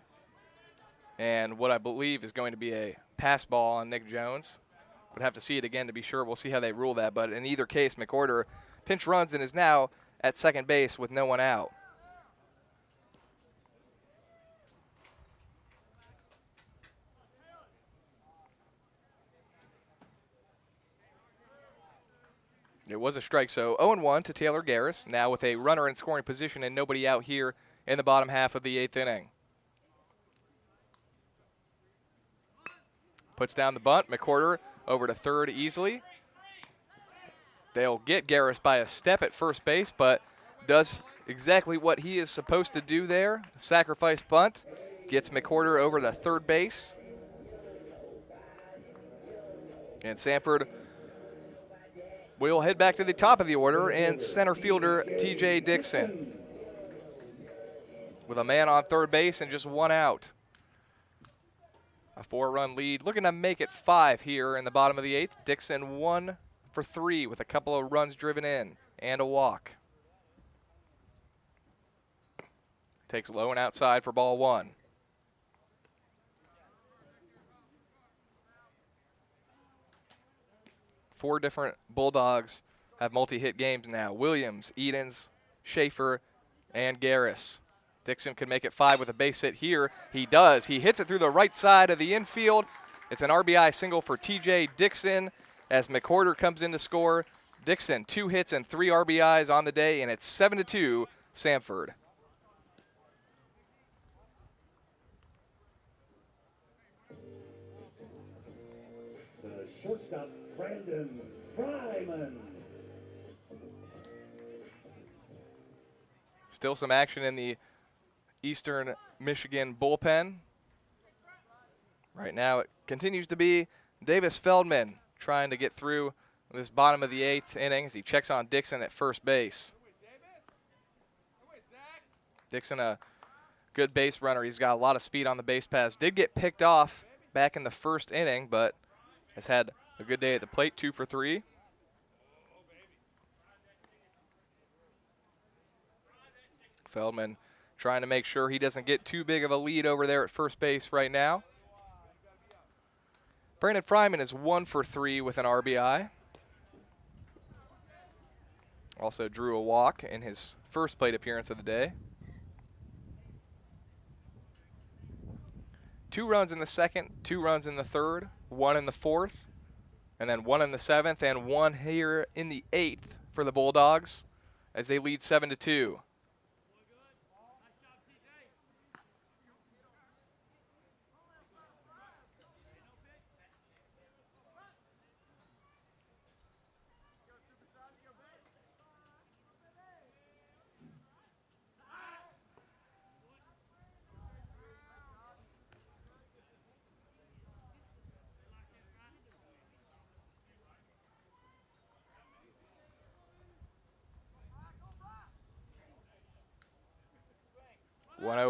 Speaker 2: And what I believe is going to be a pass ball on Nick Jones. Would have to see it again to be sure. We'll see how they rule that. But in either case, McWhorter pinch runs and is now at second base with no one out. It was a strike, so 0-1 to Taylor Garris, now with a runner in scoring position and nobody out here in the bottom half of the 8th inning. Puts down the bunt. McWhorter over to third easily. They'll get Garris by a step at first base, but does exactly what he is supposed to do there. Sacrifice bunt. Gets McWhorter over to third base. And Samford will head back to the top of the order, and center fielder T.J. Dixon with a man on third base and just one out. A 4-run lead, looking to make it 5 here in the bottom of the 8th. Dixon 1 for 3 with a couple of runs driven in and a walk. Takes low and outside for ball 1. Four different Bulldogs have multi-hit games now. Williams, Edens, Schaefer, and Garris. Dixon could make it 5 with a base hit here. He does. He hits it through the right side of the infield. It's an RBI single for T.J. Dixon as McWhorter comes in to score. Dixon, 2 hits and 3 RBIs on the day, and it's 7-2 Samford.
Speaker 1: The shortstop, Brandon Fryman.
Speaker 2: Still some action in the Eastern Michigan bullpen. Right now it continues to be Davis Feldman trying to get through this bottom of the 8th innings. He checks on Dixon at first base. Dixon, a good base runner. He's got a lot of speed on the base paths. Did get picked off back in the first inning, but has had a good day at the plate, 2 for 3. Feldman trying to make sure he doesn't get too big of a lead over there at first base right now. Brandon Fryman is 1 for 3 with an RBI. Also drew a walk in his first plate appearance of the day. 2 runs in the second, 2 runs in the third, 1 in the fourth, and then 1 in the 7th, and 1 here in the 8th for the Bulldogs as they lead 7-2.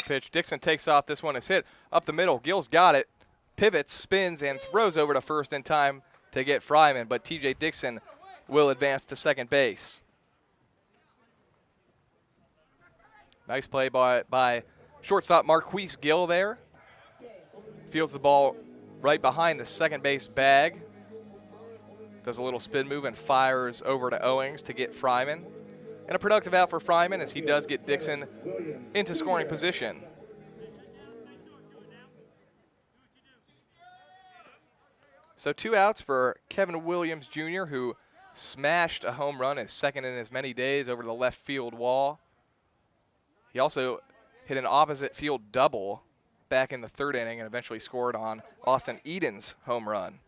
Speaker 2: Pitch. Dixon takes off. This one is hit up the middle. Gill's got it. Pivots, spins, and throws over to first in time to get Fryman, but T.J. Dixon will advance to second base. Nice play by shortstop Marquise Gill there. Fields the ball right behind the second base bag. Does a little spin move and fires over to Owings to get Fryman. And a productive out for Fryman as he does get Dixon into scoring position. So 2 outs for Kevin Williams Jr., who smashed a home run, his second in as many days, over the left field wall. He also hit an opposite field double back in the 3rd inning and eventually scored on Austin Eden's home run.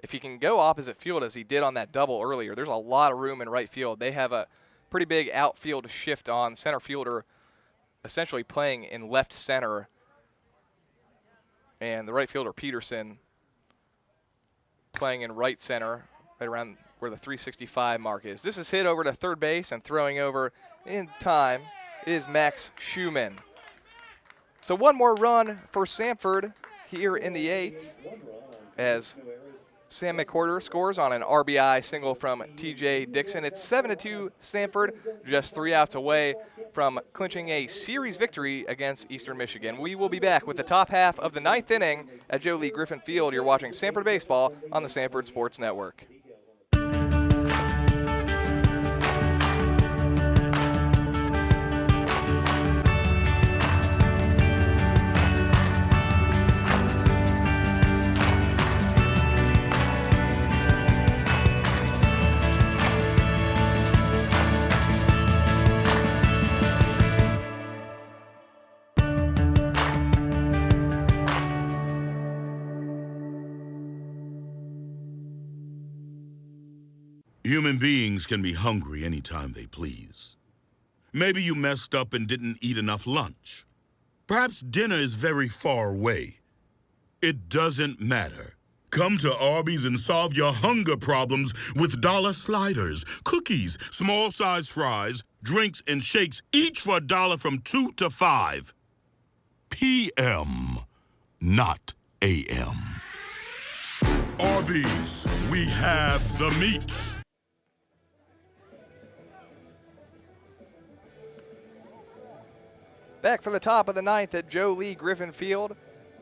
Speaker 2: If he can go opposite field as he did on that double earlier, there's a lot of room in right field. They have a pretty big outfield shift on. Center fielder essentially playing in left center, and the right fielder Peterson playing in right center, right around where the 365 mark is. This is hit over to third base, and throwing over in time is Max Schumann. So 1 more run for Samford here in the 8th as Sam McCorder scores on an RBI single from TJ Dixon. It's 7-2 Samford, just 3 outs away from clinching a series victory against Eastern Michigan. We will be back with the top half of the 9th inning at Joe Lee Griffin Field. You're watching Samford Baseball on the Samford Sports Network.
Speaker 5: Human beings can be hungry anytime they please. Maybe you messed up and didn't eat enough lunch. Perhaps dinner is very far away. It doesn't matter. Come to Arby's and solve your hunger problems with dollar sliders, cookies, small-sized fries, drinks, and shakes, each for $1 from 2 to 5 p.m., not a.m. Arby's, we have the meats.
Speaker 2: Back for the top of the 9th at Joe Lee Griffin Field.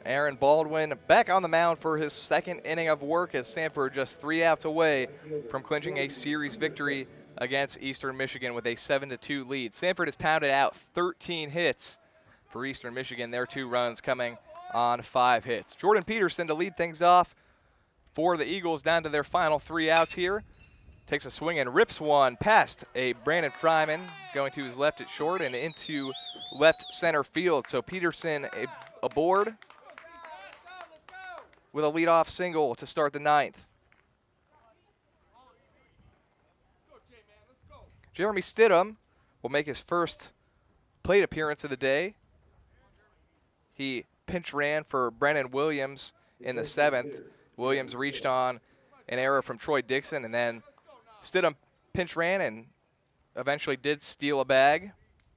Speaker 2: Aaron Baldwin back on the mound for his second inning of work as Samford just 3 outs away from clinching a series victory against Eastern Michigan with a 7-2 lead. Samford has pounded out 13 hits for Eastern Michigan, their 2 runs coming on 5 hits. Jordan Peterson to lead things off for the Eagles down to their final 3 outs here. Takes a swing and rips one past a Brandon Fryman, going to his left at short and into left center field. So Peterson aboard with a leadoff single to start the 9th. Jeremy Stidham will make his first plate appearance of the day. He pinch ran for Brennan Williams in the 7th. Williams reached on an error from Troy Dixon, and then Stidham pinch ran and eventually did steal a bag,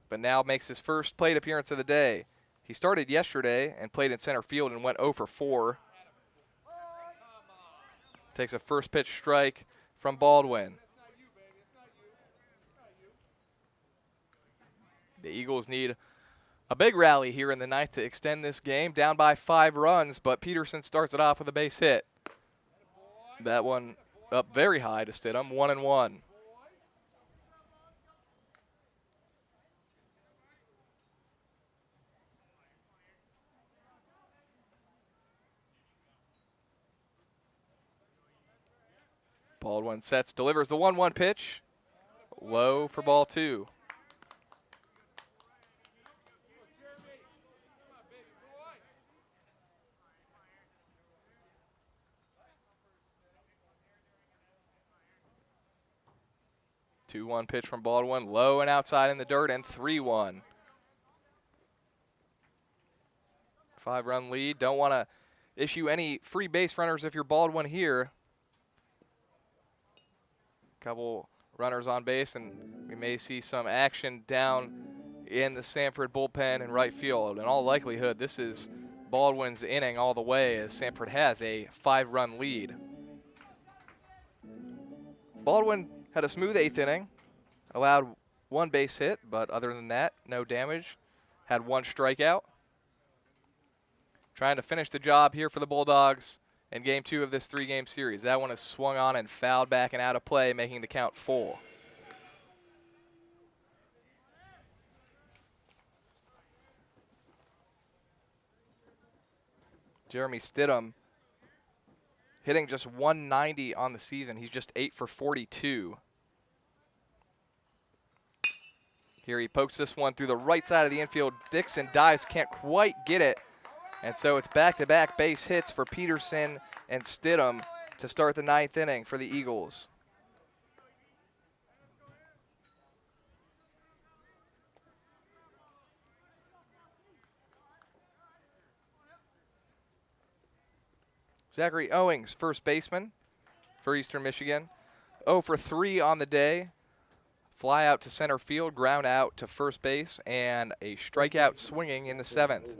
Speaker 2: but now makes his first plate appearance of the day. He started yesterday and played in center field and went 0 for 4. Takes a first pitch strike from Baldwin. The Eagles need a big rally here in the 9th to extend this game, down by 5 runs, but Peterson starts it off with a base hit. That one up very high to Stidham, 1-1. Baldwin sets, delivers the 1-1 pitch. Low for ball 2. Two-one pitch from Baldwin, low and outside in the dirt, and 3-1. 5-run lead. Don't want to issue any free base runners if you're Baldwin here. Couple runners on base, and we may see some action down in the Samford bullpen in right field. In all likelihood, this is Baldwin's inning all the way as Samford has a 5-run lead. Baldwin had a smooth 8th inning, allowed 1 base hit, but other than that, no damage. Had 1 strikeout. Trying to finish the job here for the Bulldogs in Game 2 of this 3-game series. That one is swung on and fouled back and out of play, making the count full. Jeremy Stidham hitting just 190 on the season. He's just 8 for 42. Here he pokes this one through the right side of the infield. Dixon dives, can't quite get it. And so it's back-to-back base hits for Peterson and Stidham to start the 9th inning for the Eagles. Zachary Owings, first baseman for Eastern Michigan. 0 for 3 on the day. Fly out to center field, ground out to first base, and a strikeout swinging in the 7th.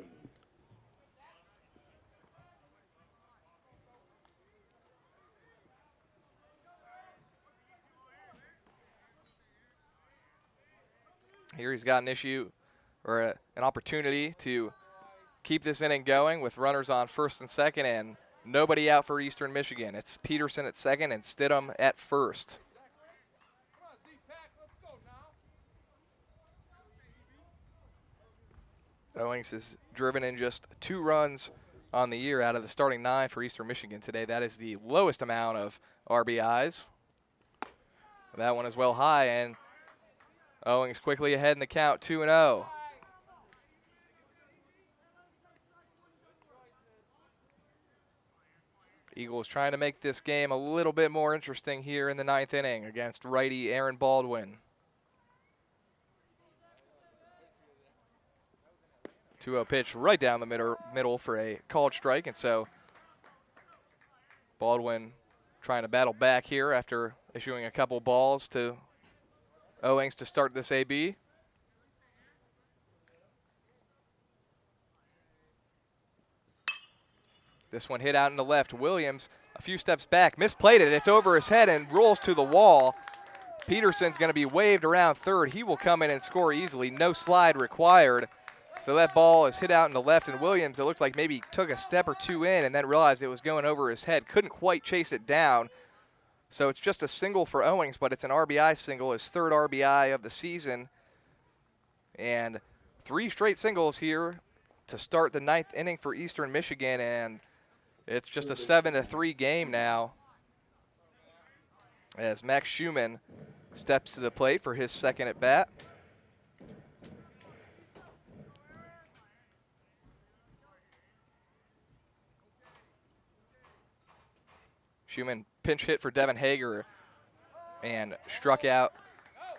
Speaker 2: Here he's got an issue or an opportunity to keep this inning going with runners on first and second and nobody out for Eastern Michigan. It's Peterson at second and Stidham at first. Owings has driven in just 2 runs on the year out of the starting 9 for Eastern Michigan today. That is the lowest amount of RBIs. That one is well high, and Owings quickly ahead in the count, 2-0. Eagles trying to make this game a little bit more interesting here in the 9th inning against righty Aaron Baldwin. 2-0 pitch right down the middle for a called strike, and so Baldwin trying to battle back here after issuing a couple balls to Owings to start this AB. This one hit out in the left. Williams a few steps back, misplayed it. It's over his head and rolls to the wall. Peterson's going to be waved around third. He will come in and score easily. No slide required. So that ball is hit out in the left, and Williams, it looked like maybe took a step or two in and then realized it was going over his head. Couldn't quite chase it down. So it's just a single for Owings, but it's an RBI single, his 3rd RBI of the season. And 3 straight singles here to start the 9th inning for Eastern Michigan, and it's just a 7-3 game now as Max Schumann steps to the plate for his second at bat. Schumann pinch hit for Devin Hager and struck out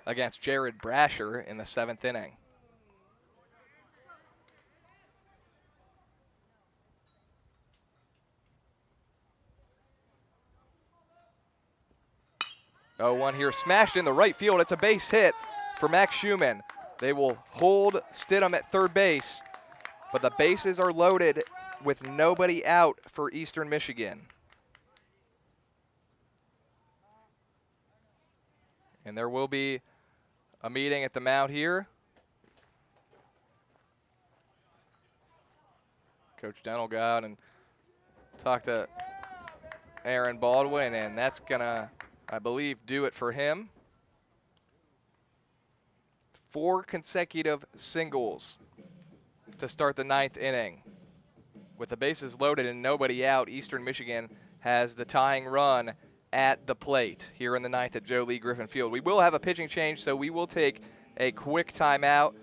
Speaker 2: against Jared Brasher in the 7th inning. Oh, 1 here, smashed in the right field. It's a base hit for Max Schumann. They will hold Stidham at third base, but the bases are loaded with nobody out for Eastern Michigan. And there will be a meeting at the mound here. Coach Dunn will go out and talk to Aaron Baldwin, and that's going to, I believe, do it for him. 4 consecutive singles to start the 9th inning. With the bases loaded and nobody out, Eastern Michigan has the tying run at the plate here in the 9th at Joe Lee Griffin Field. We will have a pitching change, so we will take a quick timeout.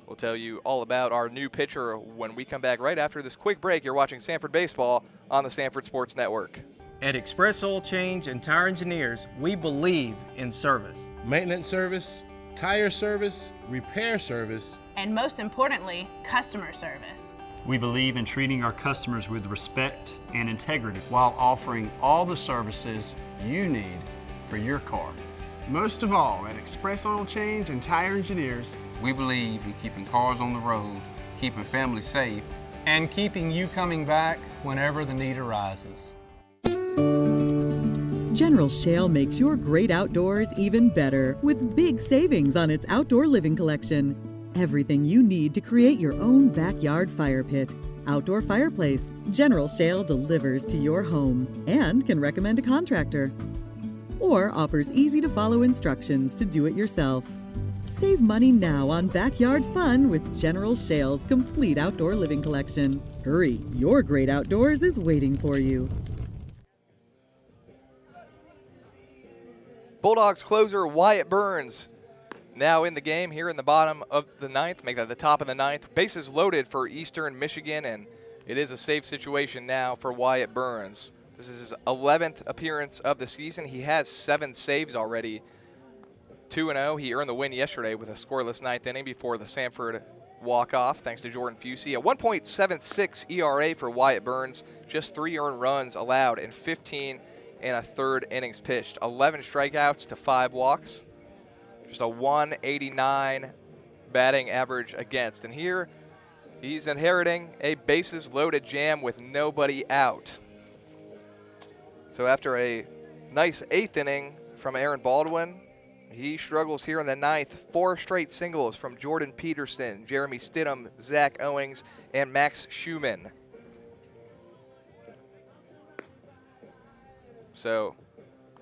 Speaker 2: We'll tell you all about our new pitcher when we come back right after this quick break. You're watching Samford Baseball on the Samford Sports Network.
Speaker 7: At Express Oil Change and Tire Engineers, we believe in service.
Speaker 12: Maintenance service, tire service, repair service,
Speaker 13: and most importantly, customer service.
Speaker 3: We believe in treating our customers with respect and integrity
Speaker 14: while offering all the services you need for your car.
Speaker 12: Most of all, at Express Oil Change and Tire Engineers,
Speaker 15: we believe in keeping cars on the road, keeping families safe,
Speaker 14: and keeping you coming back whenever the need arises.
Speaker 16: General Shale makes your great outdoors even better with big savings on its outdoor living collection. Everything you need to create your own backyard fire pit, outdoor fireplace, General Shale delivers to your home and can recommend a contractor. Or offers easy-to-follow instructions to do it yourself. Save money now on backyard fun with General Shale's complete outdoor living collection. Hurry, your great outdoors is waiting for you.
Speaker 2: Bulldogs closer Wyatt Burns now in the game here in the bottom of the 9th, make that the top of the 9th. Bases loaded for Eastern Michigan, and it is a safe situation now for Wyatt Burns. This is his 11th appearance of the season. He has 7 saves already. 2-0. He earned the win yesterday with a scoreless 9th inning before the Samford walk-off, thanks to Jordan Fusey. A 1.76 ERA for Wyatt Burns, just 3 earned runs allowed in 15 and a third innings pitched. 11 strikeouts to 5 walks. Just a 189 batting average against. And here he's inheriting a bases-loaded jam with nobody out. So after a nice 8th inning from Aaron Baldwin, He struggles here in the ninth. 4 straight singles from Jordan Peterson, Jeremy Stidham, Zach Owings, and Max Schumann. So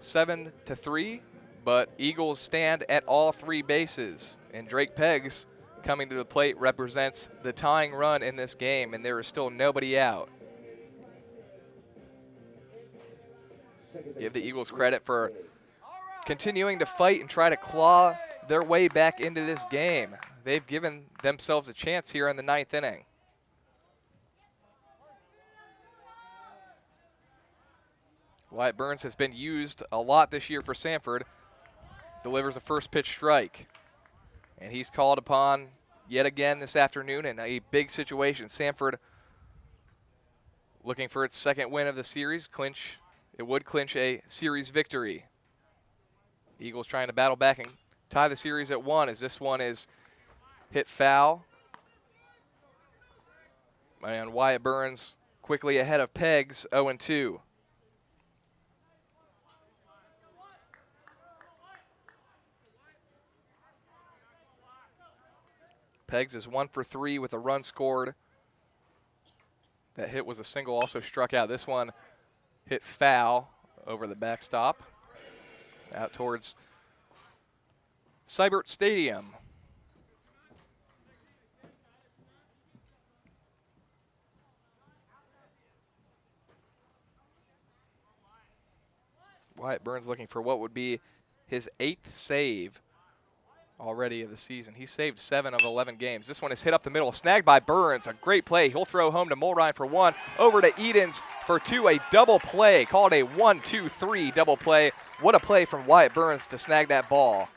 Speaker 2: 7-3, but Eagles stand at all 3 bases. And Drake Peggs coming to the plate represents the tying run in this game, and there is still nobody out. Give the Eagles credit for continuing to fight and try to claw their way back into this game. They've given themselves a chance here in the 9th inning. Wyatt Burns has been used a lot this year for Samford. Delivers a first pitch strike. And he's called upon yet again this afternoon in a big situation. Samford looking for its 2nd win of the series. It would clinch a series victory. Eagles trying to battle back and tie the series at 1 as this one is hit foul. And Wyatt Burns quickly ahead of Peggs, 0-2. Peggs is 1 for 3 with a run scored. That hit was a single, also struck out. This one hit foul over the backstop out towards Seibert Stadium. Wyatt Burns looking for what would be his 8th save already of the season. He saved 7 of 11 games. This one is hit up the middle, snagged by Burns. A great play. He'll throw home to Mulrine for 1, over to Edens for 2. A double play, called a 1-2-3 double play. What a play from Wyatt Burns to snag that ball.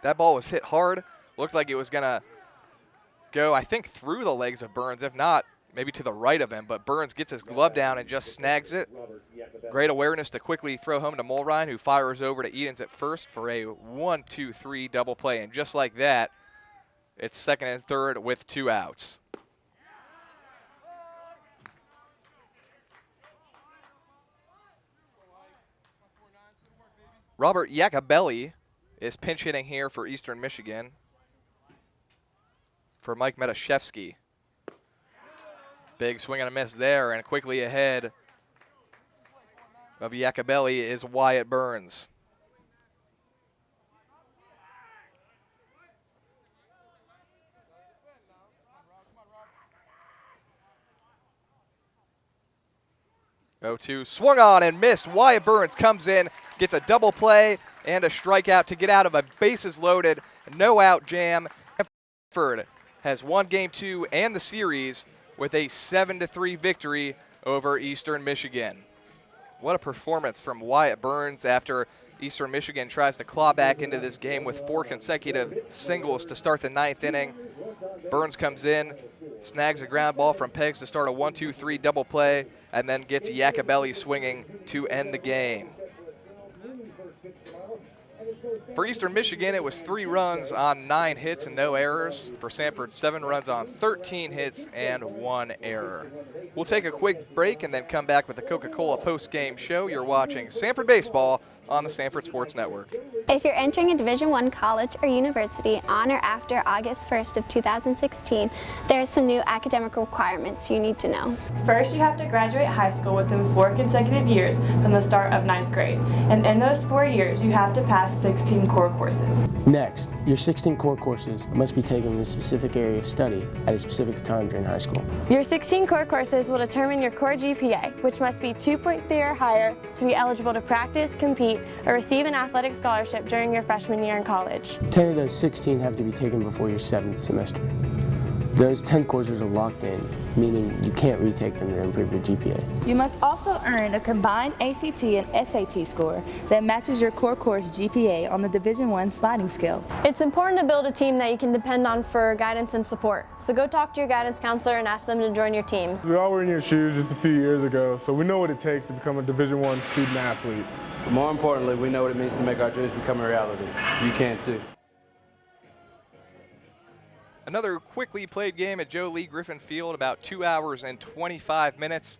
Speaker 2: That ball was hit hard. Looked like it was going to go, I think, through the legs of Burns. If not, maybe to the right of him, but Burns gets his glove down and just snags it. Great awareness to quickly throw home to Mulrine, who fires over to Edens at first for a 1-2-3 double play. And just like that, it's 2nd and 3rd with 2 outs. Robert Iacobelli is pinch hitting here for Eastern Michigan for Mike Metashevsky. Big swing and a miss there, and quickly ahead of Iacobelli is Wyatt Burns. Swung on and missed. Wyatt Burns comes in, gets a double play and a strikeout to get out of a bases loaded, no out jam. Samford has won Game 2 and the series with a 7-3 victory over Eastern Michigan. What a performance from Wyatt Burns after Eastern Michigan tries to claw back into this game with 4 consecutive singles to start the 9th inning. Burns comes in, snags a ground ball from Peggs to start a 1-2-3 double play, and then gets Iacobelli swinging to end the game. For Eastern Michigan, it was 3 runs on 9 hits and no errors. For Samford, 7 runs on 13 hits and 1 error. We'll take a quick break and then come back with the Coca-Cola post-game show. You're watching Samford Baseball on the Samford Sports Network.
Speaker 6: If you're entering a Division I college or university on or after August 1st of 2016, there are some new academic requirements you need to know.
Speaker 8: First, you have to graduate high school within 4 consecutive years from the start of 9th grade. And in those 4 years, you have to pass 16 core courses.
Speaker 10: Next, your 16 core courses must be taken in a specific area of study at a specific time during high school.
Speaker 6: Your 16 core courses will determine your core GPA, which must be 2.3 or higher to be eligible to practice, compete, or receive an athletic scholarship during your freshman year in college.
Speaker 10: 10 of those 16 have to be taken before your 7th semester. Those 10 courses are locked in, meaning you can't retake them to improve your GPA.
Speaker 8: You must also earn a combined ACT and SAT score that matches your core course GPA on the Division I sliding scale.
Speaker 6: It's important to build a team that you can depend on for guidance and support. So go talk to your guidance counselor and ask them to join your team.
Speaker 17: We all were in your shoes just a few years ago, so we know what it takes to become a Division I student athlete.
Speaker 18: But more importantly, we know what it means to make our dreams become a reality. You can too.
Speaker 2: Another quickly played game at Joe Lee Griffin Field, about 2 hours and 25 minutes.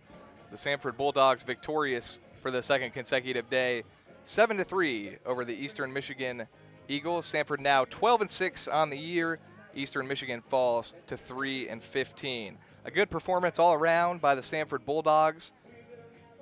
Speaker 2: The Samford Bulldogs victorious for the second consecutive day, 7-3 over the Eastern Michigan Eagles. Samford now 12-6 on the year. Eastern Michigan falls to 3-15. A good performance all around by the Samford Bulldogs.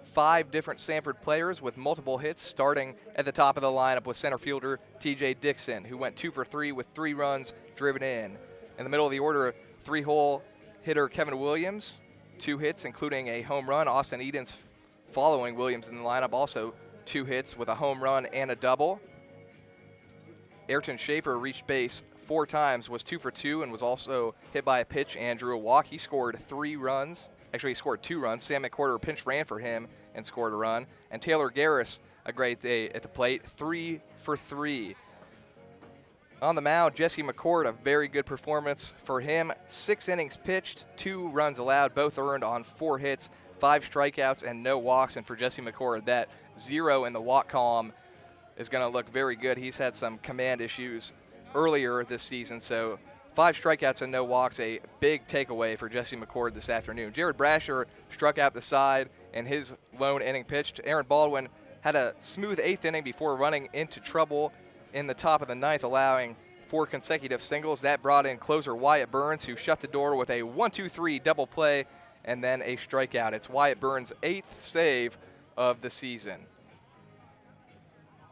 Speaker 2: 5 different Samford players with multiple hits, starting at the top of the lineup with center fielder TJ Dixon, who went 2 for 3 with 3 runs driven in. In the middle of the order, 3-hole hitter Kevin Williams, 2 hits, including a home run. Austin Edens following Williams in the lineup, also 2 hits with a home run and a double. Ayrton Schaefer reached base 4 times, was 2 for 2, and was also hit by a pitch and drew a walk. He scored 3 runs. Actually, he scored 2 runs. Sam McQuarter pinch ran for him and scored a run. And Taylor Garris, a great day at the plate, 3 for 3. On the mound, Jesse McCord, a very good performance for him. 6 innings pitched, 2 runs allowed, both earned on 4 hits, 5 strikeouts, and no walks. And for Jesse McCord, that 0 in the walk column is going to look very good. He's had some command issues earlier this season, so 5 strikeouts and no walks, a big takeaway for Jesse McCord this afternoon. Jared Brasher struck out the side in his lone inning pitched. Aaron Baldwin had a smooth 8th inning before running into trouble in the top of the 9th, allowing 4 consecutive singles. That brought in closer Wyatt Burns, who shut the door with a 1-2-3 double play and then a strikeout. It's Wyatt Burns' 8th save of the season.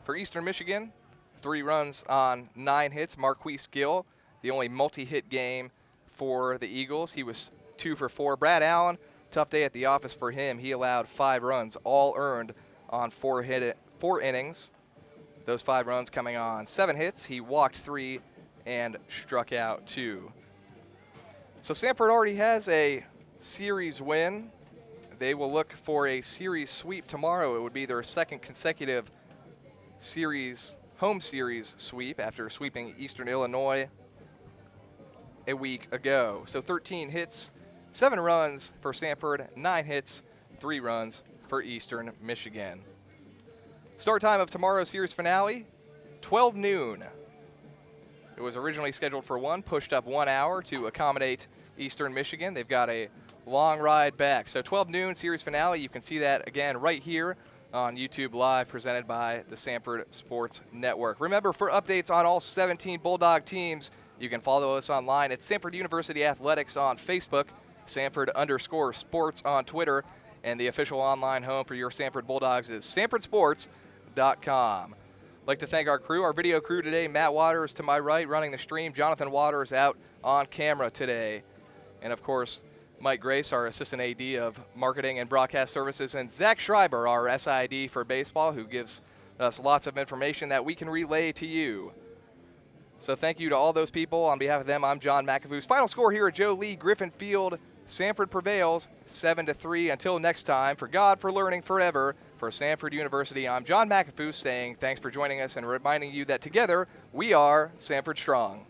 Speaker 2: For Eastern Michigan, 3 runs on 9 hits. Marquise Gill, the only multi-hit game for the Eagles. He was 2 for 4. Brad Allen, tough day at the office for him. He allowed 5 runs, all earned on 4 innings. Those 5 runs coming on 7 hits. He walked 3 and struck out 2. So Samford already has a series win. They will look for a series sweep tomorrow. It would be their second consecutive home series sweep after sweeping Eastern Illinois a week ago. So 13 hits, 7 runs for Samford, 9 hits, 3 runs for Eastern Michigan. Start time of tomorrow's series finale, 12 noon. It was originally scheduled for 1, pushed up 1 hour to accommodate Eastern Michigan. They've got a long ride back. So 12 noon series finale. You can see that again right here on YouTube Live, presented by the Samford Sports Network. Remember, for updates on all 17 Bulldog teams, you can follow us online at Samford University Athletics on Facebook, Samford_sports on Twitter, and the official online home for your Samford Bulldogs is SamfordSports.com. I'd like to thank our crew, our video crew today. Matt Waters to my right running the stream. Jonathan Waters out on camera today. And, of course, Mike Grace, our Assistant AD of Marketing and Broadcast Services, and Zach Schreiber, our SID for baseball, who gives us lots of information that we can relay to you. So thank you to all those people. On behalf of them, I'm John McAfoo's final score here at Joe Lee Griffin Field. Samford prevails 7-3. Until next time, for God, for learning forever, for Samford University, I'm John McAfoo saying thanks for joining us and reminding you that together we are Samford Strong.